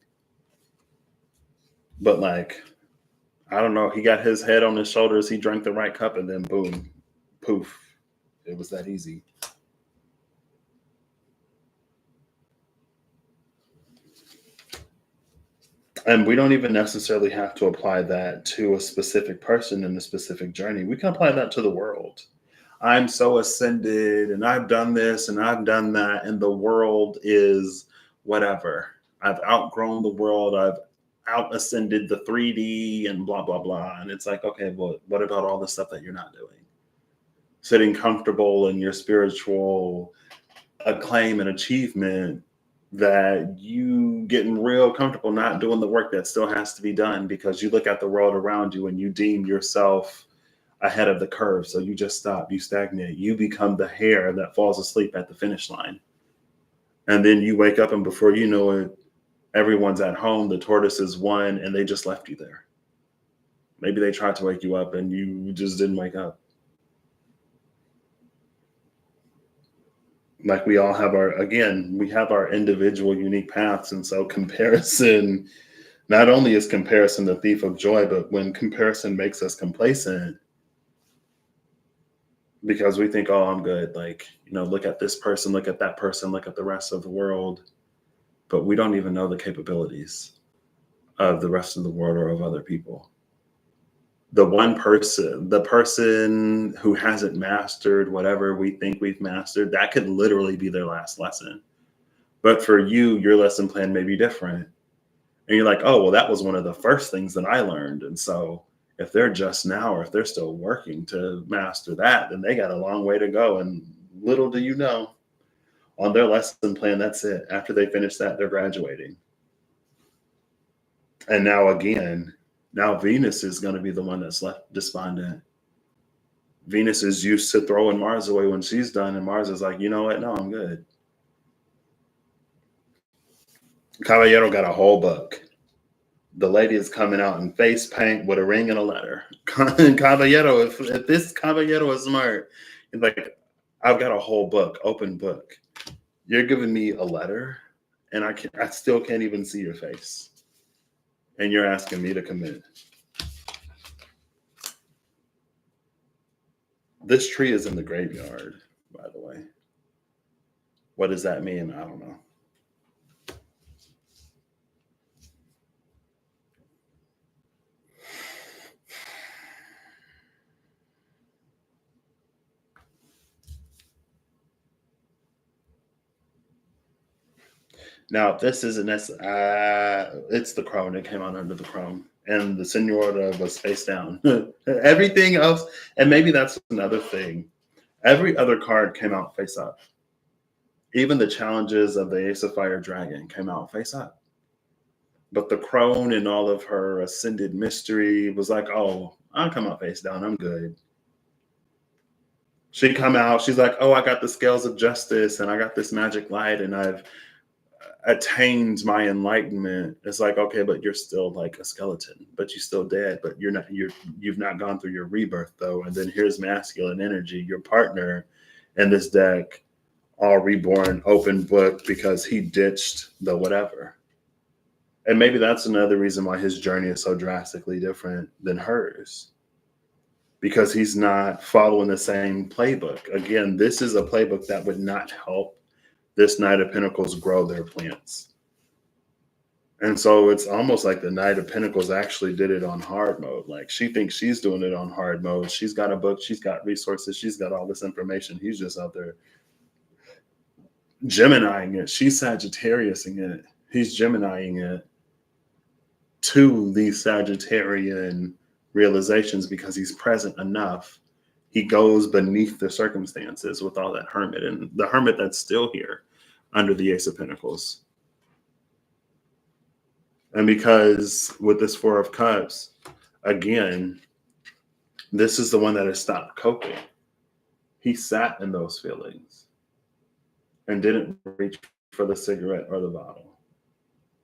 But like, I don't know, he got his head on his shoulders, he drank the right cup, and then boom, poof. It was that easy. And we don't even necessarily have to apply that to a specific person in a specific journey. We can apply that to the world. I'm so ascended and I've done this and I've done that, and the world is whatever. I've outgrown the world. I've out ascended the 3D and blah, blah, blah. And it's like, okay, well, what about all the stuff that you're not doing? Sitting comfortable in your spiritual acclaim and achievement, that you getting real comfortable not doing the work that still has to be done because you look at the world around you and you deem yourself ahead of the curve. So you just stop, you stagnate, you become the hare that falls asleep at the finish line. And then you wake up, and before you know it, everyone's at home, the tortoise is won, and they just left you there. Maybe they tried to wake you up and you just didn't wake up. Like, we all have we have our individual unique paths. And so comparison, not only is comparison the thief of joy, but when comparison makes us complacent, because we think, oh, I'm good. Like, look at this person, look at that person, look at the rest of the world. But we don't even know the capabilities of the rest of the world or of other people. The person who hasn't mastered whatever we think we've mastered, that could literally be their last lesson. But for you, your lesson plan may be different. And you're like, oh, well, that was one of the first things that I learned. And so if they're just now, or if they're still working to master that, then they got a long way to go. And little do you know, on their lesson plan, that's it. After they finish that, they're graduating. And now Venus is going to be the one that's left despondent. Venus is used to throwing Mars away when she's done, and Mars is like, you know what? No, I'm good. Caballero got a whole book. The lady is coming out in face paint with a ring and a letter. Caballero, if this Caballero is smart, it's like, I've got a whole book, open book. You're giving me a letter, and I still can't even see your face. And you're asking me to commit. This tree is in the graveyard, by the way. What does that mean? I don't know. Now, this isn't it's the crone. It came out under the crone, and the Senora was face down. Everything else, and maybe that's another thing. Every other card came out face up. Even the challenges of the Ace of Fire Dragon came out face up. But the crone and all of her ascended mystery was like, oh, I'll come out face down. I'm good. She come out, she's like, oh, I got the scales of justice and I got this magic light and I've attained my enlightenment. It's like, okay, but you're still like a skeleton, but you're still dead, but you've not gone through your rebirth though. And then here's masculine energy, your partner in this deck, all reborn, open book, because he ditched the whatever. And maybe that's another reason why his journey is so drastically different than hers, because he's not following the same playbook. Again, this is a playbook that would not help this Knight of Pentacles grow their plants. And so it's almost like the Knight of Pentacles actually did it on hard mode. Like, she thinks she's doing it on hard mode. She's got a book, she's got resources, she's got all this information. He's just out there Geminiing it. She's Sagittariusing it. He's Geminiing it to these Sagittarian realizations because he's present enough. He goes beneath the circumstances with all that hermit, and the hermit that's still here under the Ace of Pentacles. And because with this Four of Cups, again, this is the one that has stopped coping. He sat in those feelings and didn't reach for the cigarette or the bottle.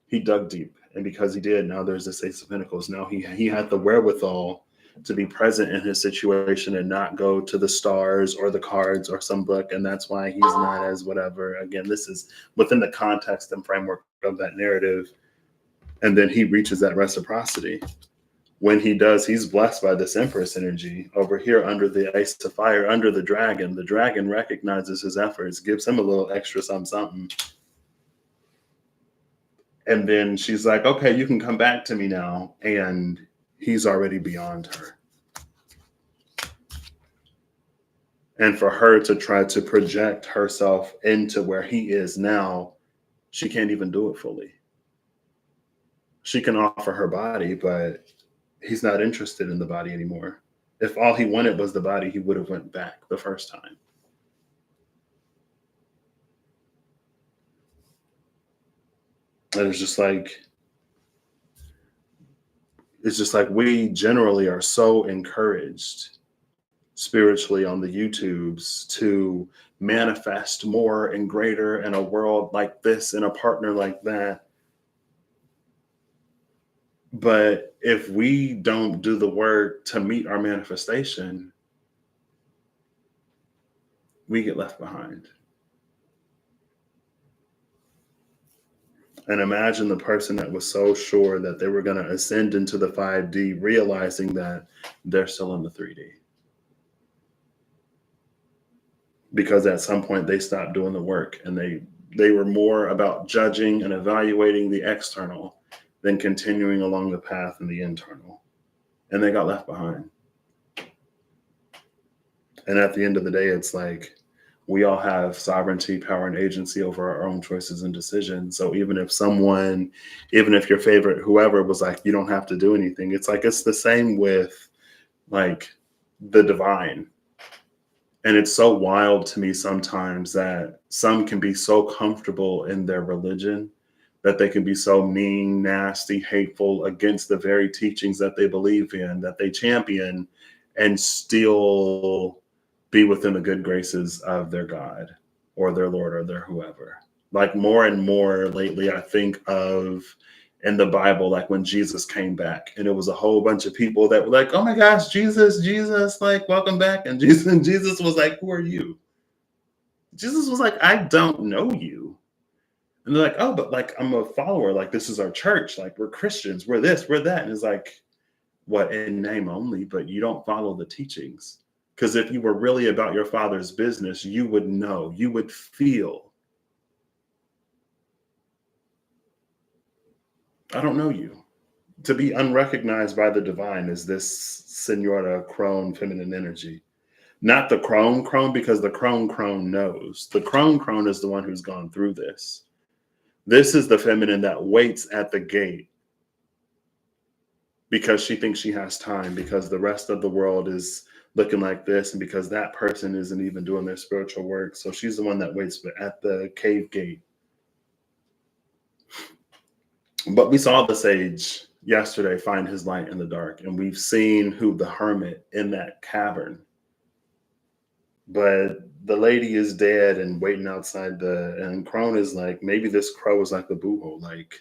He dug deep. And because he did, now there's this Ace of Pentacles. Now he had the wherewithal to be present in his situation and not go to the stars or the cards or some book. And that's why he's not as whatever. Again, this is within the context and framework of that narrative. And then he reaches that reciprocity. When he does, he's blessed by this Empress energy over here under the Ace of Fire, under the dragon. The dragon recognizes his efforts, gives him a little extra something. And then she's like, okay, you can come back to me now. And he's already beyond her. And for her to try to project herself into where he is now, she can't even do it fully. She can offer her body, but he's not interested in the body anymore. If all he wanted was the body, he would have went back the first time. And it's just like we generally are so encouraged spiritually on the YouTubes to manifest more and greater in a world like this, in a partner like that. But if we don't do the work to meet our manifestation, we get left behind. And imagine the person that was so sure that they were going to ascend into the 5D, realizing that they're still in the 3D. Because at some point they stopped doing the work, and they were more about judging and evaluating the external than continuing along the path in the internal. And they got left behind. And at the end of the day, it's like, we all have sovereignty, power, and agency over our own choices and decisions. So even if your favorite, whoever was like, you don't have to do anything, it's like, it's the same with like the divine. And it's so wild to me sometimes that some can be so comfortable in their religion that they can be so mean, nasty, hateful against the very teachings that they believe in, that they champion, and still be within the good graces of their God or their Lord or their whoever. Like more and more lately, I think of in the Bible, like when Jesus came back, and it was a whole bunch of people that were like, oh my gosh, Jesus, like, welcome back. And Jesus was like, who are you? Jesus was like, I don't know you. And they're like, oh, but like, I'm a follower. Like, this is our church. Like, we're Christians. We're this, we're that. And it's like, what, in name only, but you don't follow the teachings. Because if you were really about your Father's business, you would know, you would feel. I don't know you. To be unrecognized by the divine is this Senora crone feminine energy. Not the crone, because the crone knows. The crone is the one who's gone through this. This is the feminine that waits at the gate because she thinks she has time, because the rest of the world is looking like this, and because that person isn't even doing their spiritual work. So she's the one that waits at the cave gate. But we saw the sage yesterday find his light in the dark, and we've seen who the hermit in that cavern. But the lady is dead and waiting outside and crone is like, maybe this crow is like the booho. Like,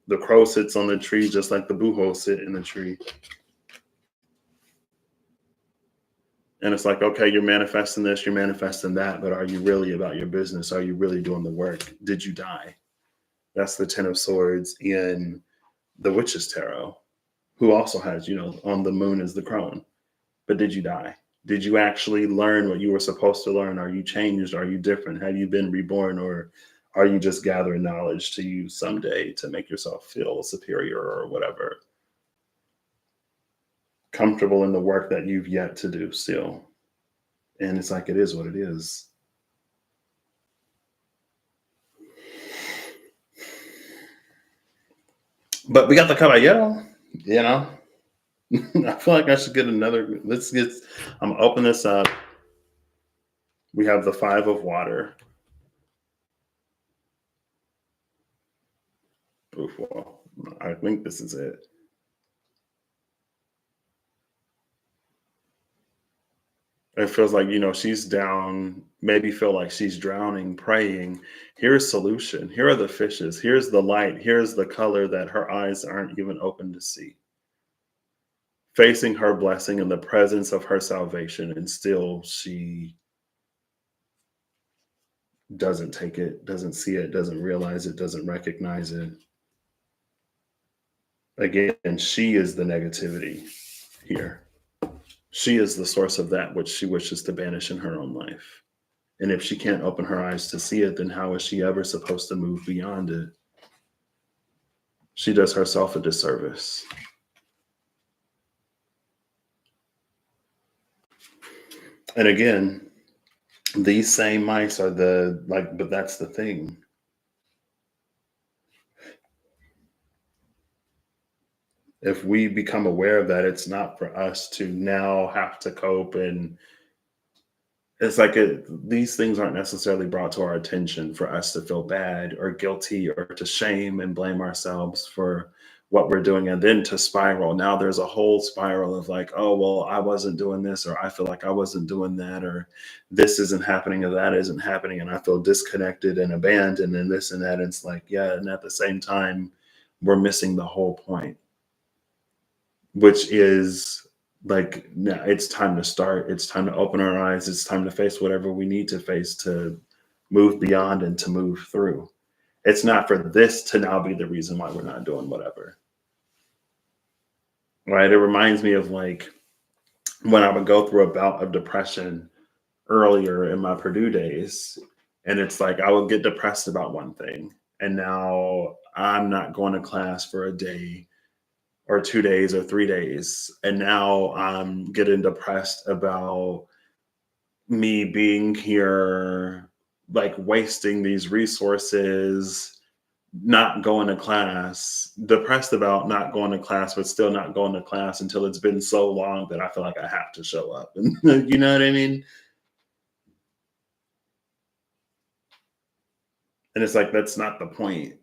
the crow sits on the tree just like the booho sit in the tree. And it's like, okay, you're manifesting this, you're manifesting that, but are you really about your business? Are you really doing the work? Did you die? That's the 10 of Swords in the Witch's Tarot, who also has, on the moon is the crone. But did you die? Did you actually learn what you were supposed to learn? Are you changed? Are you different? Have you been reborn? Or are you just gathering knowledge to use someday to make yourself feel superior or whatever? Comfortable in the work that you've yet to do still. And it's like, it is what it is. But we got the caballero, I feel like I should get another. I'm gonna open this up. We have the 5 of water. Oof, well, I think this is it. It feels like, she's down, maybe feel like she's drowning, praying. Here's solution. Here are the fishes. Here's the light. Here's the color that her eyes aren't even open to see. Facing her blessing in the presence of her salvation, and still she doesn't take it, doesn't see it, doesn't realize it, doesn't recognize it. Again, she is the negativity here. She is the source of that which she wishes to banish in her own life. And if she can't open her eyes to see it, then how is she ever supposed to move beyond it? She does herself a disservice. And again, these same mice are but that's the thing. If we become aware of that, it's not for us to now have to cope, and it's like these things aren't necessarily brought to our attention for us to feel bad or guilty or to shame and blame ourselves for what we're doing and then to spiral. Now there's a whole spiral of like, oh, well, I wasn't doing this, or I feel like I wasn't doing that, or this isn't happening, or that isn't happening. And I feel disconnected and abandoned and this and that. And it's like, yeah. And at the same time, we're missing the whole point, which is like, now it's time to start. It's time to open our eyes. It's time to face whatever we need to face to move beyond and to move through. It's not for this to now be the reason why we're not doing whatever. Right. It reminds me of like when I would go through a bout of depression earlier in my Purdue days. And it's like I would get depressed about one thing. And now I'm not going to class for a day or 2 days or 3 days. And now I'm getting depressed about me being here, like wasting these resources, not going to class, depressed about not going to class, but still not going to class until it's been so long that I feel like I have to show up. And you know what I mean? And it's like, that's not the point.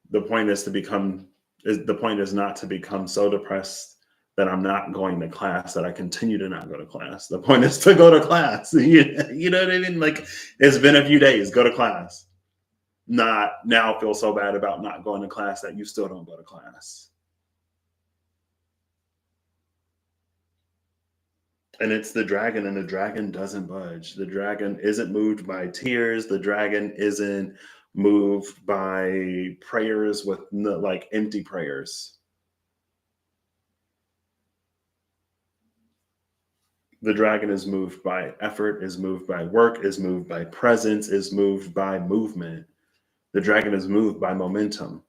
The point is the point is not to become so depressed that I'm not going to class, that I continue to not go to class. The point is to go to class. You know what I mean? Like, it's been a few days, go to class. Not now feel so bad about not going to class that you still don't go to class. And it's the dragon, and the dragon doesn't budge. The dragon isn't moved by tears. The dragon isn't moved by prayers with like empty prayers. The dragon is moved by effort, is moved by work, is moved by presence, is moved by movement. The dragon is moved by momentum.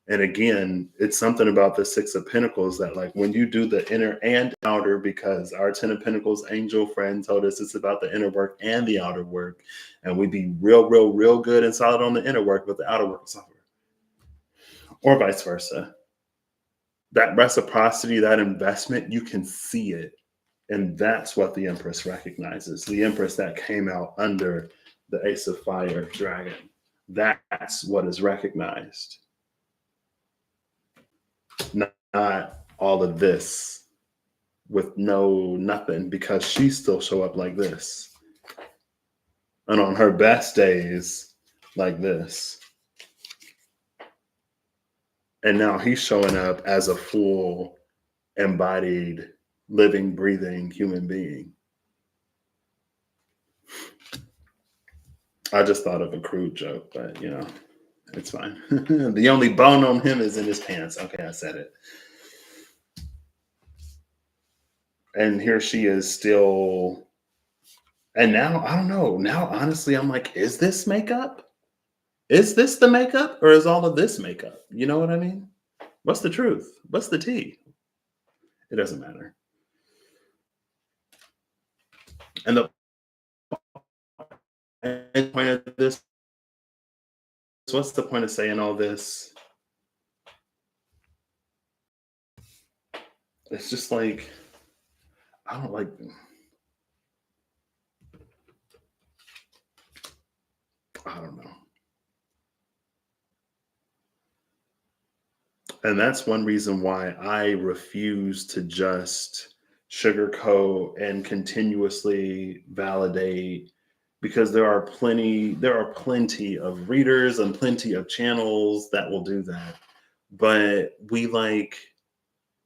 And again, it's something about the Six of Pentacles that, like, when you do the inner and outer, because our Ten of Pentacles angel friend told us it's about the inner work and the outer work. And we be real, real, real good and solid on the inner work, but the outer work is suffer. Or vice versa. That reciprocity, that investment, you can see it. And that's what the Empress recognizes. The Empress that came out under the Ace of Fire dragon. That's what is recognized. Not all of this with nothing, because she still show up like this. And on her best days, like this. And now he's showing up as a full, embodied, living, breathing human being. I just thought of a crude joke, but it's fine. The only bone on him is in his pants. Okay, I said it. And here she is still. And now, I don't know. Now, honestly, I'm like, is this makeup? Is this the makeup, or is all of this makeup? You know what I mean? What's the truth? What's the tea? It doesn't matter. And the point of this, what's the point of saying all this? It's just like, I don't like. I don't know. And that's one reason why I refuse to just sugarcoat and continuously validate, because there are plenty of readers and plenty of channels that will do that. But we like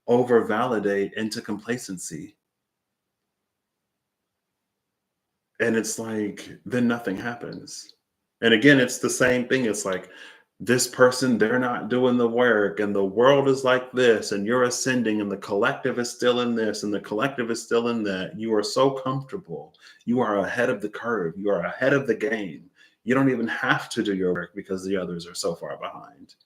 over validate into complacency. And it's like, then nothing happens. And again, it's the same thing. It's like, this person, they're not doing the work, and the world is like this, and you're ascending, and the collective is still in this, and the collective is still in that. You are so comfortable. You are ahead of the curve. You are ahead of the game. You don't even have to do your work because the others are so far behind.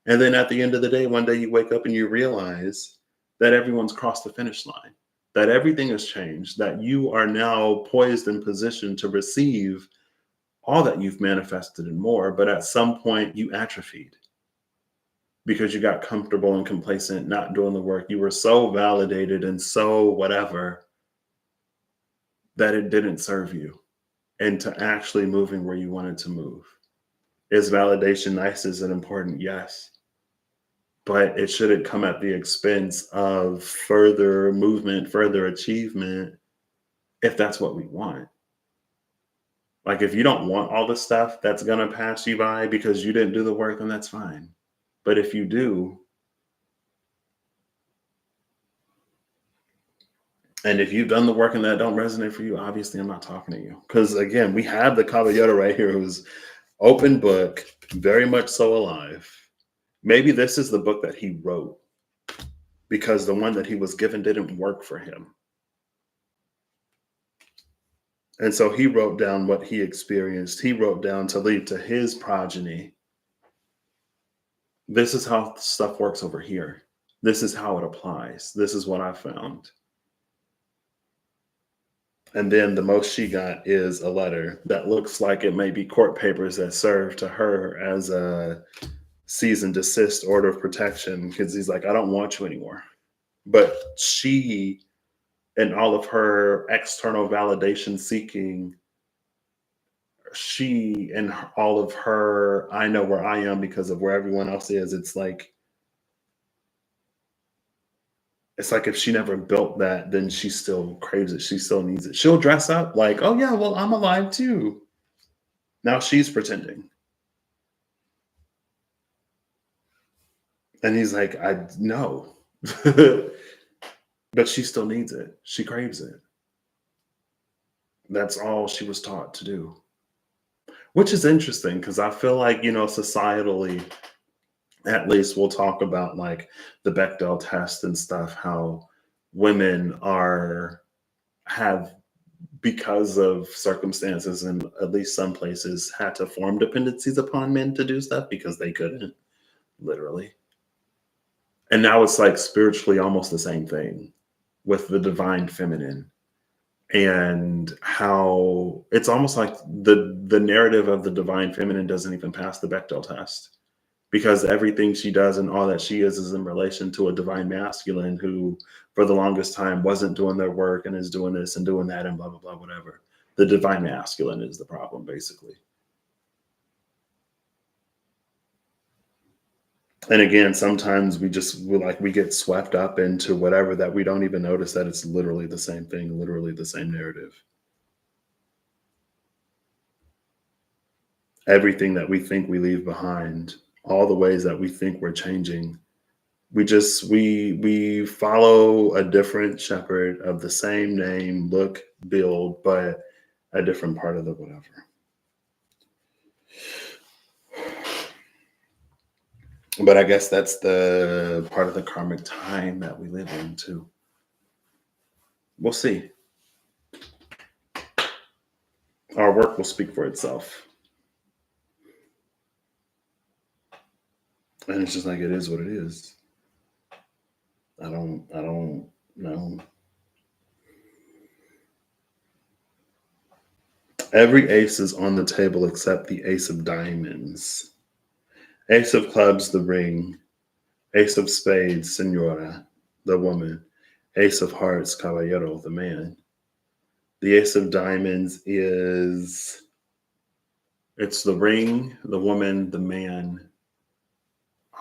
And then at the end of the day, one day you wake up and you realize that everyone's crossed the finish line, that everything has changed, that you are now poised and positioned to receive all that you've manifested and more. But at some point, you atrophied because you got comfortable and complacent, not doing the work. You were so validated and so whatever that it didn't serve you into actually moving where you wanted to move. Is validation nice? Is it important? Yes. But it shouldn't come at the expense of further movement, further achievement, if that's what we want. Like, if you don't want all the stuff that's going to pass you by because you didn't do the work, then that's fine. But if you do, and if you've done the work and that don't resonate for you, obviously I'm not talking to you. Because again, we have the Caballero right here who's open book, very much so alive. Maybe this is the book that he wrote because the one that he was given didn't work for him. And so he wrote down what he experienced. He wrote down to leave to his progeny. This is how stuff works over here. This is how it applies. This is what I found. And then the most she got is a letter that looks like it may be court papers that serve to her as a cease and desist order of protection, because he's like, I don't want you anymore. But she, and all of her external validation seeking, she and all of her, I know where I am because of where everyone else is. It's like if she never built that, then she still craves it. She still needs it. She'll dress up like, oh yeah, well, I'm alive too. Now she's pretending. And he's like, I know. But she still needs it. She craves it. That's all she was taught to do. Which is interesting because I feel like, societally, at least we'll talk about like the Bechdel test and stuff, how women have, because of circumstances and at least some places, had to form dependencies upon men to do stuff because they couldn't, literally. And now it's like spiritually almost the same thing with the divine feminine, and how it's almost like the narrative of the divine feminine doesn't even pass the Bechdel test, because everything she does and all that she is in relation to a divine masculine who for the longest time wasn't doing their work and is doing this and doing that and blah blah blah, whatever. The divine masculine is the problem, basically. And again, sometimes we get swept up into whatever that we don't even notice that it's literally the same thing, literally the same narrative. Everything that we think we leave behind, all the ways that we think we're changing, we follow a different shepherd of the same name, look, build, but a different part of the whatever. But I guess that's the part of the karmic time that we live in too. We'll see. Our work will speak for itself. And it's just like, it is what it is. I don't know. Every ace is on the table except the ace of diamonds. Ace of clubs, the ring. Ace of spades, senora, the woman. Ace of hearts, caballero, the man. The ace of diamonds it's the ring, the woman, the man.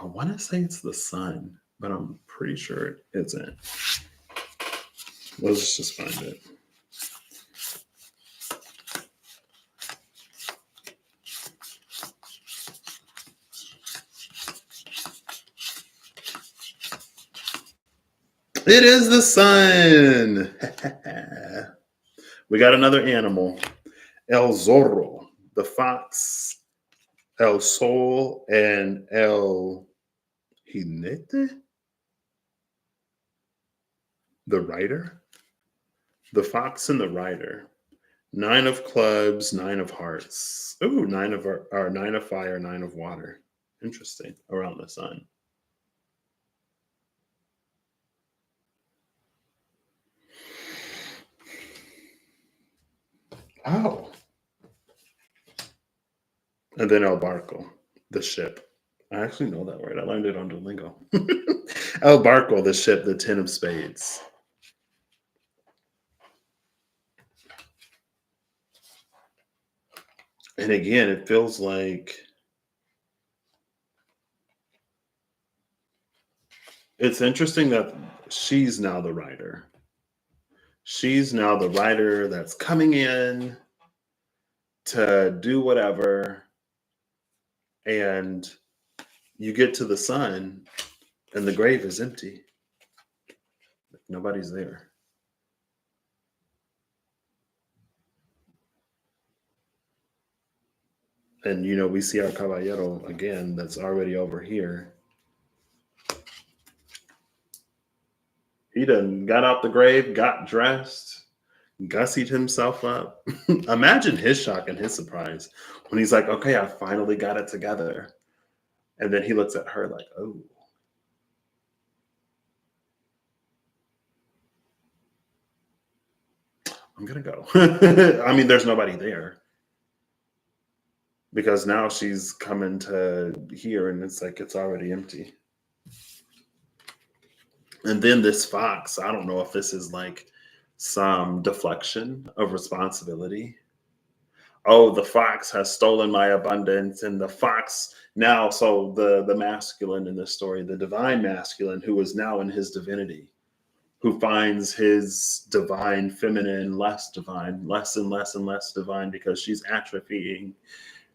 I want to say it's the sun, but I'm pretty sure it isn't. Let's just find it. It is the sun. We got another animal. El Zorro, the fox, El Sol, and El Jinete, the rider. The fox and the rider. 9 of clubs, 9 of hearts. Ooh, 9 of or 9 of fire, 9 of water. Interesting. Around the sun. Oh. And then El Barco, the ship. I actually know that word. I learned it on Duolingo. El Barco, the ship, the 10 of spades. And again, it feels like it's interesting that she's now the writer. She's now the writer that's coming in to do whatever. And you get to the sun, and the grave is empty. Nobody's there. And, we see our caballero again that's already over here. He done got out the grave, got dressed, gussied himself up. Imagine his shock and his surprise when he's like, okay, I finally got it together. And then he looks at her like, oh. I'm going to go. I mean, there's nobody there. Because now she's coming to here and it's like it's already empty. And then this fox, I don't know if this is like some deflection of responsibility. Oh, the fox has stolen my abundance. And the fox now, so the masculine in this story, the divine masculine who is now in his divinity, who finds his divine feminine less divine, less and less and less divine because she's atrophying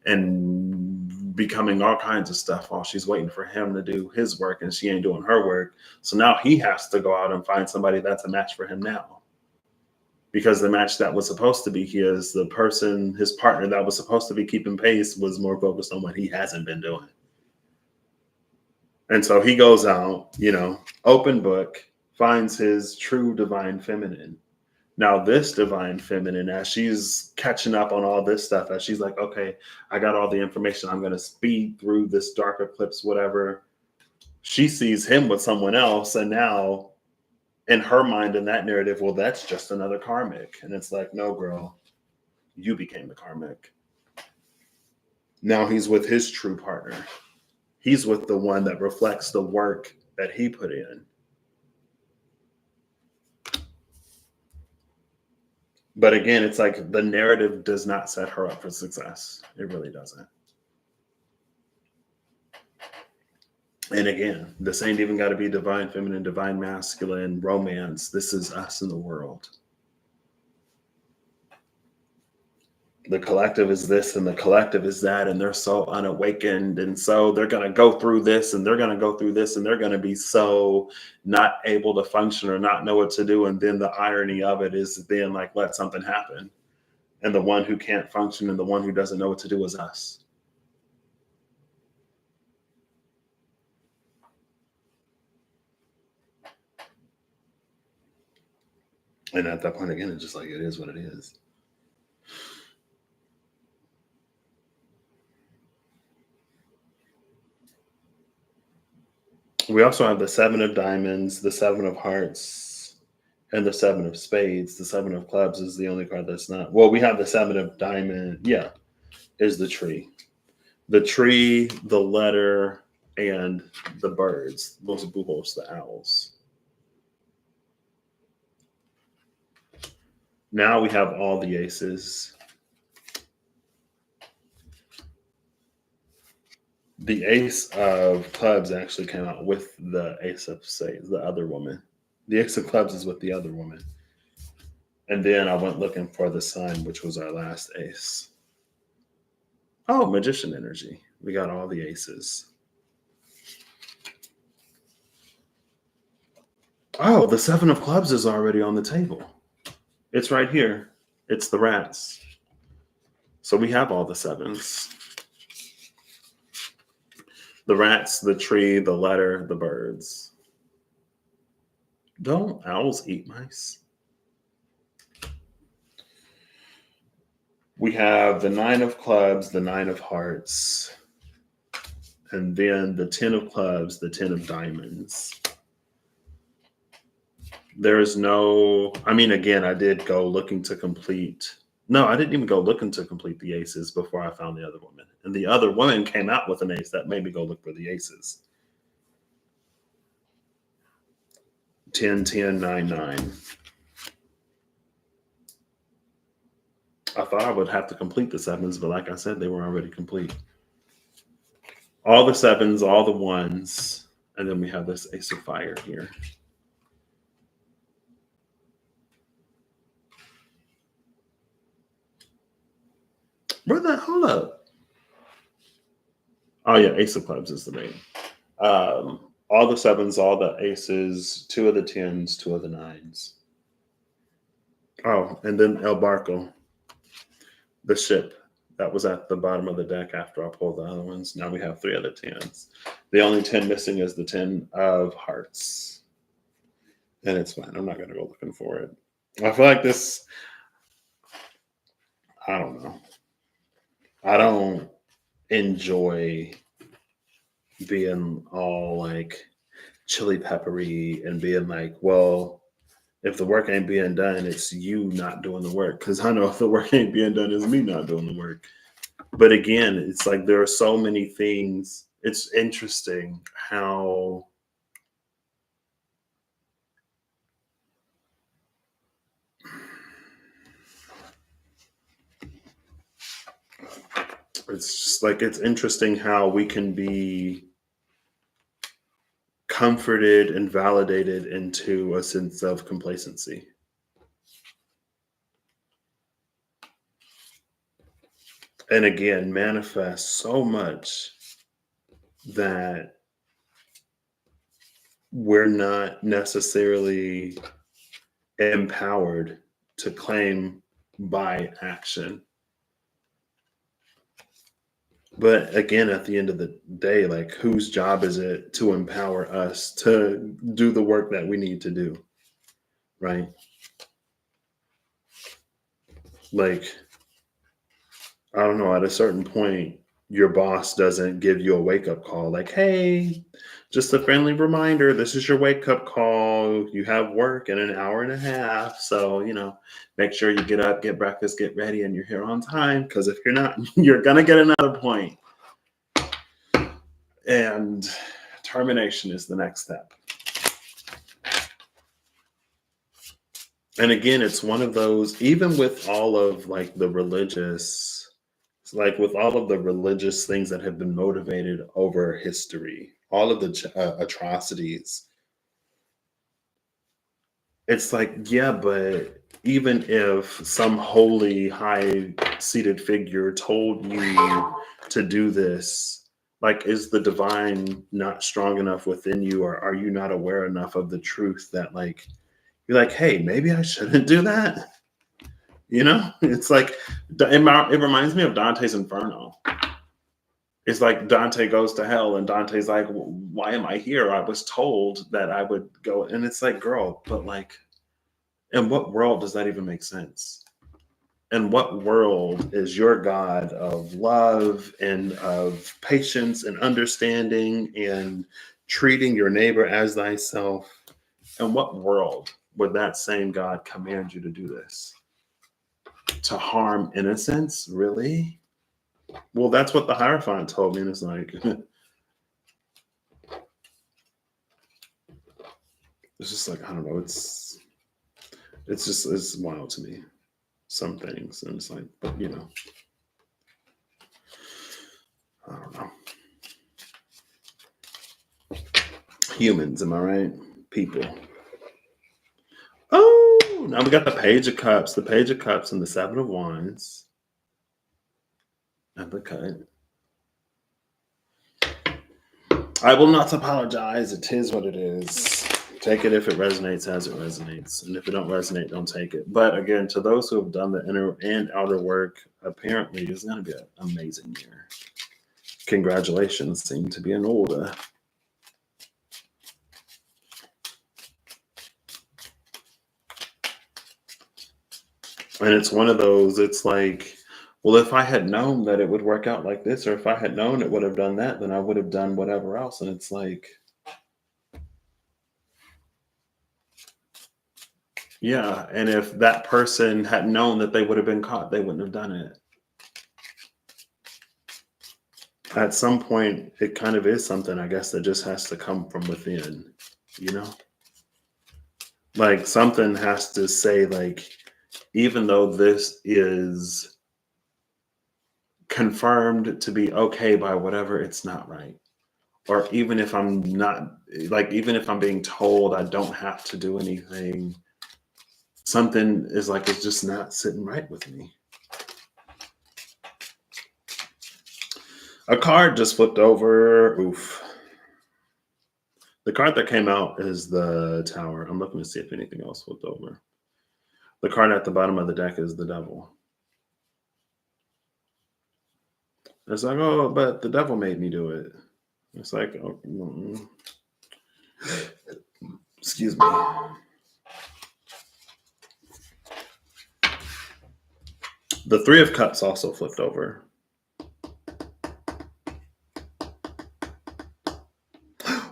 and becoming all kinds of stuff while she's waiting for him to do his work and she ain't doing her work. So now he has to go out and find somebody that's a match for him now. Because the match that was supposed to be his, the person, his partner that was supposed to be keeping pace was more focused on what he hasn't been doing. And so he goes out, open book, finds his true divine feminine. Now, this divine feminine, as she's catching up on all this stuff, as she's like, okay, I got all the information. I'm going to speed through this dark eclipse, whatever. She sees him with someone else. And now in her mind, in that narrative, well, that's just another karmic. And it's like, no, girl, you became the karmic. Now he's with his true partner. He's with the one that reflects the work that he put in. But again, it's like the narrative does not set her up for success. It really doesn't. And again, this ain't even got to be divine feminine, divine masculine, romance. This is us in the world. The collective is this and the collective is that, and they're so unawakened. And so they're going to go through this and they're going to go through this and they're going to be so not able to function or not know what to do. And then the irony of it is then like, let something happen. And the one who can't function and the one who doesn't know what to do is us. And at that point, again, it's just like, it is what it is. We also have the 7 of diamonds, the 7 of hearts, and the 7 of spades. The 7 of clubs is the only card that's not. Well, we have the 7 of diamond. Yeah, is the tree. The tree, the letter, and the birds. Los bujos, the owls. Now we have all the aces. The ace of clubs actually came out with the ace of spades, the other woman. The ace of clubs is with the other woman. And then I went looking for the sun, which was our last ace. Oh, magician energy. We got all the aces. Oh, the 7 of clubs is already on the table. It's right here. It's the rats. So we have all the 7s. The rats, the tree, the letter, the birds. Don't owls eat mice? We have the 9 of clubs, the 9 of hearts, and then the 10 of clubs, the 10 of diamonds. There is no, I mean, again, I did go looking to complete. No, I didn't even go looking to complete the aces before I found the other woman. And the other woman came out with an ace that made me go look for the aces. 10, 10, 9, 9. I thought I would have to complete the 7s, but like I said, they were already complete. All the 7s, all the 1s, and then we have this ace of fire here. Hold up. Oh yeah, ace of clubs is the name. All the 7s, all the aces, 2 of the 10s, 2 of the 9s. Oh, and then El Barco, the ship that was at the bottom of the deck after I pulled the other ones. Now we have 3 of the 10s. The only 10 missing is the 10 of hearts. And it's fine. I'm not going to go looking for it. I feel like this, I don't know. I don't enjoy being all like chili peppery and being like, well, if the work ain't being done, it's you not doing the work. Because I know if the work ain't being done, it's me not doing the work. But again, it's like there are so many things. It's interesting how it's just like it's interesting how we can be comforted and validated into a sense of complacency. And again, manifest so much that we're not necessarily empowered to claim by action. But again, at the end of the day, like whose job is it to empower us to do the work that we need to do? Right? Like, I don't know, at a certain point, your boss doesn't give you a wake up call like, hey, just a friendly reminder, this is your wake up call. You have work in an hour and a half. So, make sure you get up, get breakfast, get ready, and you're here on time. Because if you're not, you're going to get another point. And termination is the next step. And again, it's one of those, even with all of like the religious, like with all of the religious things that have been motivated over history, all of the atrocities, it's like, yeah, but even if some holy, high seated figure told you to do this, like, is the divine not strong enough within you, or are you not aware enough of the truth that, like, you're like, hey, maybe I shouldn't do that? It's like, it reminds me of Dante's Inferno. It's like Dante goes to hell and Dante's like, why am I here? I was told that I would go. And it's like, girl, but like, in what world does that even make sense? In what world is your God of love and of patience and understanding and treating your neighbor as thyself? In what world would that same God command you to do this? To harm innocence? Really? Well, that's what the Hierophant told me. And it's like, it's just like, I don't know. It's wild to me. Some things. And it's like, but I don't know. Humans, am I right? People. Oh, Now we got the Page of Cups, and the Seven of Wands. And the cut. I will not apologize. It is what it is. Take it if it resonates as it resonates. And if it don't resonate, don't take it. But again, to those who have done the inner and outer work, apparently it's going to be an amazing year. Congratulations seem to be in order. And it's one of those, it's like, well, if I had known that it would work out like this, or if I had known it would have done that, then I would have done whatever else. And it's like, yeah. And if that person had known that they would have been caught, they wouldn't have done it. At some point, it kind of is something, I guess, that just has to come from within, you know? Like something has to say, like, even though this is confirmed to be okay by whatever, it's not right. Or even if I'm not, like, even if I'm being told I don't have to do anything, something is like, it's just not sitting right with me. A card just flipped over. Oof. The card that came out is the Tower. I'm looking to see if anything else flipped over. The card at the bottom of the deck is the Devil. It's like, oh, but the devil made me do it. It's like, oh, excuse me. The Three of Cups also flipped over.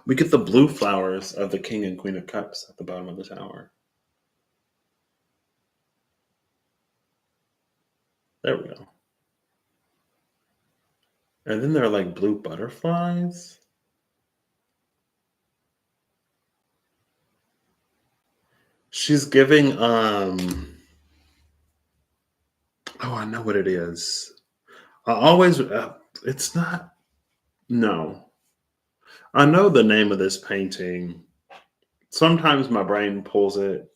We get the blue flowers of the King and Queen of Cups at the bottom of the Tower. There we go. And then there are like blue butterflies. She's giving, oh, I know what it is. I always, it's not, no. I know the name of this painting. Sometimes my brain pulls it.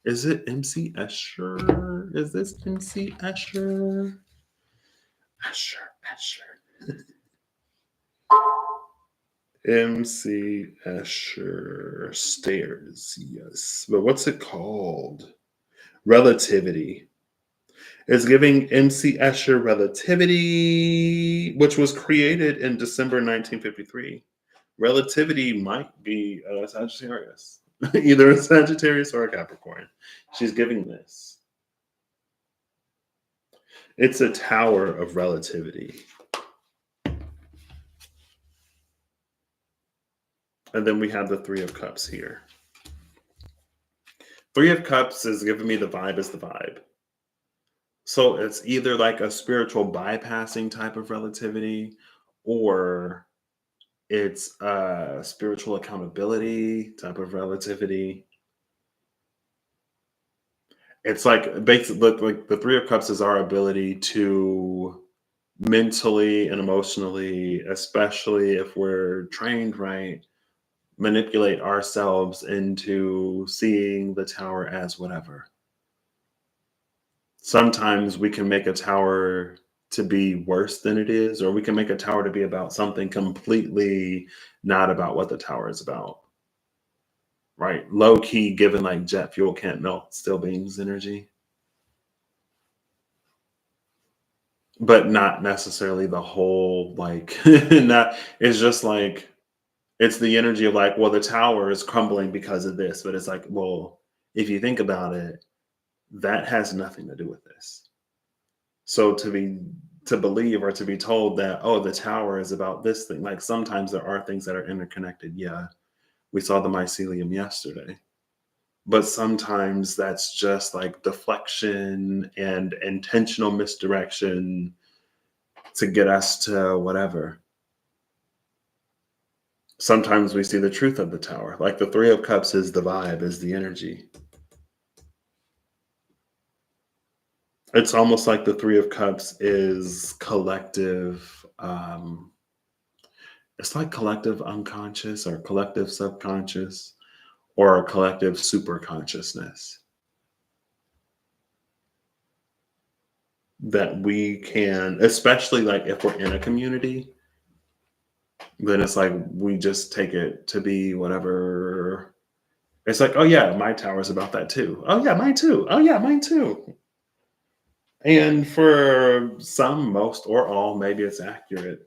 Is it MC Escher? Is this MC Escher? Escher. MC Escher Stairs, yes. But what's it called? Relativity. It's giving MC Escher Relativity, which was created in December 1953. Relativity might be Sagittarius, either a Sagittarius or a Capricorn. She's giving this. It's a tower of relativity. And then we have the Three of Cups here. Three of Cups is giving me the vibe as the vibe. So it's either like a spiritual bypassing type of relativity, or it's a spiritual accountability type of relativity. It's like basically like the Three of Cups is our ability to mentally and emotionally, especially if we're trained right, manipulate ourselves into seeing the tower as whatever. Sometimes we can make a tower to be worse than it is, or we can make a tower to be about something completely not about what the tower is about. Right? Low key, given like jet fuel can't melt steel beams energy. But not necessarily the whole, like, not, it's just like, it's the energy of like, well, the tower is crumbling because of this. But it's like, well, if you think about it, that has nothing to do with this. So to believe or to be told that, oh, the tower is about this thing, like sometimes there are things that are interconnected. Yeah. We saw the mycelium yesterday. But sometimes that's just like deflection and intentional misdirection to get us to whatever. Sometimes we see the truth of the tower. Like the Three of Cups is the vibe, is the energy. It's almost like the Three of Cups is collective. It's like collective unconscious or collective subconscious or a collective super consciousness. that we can, especially like if we're in a community, then it's like we just take it to be whatever. It's like, oh yeah, my tower's about that too. Oh yeah, mine too. Oh yeah, mine too. And for some, most, or all, maybe it's accurate.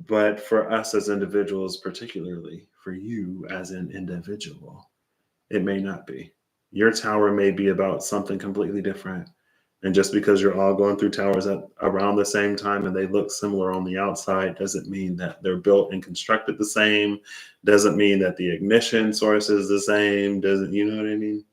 But for us as individuals, particularly for you as an individual, it may not be. Your tower may be about something completely different. And just because you're all going through towers at around the same time and they look similar on the outside doesn't mean that they're built and constructed the same. Doesn't mean that the ignition source is the same. Doesn't, you know what I mean?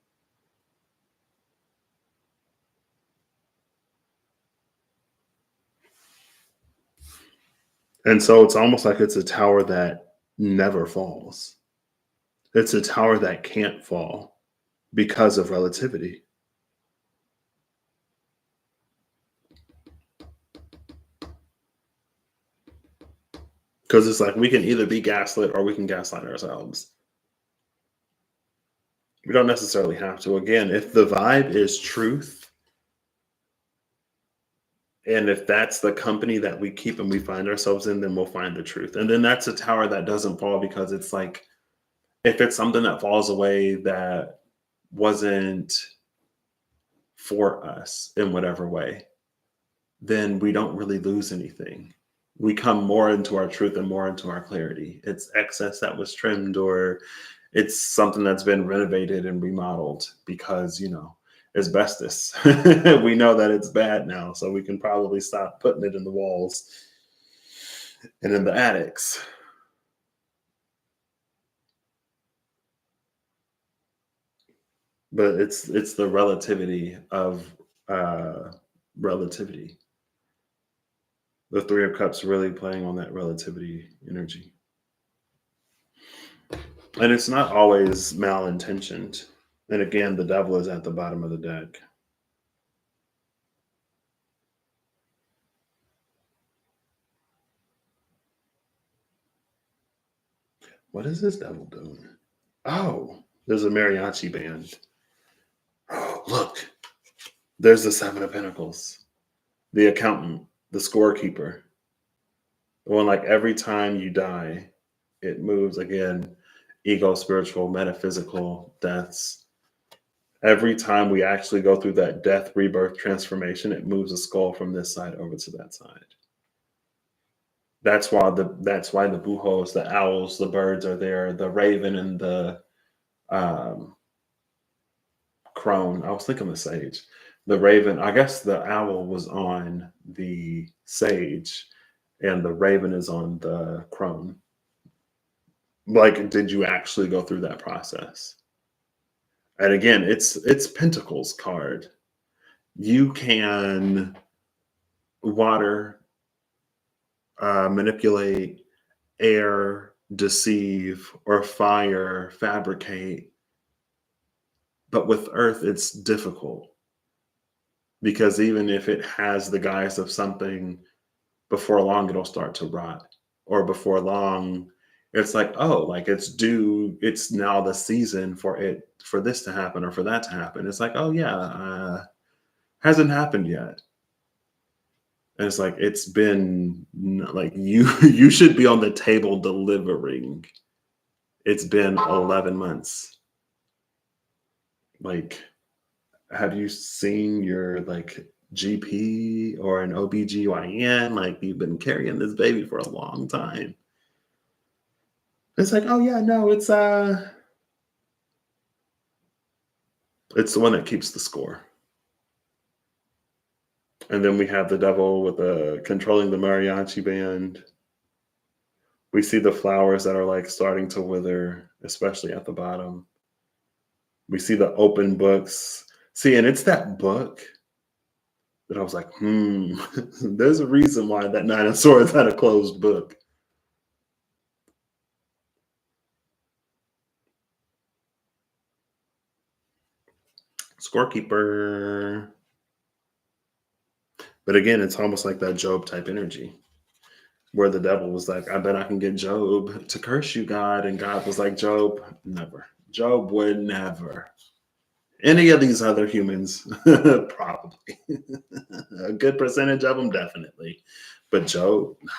And so it's almost like it's a tower that never falls. It's a tower that can't fall because of relativity. Because it's like we can either be gaslit or we can gaslight ourselves. We don't necessarily have to. Again, if the vibe is truth, and if that's the company that we keep and we find ourselves in, then we'll find the truth. And then that's a tower that doesn't fall because it's like, if it's something that falls away that wasn't for us in whatever way, then we don't really lose anything. We come more into our truth and more into our clarity. It's excess that was trimmed, or it's something that's been renovated and remodeled because, asbestos. We know that it's bad now, so we can probably stop putting it in the walls and in the attics. But it's the relativity of relativity. The Three of Cups really playing on that relativity energy. And it's not always malintentioned. And again, the devil is at the bottom of the deck. What is this devil doing? Oh, there's a mariachi band. Oh, look, there's the Seven of Pentacles, the accountant, the scorekeeper. The one like every time you die, it moves again, ego, spiritual, metaphysical deaths. Every time we actually go through that death, rebirth, transformation, it moves a skull from this side over to that side. That's why the buhos, the owls, the birds are there, the raven and the um, crone. I was thinking the sage. The raven, I guess the owl was on the sage and the raven is on the crone. Like, did you actually go through that process? And again, it's Pentacles card. You can water, manipulate, air, deceive, or fire, fabricate. But with earth, it's difficult because even if it has the guise of something, before long, it'll start to rot. Or before long, it's like, oh, like it's due, it's now the season for this to happen or for that to happen. It's like, oh, yeah, hasn't happened yet. And it's like, it's been like you should be on the table delivering. It's been 11 months. Like, have you seen your like GP or an OBGYN? Like, you've been carrying this baby for a long time. It's like, oh yeah, no, it's the one that keeps the score. And then we have the devil with the controlling the mariachi band. We see the flowers that are like starting to wither, especially at the bottom. We see the open books. See, and it's that book that I was like, there's a reason why that Nine of Swords had a closed book. Scorekeeper. But again, it's almost like that Job type energy where the devil was like, I bet I can get Job to curse you, God. And God was like, Job, never. Job would never. Any of these other humans, probably. A good percentage of them, definitely. But Job, nah,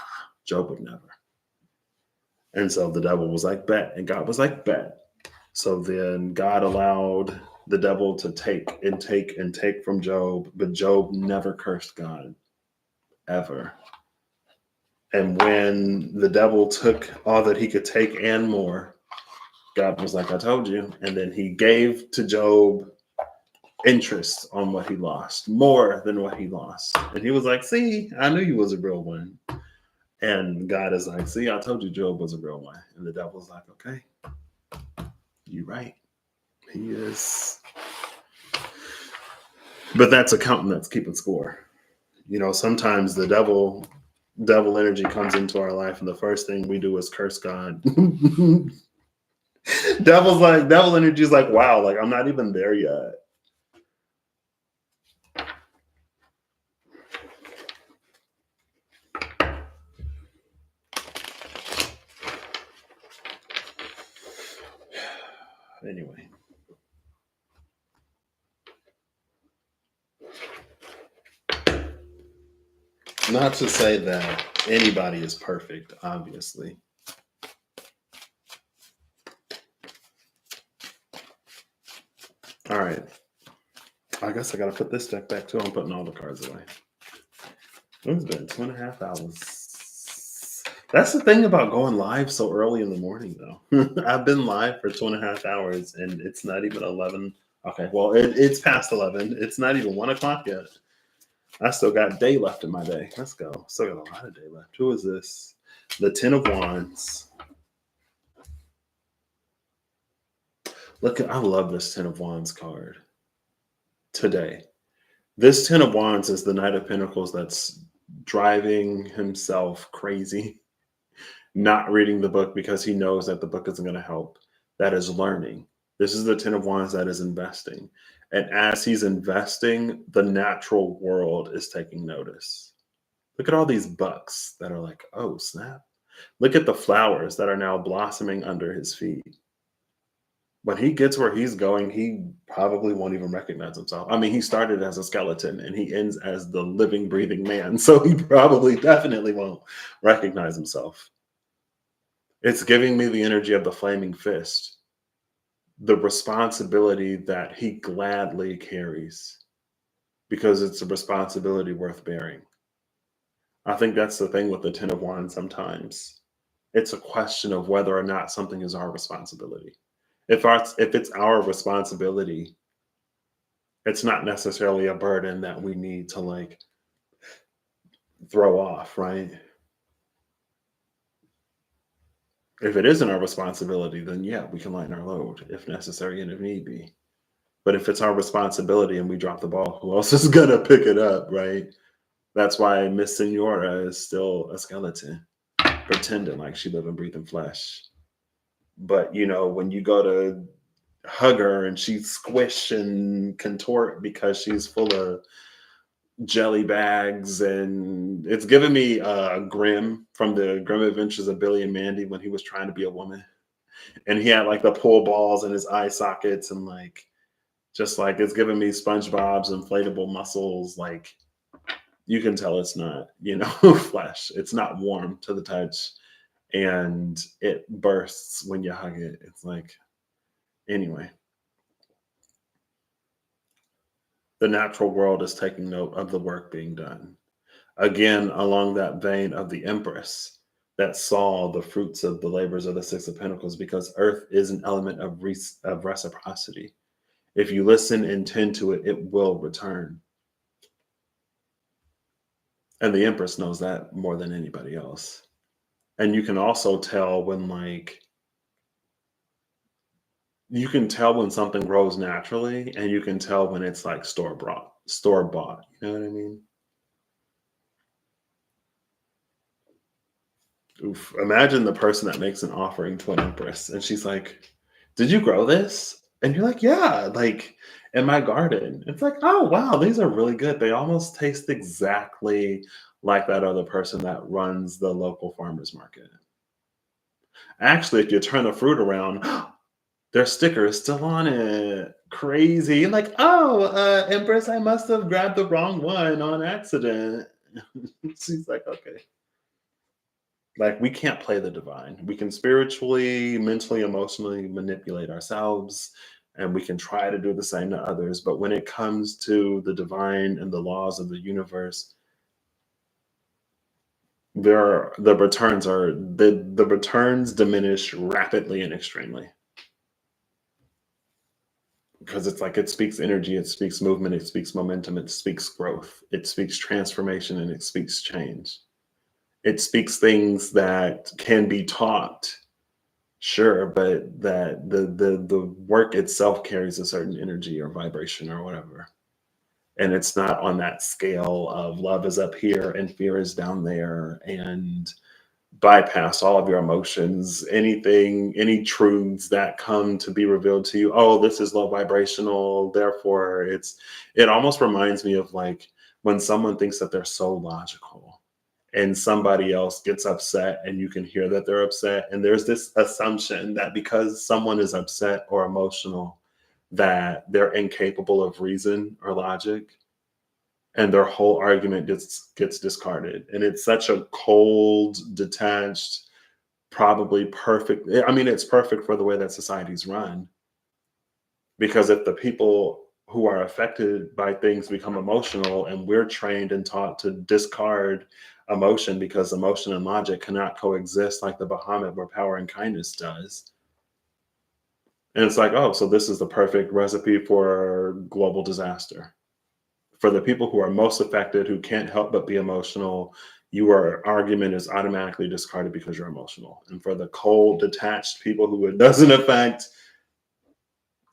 Job would never. And so the devil was like, bet. And God was like, bet. So then God allowed the devil to take and take and take from Job, but Job never cursed God, ever. And when the devil took all that he could take and more, God was like, I told you. And then he gave to Job interest on what he lost, more than what he lost. And he was like, see, I knew you was a real one. And God is like, see, I told you Job was a real one. And the devil's like, okay, you're right. He is. But that's a counting that's keeping score. You know, sometimes the devil energy comes into our life, and the first thing we do is curse God. Devil energy is like, wow, like I'm not even there yet. Anyway. Not to say that anybody is perfect, obviously. All right. I guess I got to put this deck back too. I'm putting all the cards away. It's been 2.5 hours. That's the thing about going live so early in the morning, though. I've been live for 2.5 hours and it's not even 11. Okay, well, it's past 11. It's not even 1 o'clock yet. I still got day left in my day. Let's go. Still got a lot of day left. Who is this? The Ten of Wands. Look, I love this Ten of Wands card today. This Ten of Wands is the Knight of Pentacles that's driving himself crazy, not reading the book because he knows that the book isn't going to help. That is learning. This is the Ten of Wands that is investing. And as he's investing, the natural world is taking notice. Look at all these bucks that are like, oh, snap. Look at the flowers that are now blossoming under his feet. When he gets where he's going, he probably won't even recognize himself. I mean, he started as a skeleton and he ends as the living, breathing man. So he probably definitely won't recognize himself. It's giving me the energy of the flaming fist, the responsibility that he gladly carries because it's a responsibility worth bearing. I think that's the thing with the Ten of Wands sometimes. It's a question of whether or not something is our responsibility. If it's our responsibility, it's not necessarily a burden that we need to like throw off, right? If it isn't our responsibility, then yeah, we can lighten our load if necessary and if need be. But if it's our responsibility and we drop the ball, who else is gonna pick it up, right? That's why Miss Senora is still a skeleton, pretending like she live and breathe in flesh. But you know, when you go to hug her and she squish and contort because she's full of jelly bags, and it's giving me Grimm from the Grim Adventures of Billy and Mandy when he was trying to be a woman, and he had like the pull balls in his eye sockets, and like just like it's giving me SpongeBob's inflatable muscles. Like you can tell it's not, you know, flesh. It's not warm to the touch, and it bursts when you hug it. It's like anyway. The natural world is taking note of the work being done. Again, along that vein of the Empress that saw the fruits of the labors of the Six of Pentacles, because Earth is an element of reciprocity. If you listen and tend to it, it will return. And the Empress knows that more than anybody else. And you can also tell when, like, you can tell when something grows naturally, and you can tell when it's like store bought. You know what I mean? Oof. Imagine the person that makes an offering to an empress and she's like, did you grow this? And you're like, yeah, like in my garden. It's like, oh, wow, these are really good. They almost taste exactly like that other person that runs the local farmer's market. Actually, if you turn the fruit around, their sticker is still on it. Crazy. Like, oh, Empress, I must have grabbed the wrong one on accident. She's like, okay. Like, we can't play the divine. We can spiritually, mentally, emotionally manipulate ourselves, and we can try to do the same to others. But when it comes to the divine and the laws of the universe, the returns diminish rapidly and extremely, because it's like it speaks energy, it speaks movement, it speaks momentum, it speaks growth, it speaks transformation, and it speaks change. It speaks things that can be taught, sure, but that the work itself carries a certain energy or vibration or whatever. And it's not on that scale of love is up here and fear is down there, and bypass all of your emotions, anything, any truths that come to be revealed to you. Oh, this is low vibrational, therefore it almost reminds me of like when someone thinks that they're so logical and somebody else gets upset and you can hear that they're upset, and there's this assumption that because someone is upset or emotional that they're incapable of reason or logic, and their whole argument gets discarded. And it's such a cold, detached, probably perfect. I mean, it's perfect for the way that society's run. Because if the people who are affected by things become emotional, and we're trained and taught to discard emotion because emotion and logic cannot coexist like the Bahamut where power and kindness does. And it's like, oh, so this is the perfect recipe for global disaster. For the people who are most affected, who can't help but be emotional, your argument is automatically discarded because you're emotional. And for the cold, detached people who it doesn't affect,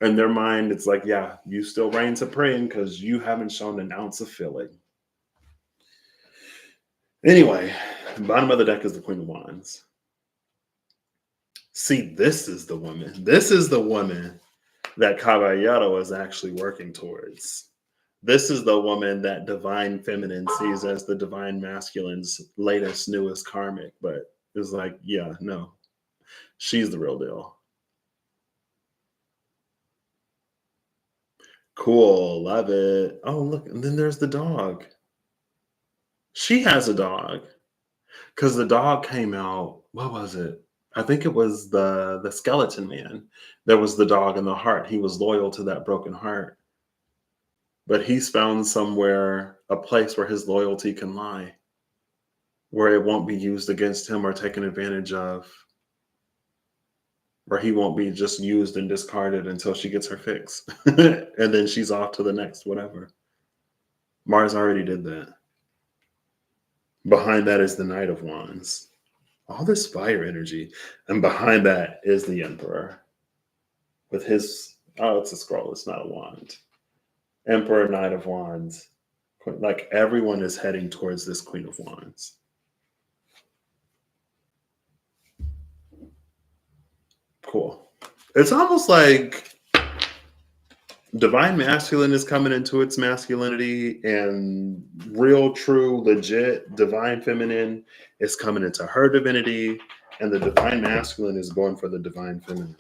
in their mind, it's like, yeah, you still reign supreme because you haven't shown an ounce of feeling. Anyway, bottom of the deck is the Queen of Wands. See, this is the woman. This is the woman that Caballero is actually working towards. This is the woman that divine feminine sees as the divine masculine's latest, newest karmic, but it's like, yeah, no, she's the real deal. Cool, love it. Oh, look, and then there's the dog. She has a dog because the dog came out. What was it? I think it was the skeleton man. There was the dog in the heart. He was loyal to that broken heart, but he's found somewhere, a place where his loyalty can lie, where it won't be used against him or taken advantage of, where he won't be just used and discarded until she gets her fix. And then she's off to the next whatever. Mars already did that. Behind that is the Knight of Wands. All this fire energy. And behind that is the Emperor with his, oh, it's a scroll, it's not a wand. Emperor, Knight of Wands. Like everyone is heading towards this Queen of Wands. Cool. It's almost like divine masculine is coming into its masculinity, and real, true, legit divine feminine is coming into her divinity, and the divine masculine is going for the divine feminine.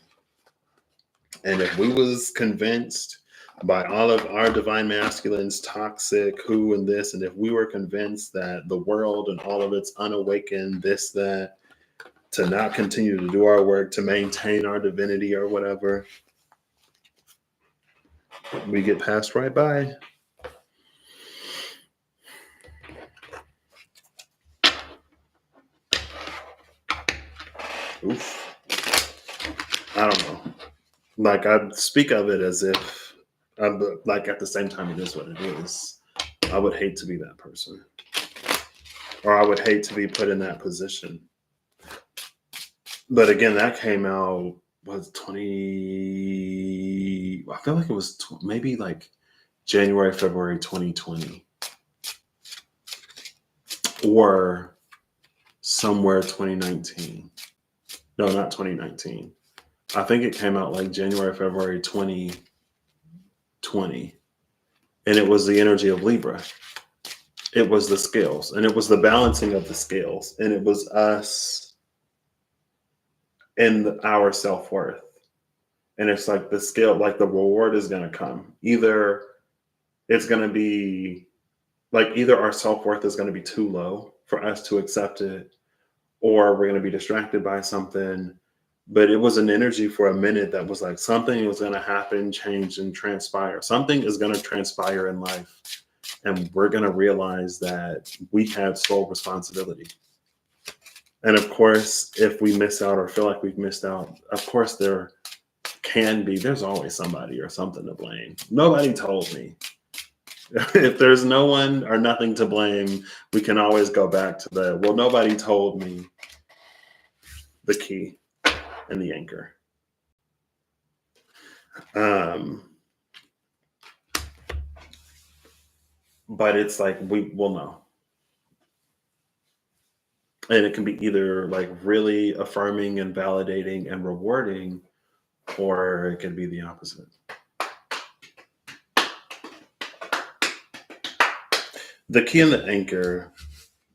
And if we was convinced by all of our divine masculines, toxic, who and this, and if we were convinced that the world and all of its unawakened, this, that, to not continue to do our work, to maintain our divinity or whatever, we get passed right by. Oof. I don't know. Like, I speak of it as if, like, at the same time, it is what it is. I would hate to be that person, or I would hate to be put in that position. But again, that came out was 20. I feel like it was maybe like January, February 2020, or somewhere 2019. No, not 2019. I think it came out like January, February 2020. And it was the energy of Libra. It was the scales, and it was the balancing of the scales, and it was us and our self-worth. And it's like the skill, like the reward is going to come. Either it's going to be like, either our self worth is going to be too low for us to accept it, or we're going to be distracted by something. But it was an energy for a minute that was like something was going to happen, change, and transpire. Something is going to transpire in life. And we're going to realize that we have sole responsibility. And of course, if we miss out or feel like we've missed out, of course, there's always somebody or something to blame. Nobody told me. If there's no one or nothing to blame, we can always go back to well, nobody told me the key and the anchor. But it's like we will know. And it can be either like really affirming and validating and rewarding, or it can be the opposite. The key and the anchor,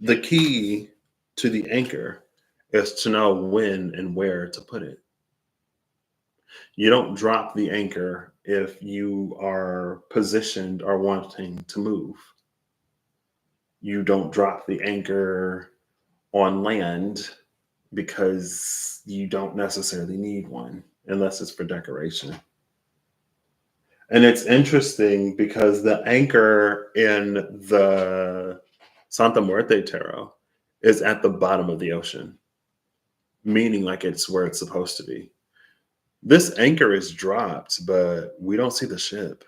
the key to the anchor is to know when and where to put it. You don't drop the anchor if you are positioned or wanting to move. You don't drop the anchor on land because you don't necessarily need one unless it's for decoration. And it's interesting because the anchor in the Santa Muerte tarot is at the bottom of the ocean, meaning like it's where it's supposed to be. This anchor is dropped, but we don't see the ship.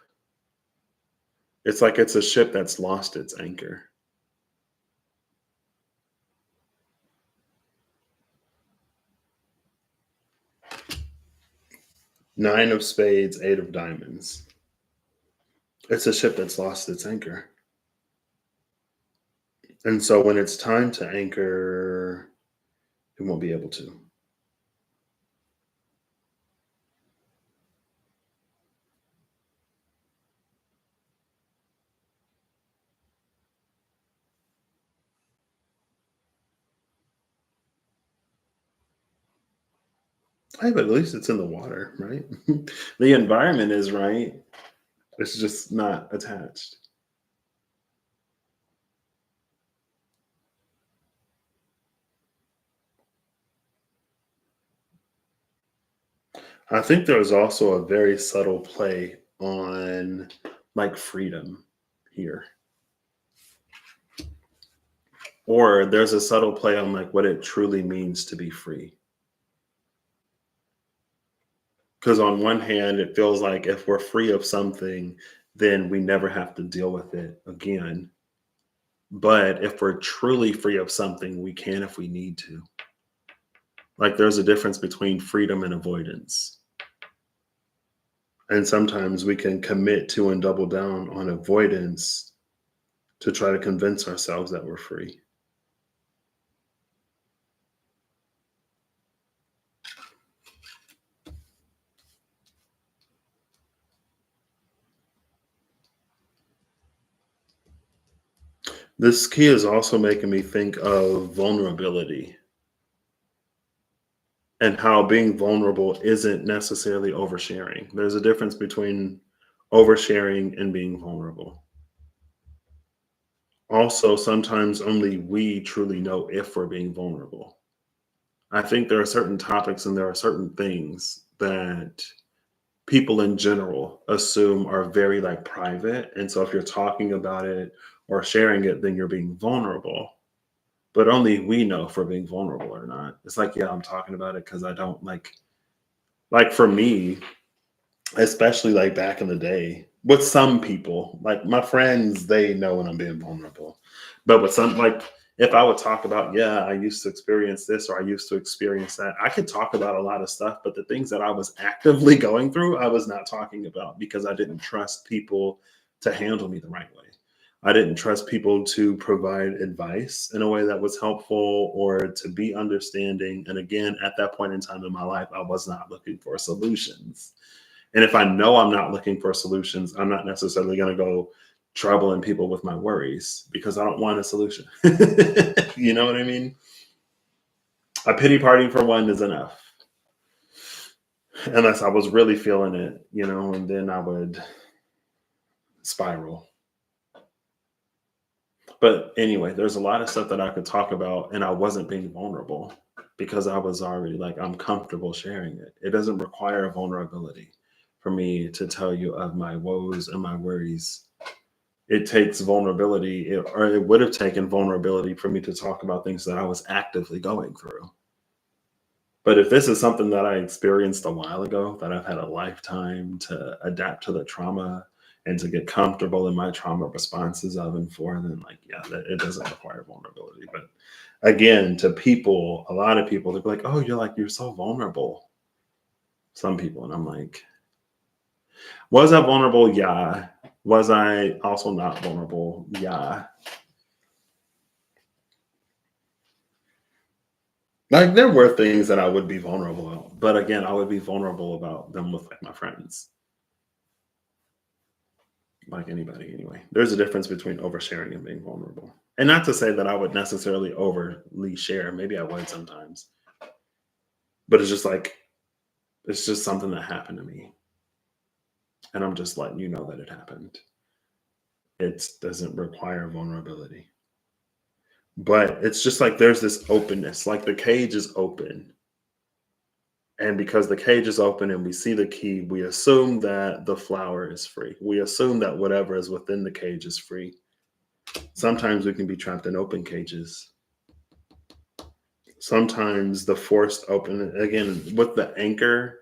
It's like it's a ship that's lost its anchor. Nine of spades, eight of diamonds. It's a ship that's lost its anchor. And so when it's time to anchor, it won't be able to. Hey, but at least it's in the water, right? The environment is right. It's just not attached. I think there's also a very subtle play on like freedom here. Or there's a subtle play on like what it truly means to be free. Because on one hand, it feels like if we're free of something, then we never have to deal with it again. But if we're truly free of something, we can if we need to. Like there's a difference between freedom and avoidance. And sometimes we can commit to and double down on avoidance to try to convince ourselves that we're free. This key is also making me think of vulnerability and how being vulnerable isn't necessarily oversharing. There's a difference between oversharing and being vulnerable. Also, sometimes only we truly know if we're being vulnerable. I think there are certain topics and there are certain things that people in general assume are very like private. And so if you're talking about it or sharing it, then you're being vulnerable. But only we know if we're being vulnerable or not. It's like, yeah, I'm talking about it because I don't like for me, especially like back in the day, with some people, like my friends, they know when I'm being vulnerable. But with some, like if I would talk about, yeah, I used to experience this or I used to experience that, I could talk about a lot of stuff, but the things that I was actively going through, I was not talking about because I didn't trust people to handle me the right way. I didn't trust people to provide advice in a way that was helpful or to be understanding. And again, at that point in time in my life, I was not looking for solutions. And if I know I'm not looking for solutions, I'm not necessarily going to go troubling people with my worries because I don't want a solution. You know what I mean? A pity party for one is enough. unless I was really feeling it, and then I would spiral. But anyway, there's a lot of stuff that I could talk about, and I wasn't being vulnerable because I was already like, I'm comfortable sharing it. It doesn't require vulnerability for me to tell you of my woes and my worries. It takes vulnerability, or it would have taken vulnerability for me to talk about things that I was actively going through. But if this is something that I experienced a while ago, that I've had a lifetime to adapt to the trauma and to get comfortable in my trauma responses of and for, then like, yeah, it doesn't require vulnerability. But again, to people, a lot of people, they'll be like, oh, you're so vulnerable. Some people. And I'm like, was I vulnerable? Yeah. Was I also not vulnerable? Yeah. Like there were things that I would be vulnerable about, but again, I would be vulnerable about them with like my friends, like anybody anyway. There's a difference between oversharing and being vulnerable. And not to say that I would necessarily overly share. Maybe I would sometimes, but it's just something that happened to me. And I'm just letting you know that it happened. It doesn't require vulnerability. But it's just like there's this openness, like the cage is open. And because the cage is open and we see the key, we assume that the flower is free. We assume that whatever is within the cage is free. Sometimes we can be trapped in open cages. Sometimes the forced open, again, with the anchor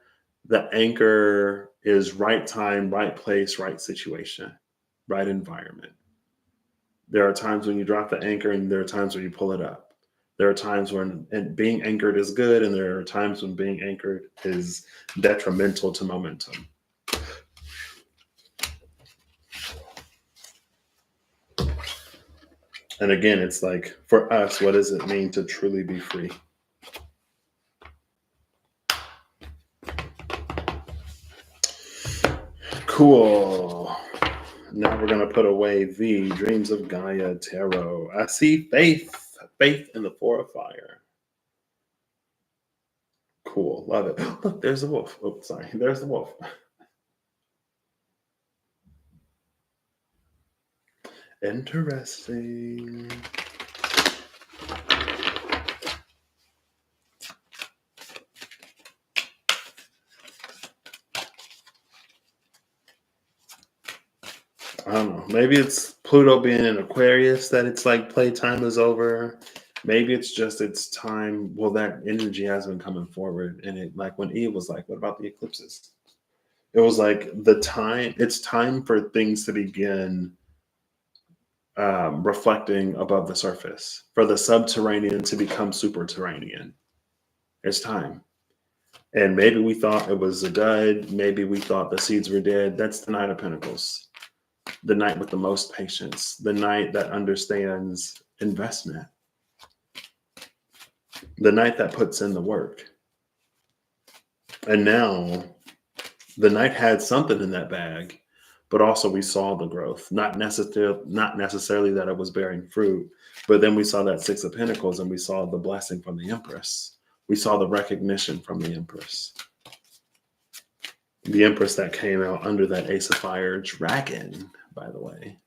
is right time, right place, right situation, right environment. There are times when you drop the anchor and there are times when you pull it up. There are times when and being anchored is good, and there are times when being anchored is detrimental to momentum. And again, it's like for us, what does it mean to truly be free? Cool. Now we're going to put away the Dreams of Gaia Tarot. I see faith in the Four of Fire. Cool. Love it. Look, there's the wolf. Oh, sorry. There's the wolf. Interesting. I don't know. Maybe it's Pluto being in Aquarius that it's like playtime is over. Maybe it's just it's time. Well, that energy has been coming forward. And it like when Eve was like, what about the eclipses? It was like it's time for things to begin reflecting above the surface, for the subterranean to become superterranean. It's time. And maybe we thought it was a dud. Maybe we thought the seeds were dead. That's the Knight of Pentacles, the knight with the most patience, the knight that understands investment, the knight that puts in the work. And now the knight had something in that bag, but also we saw the growth, not necessarily that it was bearing fruit, but then we saw that Six of Pentacles and we saw the blessing from the Empress. We saw the recognition from the Empress. The Empress that came out under that Ace of Fire dragon, by the way.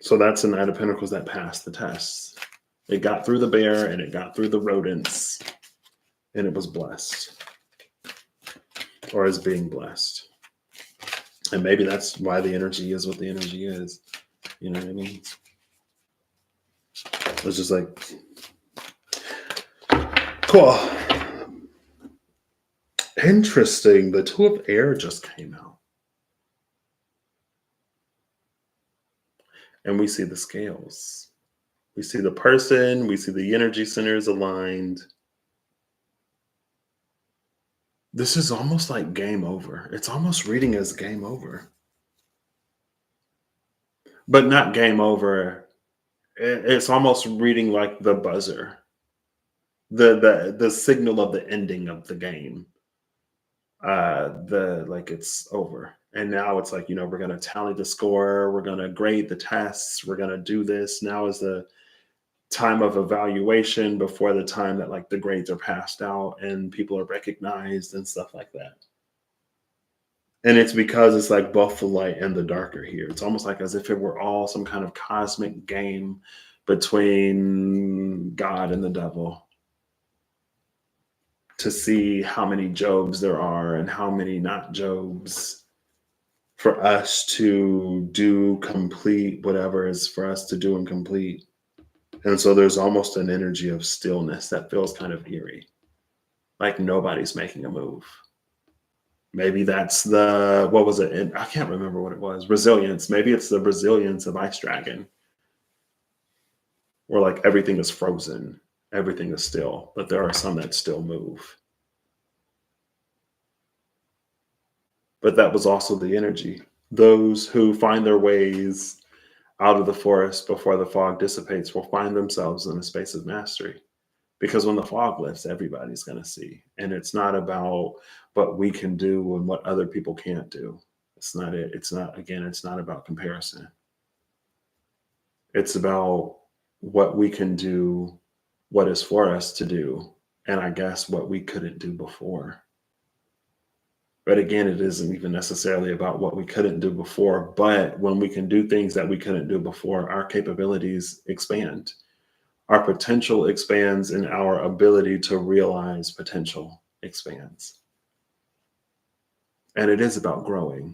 So that's the Knight of Pentacles that passed the tests. It got through the bear and it got through the rodents and it was blessed, or is being blessed. And maybe that's why the energy is what the energy is. You know what I mean? It's just like, cool. Interesting. The Two of Air just came out. And we see the scales. We see the person. We see the energy centers aligned. This is almost like game over. It's almost reading as game over. But not game over. It's almost reading like the buzzer. The signal of the ending of the game. The like it's over. And now it's like, we're gonna tally the score, we're gonna grade the tests, we're gonna do this. Now is time of evaluation before the time that like the grades are passed out and people are recognized and stuff like that. And it's because it's like both the light and the dark are here. It's almost like as if it were all some kind of cosmic game between God and the devil to see how many Jobs there are and how many not Jobs for us to do complete whatever is for us to do and complete. And so there's almost an energy of stillness that feels kind of eerie, like nobody's making a move. Maybe that's the, what was it? I can't remember what it was. Resilience. Maybe it's the resilience of Ice Dragon, where like everything is frozen, everything is still, but there are some that still move. But that was also the energy. Those who find their ways out of the forest before the fog dissipates will find themselves in a space of mastery. Because when the fog lifts, everybody's going to see. And it's not about what we can do and what other people can't do. It's not it. It's not, again, it's not about comparison. It's about what we can do, what is for us to do, and I guess what we couldn't do before. But again, it isn't even necessarily about what we couldn't do before. But when we can do things that we couldn't do before, our capabilities expand. Our potential expands and our ability to realize potential expands. And it is about growing.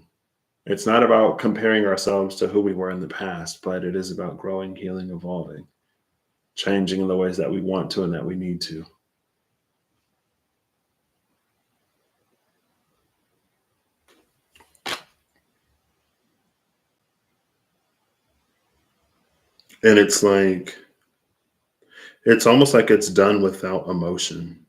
It's not about comparing ourselves to who we were in the past, but it is about growing, healing, evolving, changing in the ways that we want to and that we need to. And it's like, it's almost like it's done without emotion.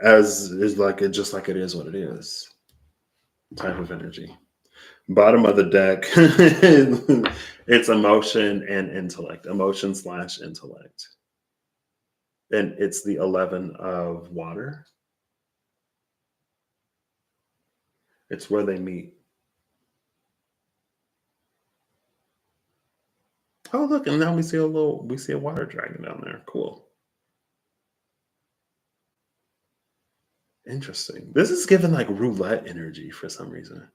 As is like it, just like it is what it is type of energy. Bottom of the deck, it's emotion and intellect, emotion slash intellect. And it's the 11 of water. It's where they meet. Oh, look, and now we see a water dragon down there. Cool. Interesting. This is given like roulette energy for some reason.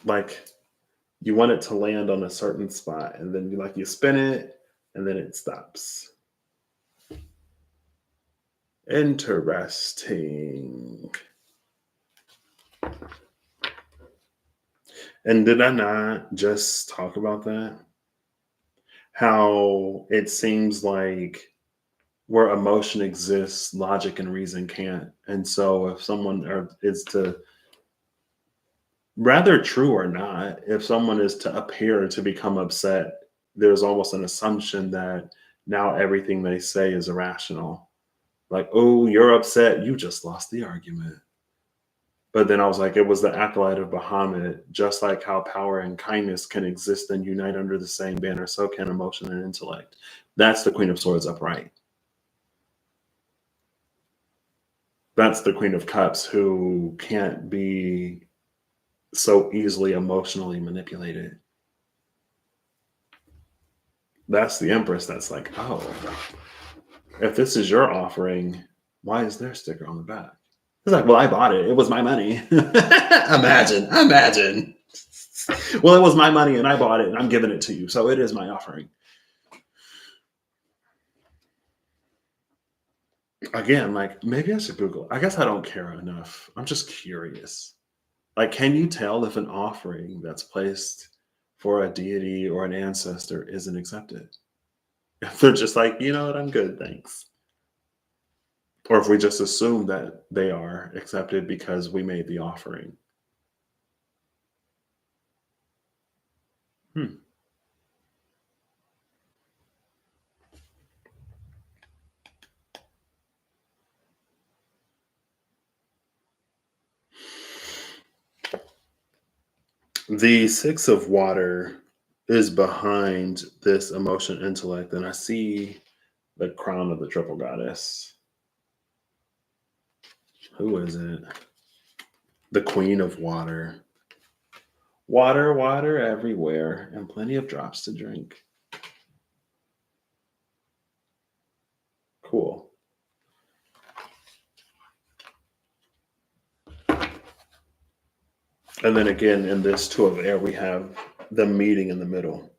Like you want it to land on a certain spot and then you spin it and then it stops. Interesting. And did I not just talk about that? How it seems like where emotion exists, logic and reason can't. And so if is to, rather true or not, if someone is to appear to become upset, there's almost an assumption that now everything they say is irrational. Like, oh, you're upset, you just lost the argument. But then I was like, it was the acolyte of Bahamut, just like how power and kindness can exist and unite under the same banner, so can emotion and intellect. That's the Queen of Swords upright. That's the Queen of Cups who can't be so easily emotionally manipulated. That's the Empress that's like, oh, if this is your offering, why is there a sticker on the back? It's like, well, I bought it. It was my money. Imagine. Well, it was my money and I bought it and I'm giving it to you. So it is my offering. Again, like maybe I should Google. I guess I don't care enough. I'm just curious. Like, can you tell if an offering that's placed for a deity or an ancestor isn't accepted? If they're just like, you know what, I'm good, thanks. Or if we just assume that they are accepted because we made the offering. Hmm. The Six of Water is behind this emotion intellect, and I see the crown of the triple goddess. Who is it? The Queen of Water. Water, water everywhere, and plenty of drops to drink. Cool. And then again, in this two of air, we have them meeting in the middle.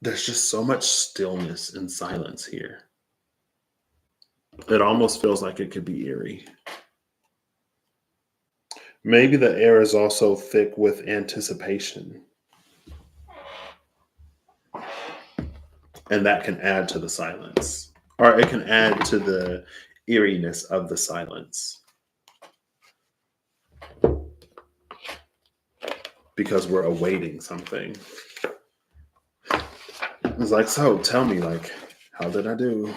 There's just so much stillness and silence here. It almost feels like it could be eerie. Maybe the air is also thick with anticipation. And that can add to the silence, or it can add to the eeriness of the silence because we're awaiting something. It's like, so tell me, like, how did I do?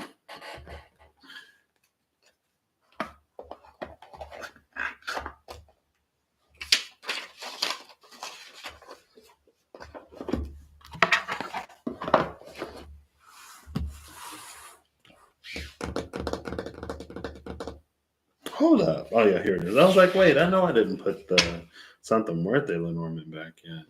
Hold up. Oh, yeah, here it is. I was like, wait, I know I didn't put the Santa Muerte Lenormand back yet.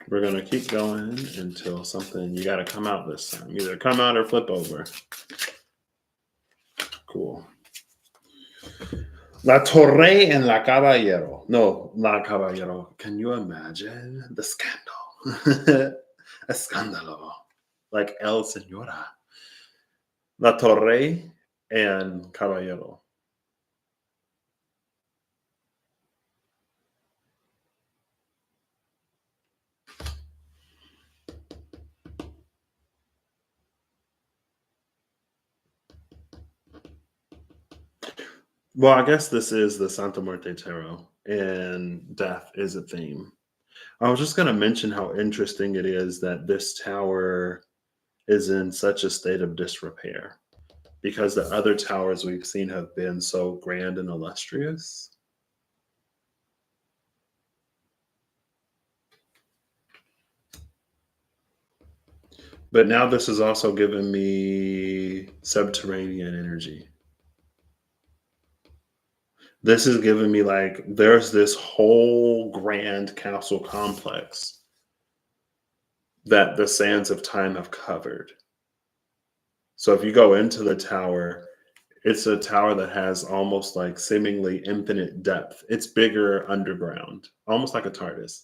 We're going to keep going until something, you got to come out this time. Either come out or flip over. Cool. La Torre and La Caballero. No, La Caballero. Can you imagine the scandal? Escándalo. Like El Señora. La Torre and Caballero. Well, I guess this is the Santa Muerte Tarot, and death is a theme. I was just going to mention how interesting it is that this tower is in such a state of disrepair because the other towers we've seen have been so grand and illustrious. But now this is also giving me subterranean energy. This is giving me like there's this whole grand castle complex that the sands of time have covered. So if you go into the tower, it's a tower that has almost like seemingly infinite depth. It's bigger underground, almost like a TARDIS,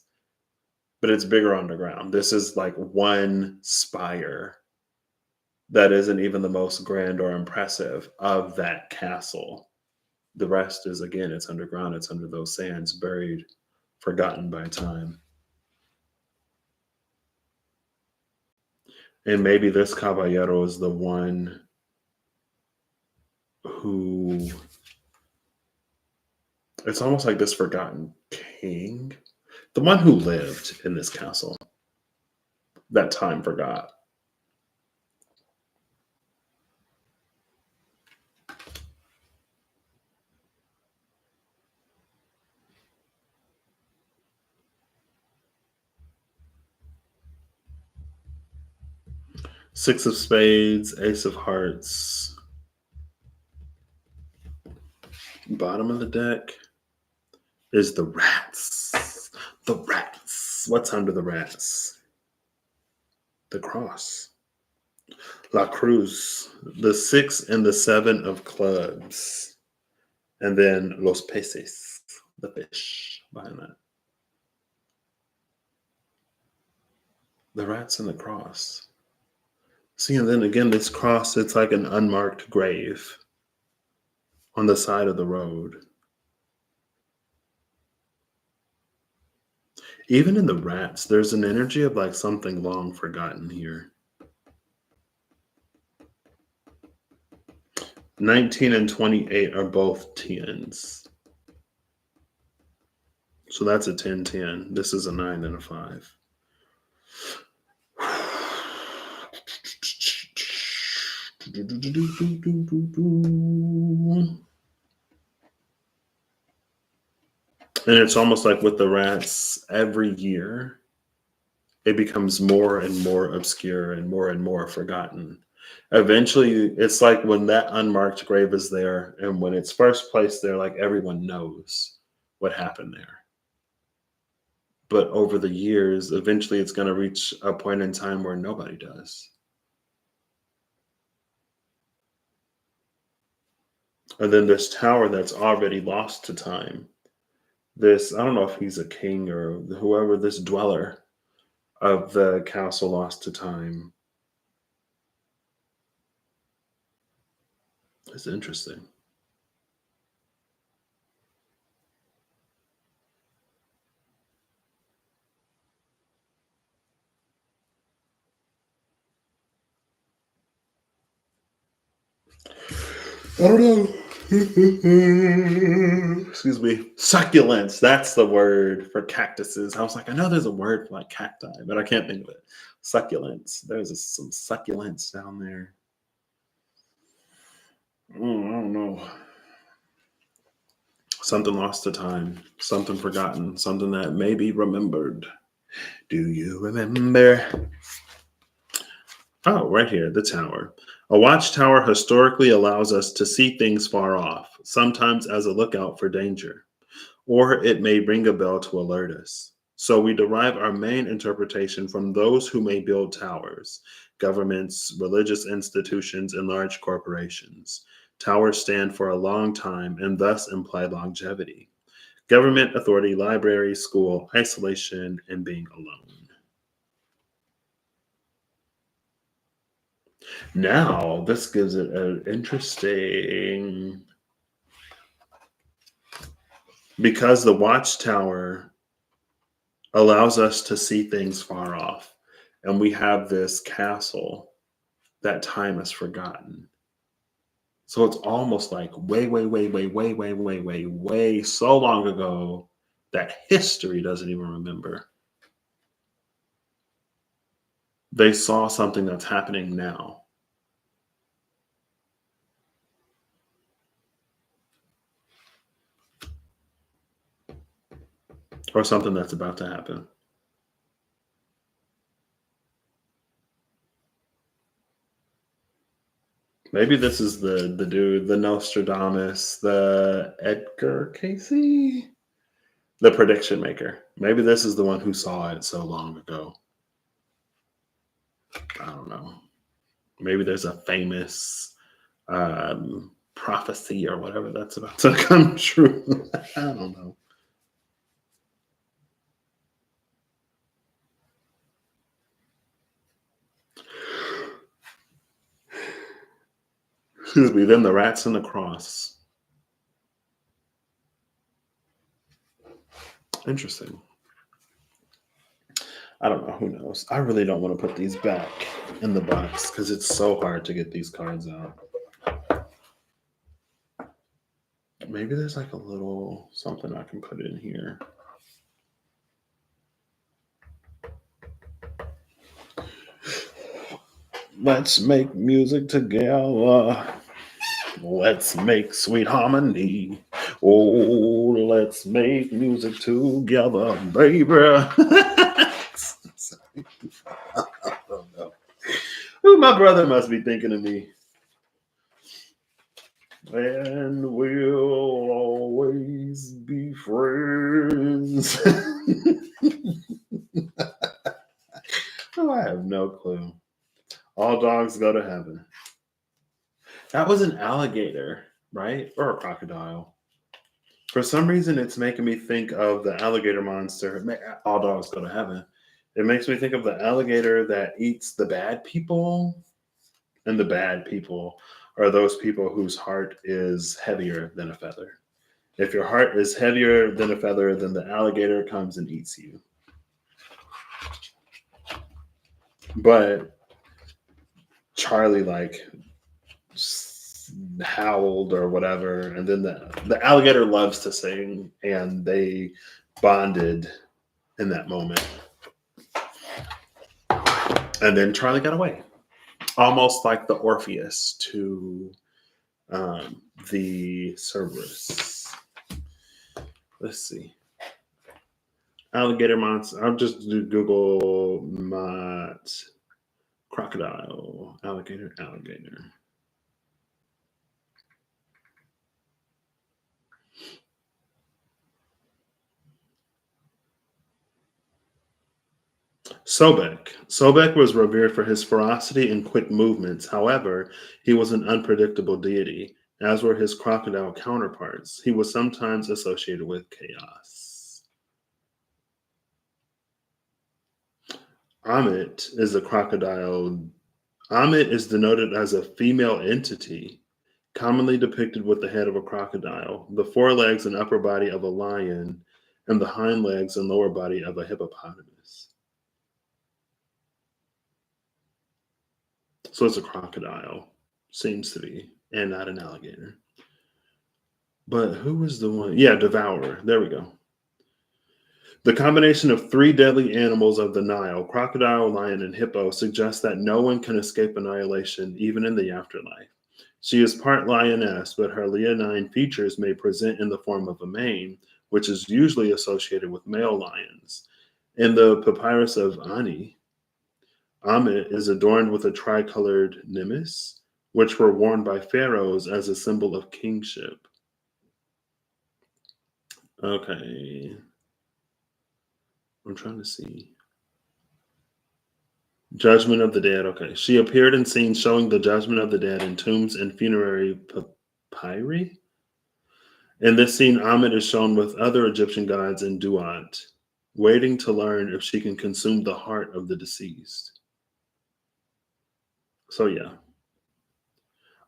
but it's bigger underground. This is like one spire that isn't even the most grand or impressive of that castle. The rest is, again, it's underground, it's under those sands, buried, forgotten by time. And maybe this Caballero is the one who, it's almost like this forgotten king, the one who lived in this castle that time forgot. Six of Spades, Ace of Hearts. Bottom of the deck is the rats. The rats. What's under the rats? The cross. La Cruz. The 6 and the 7 of clubs. And then Los Peces. The fish behind that. The rats and the cross. See, and then again, this cross, it's like an unmarked grave on the side of the road. Even in the rats, there's an energy of like something long forgotten here. 19 and 28 are both 10s. So that's a 10-10. This is a 9 and a 5. And it's almost like with the rats, every year it becomes more and more obscure and more forgotten. Eventually, it's like when that unmarked grave is there, and when it's first placed there, like everyone knows what happened there. But over the years, eventually it's going to reach a point in time where nobody does. And then this tower that's already lost to time. This, I don't know if he's a king or whoever, this dweller of the castle lost to time. It's interesting. I don't know. Excuse me. Succulents. That's the word for cactuses. I was like, I know there's a word for like cacti, but I can't think of it. Succulents. Some succulents down there. I don't know. Something lost to time. Something forgotten. Something that may be remembered. Do you remember? Oh, right here, the tower. A watchtower historically allows us to see things far off, sometimes as a lookout for danger, or it may ring a bell to alert us. So we derive our main interpretation from those who may build towers, governments, religious institutions, and large corporations. Towers stand for a long time and thus imply longevity. Government, authority, library, school, isolation, and being alone. Now, this gives it an interesting, because the watchtower allows us to see things far off, and we have this castle that time has forgotten. So it's almost like way so long ago that history doesn't even remember. They saw something that's happening now. Or something that's about to happen. Maybe this is the dude, the Nostradamus, the Edgar Casey, the prediction maker. Maybe this is the one who saw it so long ago. I don't know. Maybe there's a famous prophecy or whatever that's about to come true. I don't know. Excuse me. Then the rats and the cross. Interesting. I don't know. Who knows? I really don't want to put these back in the box because it's so hard to get these cards out. Maybe there's like a little something I can put in here. Let's make music together. Let's make sweet harmony. Oh, let's make music together, baby. I don't know. Ooh, my brother must be thinking of me. And we'll always be friends. Oh, I have no clue. All dogs go to heaven. That was an alligator, right? Or a crocodile. For some reason, it's making me think of the alligator monster. All dogs go to heaven. It makes me think of the alligator that eats the bad people. And the bad people are those people whose heart is heavier than a feather. If your heart is heavier than a feather, then the alligator comes and eats you. But Charlie howled or whatever, and then the alligator loves to sing, and they bonded in that moment. And then Charlie got away, almost like the Orpheus to the Cerberus. Let's see. Alligator monster. I'll just do Google Mott crocodile, alligator, alligator. Sobek. Sobek was revered for his ferocity and quick movements. However, he was an unpredictable deity, as were his crocodile counterparts. He was sometimes associated with chaos. Amit is a crocodile. Amit is denoted as a female entity, commonly depicted with the head of a crocodile, the forelegs and upper body of a lion, and the hind legs and lower body of a hippopotamus. So it's a crocodile, seems to be, and not an alligator. But who was the one? Yeah, devourer. There we go. The combination of three deadly animals of the Nile, crocodile, lion, and hippo, suggests that no one can escape annihilation, even in the afterlife. She is part lioness, but her leonine features may present in the form of a mane, which is usually associated with male lions. In the papyrus of Ani, Amit is adorned with a tricolored nimbus, which were worn by pharaohs as a symbol of kingship. Okay, I'm trying to see. Judgment of the Dead. Okay, she appeared in scenes showing the judgment of the dead in tombs and funerary papyri. In this scene, Amit is shown with other Egyptian gods in Duat, waiting to learn if she can consume the heart of the deceased. So, yeah.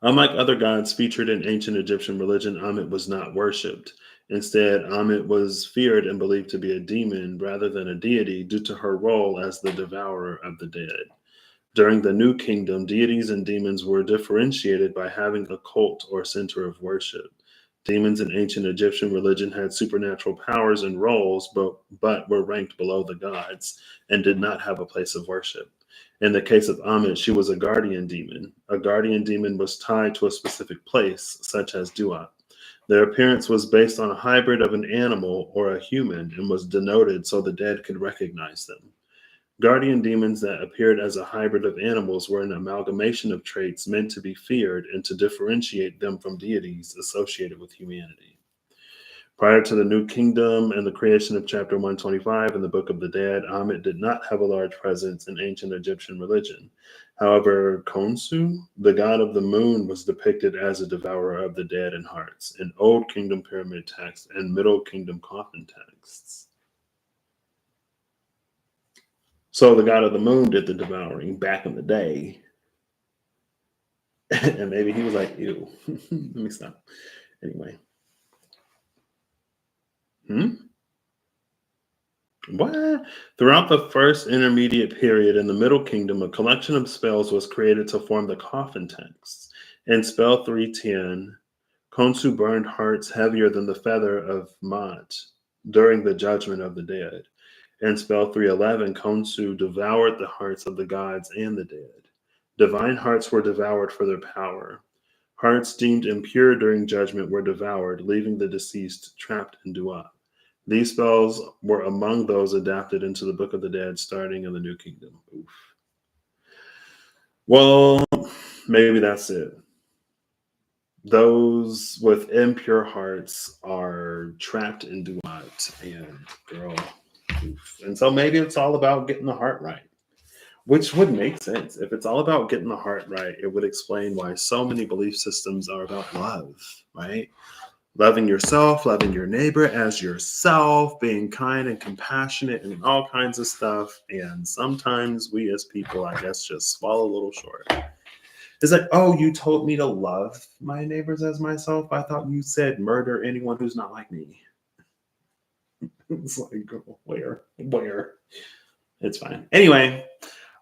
Unlike other gods featured in ancient Egyptian religion, Amit was not worshipped. Instead, Amit was feared and believed to be a demon rather than a deity due to her role as the devourer of the dead. During the New Kingdom, deities and demons were differentiated by having a cult or center of worship. Demons in ancient Egyptian religion had supernatural powers and roles, but were ranked below the gods and did not have a place of worship. In the case of Amit, she was a guardian demon. A guardian demon was tied to a specific place, such as Duat. Their appearance was based on a hybrid of an animal or a human and was denoted so the dead could recognize them. Guardian demons that appeared as a hybrid of animals were an amalgamation of traits meant to be feared and to differentiate them from deities associated with humanity. Prior to the New Kingdom and the creation of chapter 125 in the Book of the Dead, Amit did not have a large presence in ancient Egyptian religion. However, Khonsu, the god of the moon, was depicted as a devourer of the dead and hearts in Old Kingdom pyramid texts and Middle Kingdom coffin texts. So the god of the moon did the devouring back in the day. And maybe he was like, ew, let me stop. Anyway. What? Throughout the first intermediate period in the Middle Kingdom, a collection of spells was created to form the coffin texts. In spell 310, Khonsu burned hearts heavier than the feather of Ma'at during the judgment of the dead. In spell 311, Khonsu devoured the hearts of the gods and the dead. Divine hearts were devoured for their power. Hearts deemed impure during judgment were devoured, leaving the deceased trapped in Duat. These spells were among those adapted into the Book of the Dead starting in the New Kingdom. Oof. Well, maybe that's it. Those with impure hearts are trapped in Duat, and girl, oof. And so maybe it's all about getting the heart right, which would make sense. If it's all about getting the heart right, it would explain why so many belief systems are about love, right? Loving yourself, loving your neighbor as yourself, being kind and compassionate and all kinds of stuff. And sometimes we as people, I guess, just fall a little short. It's like, oh, you told me to love my neighbors as myself. I thought you said murder anyone who's not like me. It's like, where? It's fine. Anyway,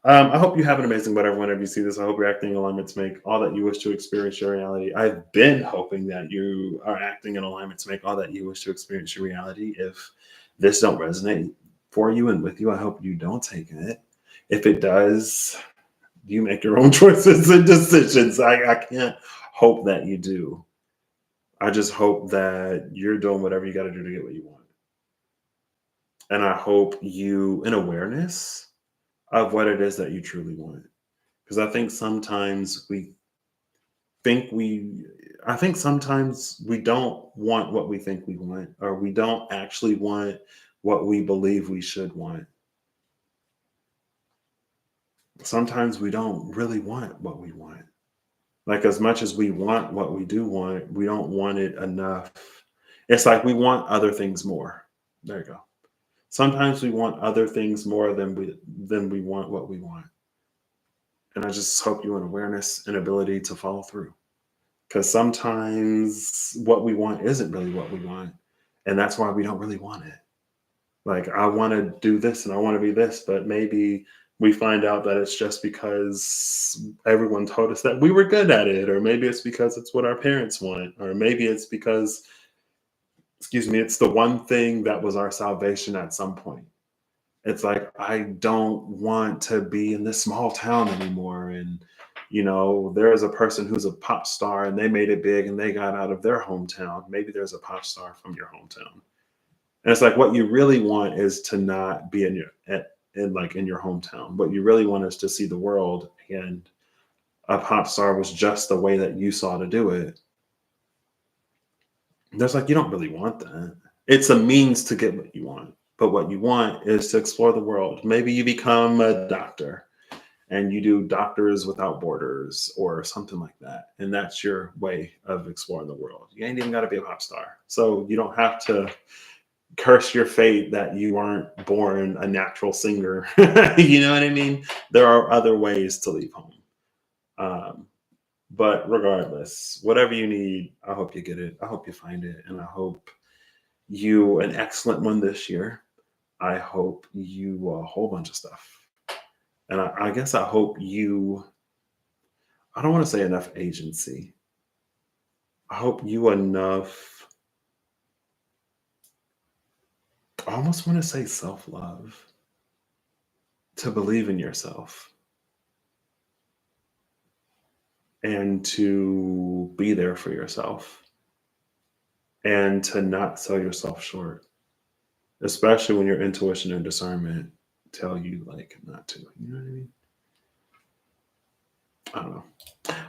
I hope you have an amazing whatever whenever you see this. I hope you're acting in alignment to make all that you wish to experience your reality. I've been hoping that you are acting in alignment to make all that you wish to experience your reality. If this don't resonate for you and with you, I hope you don't take it. If it does, you make your own choices and decisions. I can't hope that you do. I just hope that you're doing whatever you got to do to get what you want. And I hope you an awareness of what it is that you truly want. Because I think sometimes think we I think sometimes we don't want what we think we want, or we don't actually want what we believe we should want. Sometimes we don't really want what we want. Like, as much as we want what we do want, we don't want it enough. It's like we want other things more. There you go. Sometimes we want other things more than we want what we want. And I just hope you an awareness and ability to follow through. Because sometimes what we want isn't really what we want. And that's why we don't really want it. Like, I want to do this and I want to be this, but maybe we find out that it's just because everyone told us that we were good at it, or maybe it's because it's what our parents want, or maybe it's because, excuse me, it's the one thing that was our salvation at some point. It's like, I don't want to be in this small town anymore. And, there is a person who's a pop star and they made it big and they got out of their hometown. Maybe there's a pop star from your hometown. And it's like, what you really want is to not be in your hometown. What you really want is to see the world, and a pop star was just the way that you saw to do it. There's like, you don't really want that. It's a means to get what you want. But what you want is to explore the world. Maybe you become a doctor and you do Doctors Without Borders or something like that. And that's your way of exploring the world. You ain't even got to be a pop star. So you don't have to curse your fate that you aren't born a natural singer. You know what I mean? There are other ways to leave home. Um, but regardless, whatever you need, I hope you get it. I hope you find it. And I hope you an excellent one this year. I hope you a whole bunch of stuff. And I guess I hope you, I don't want to say enough agency. I hope you enough, I almost want to say self love, to believe in yourself and to be there for yourself and to not sell yourself short, especially when your intuition and discernment tell you like not to. You know what I mean? I don't know.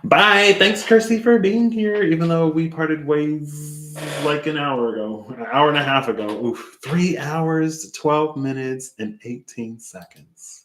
Bye. Thanks, Kirsty, for being here, even though we parted ways like an hour ago, an hour and a half ago. Oof, 3 hours, 12 minutes, and 18 seconds.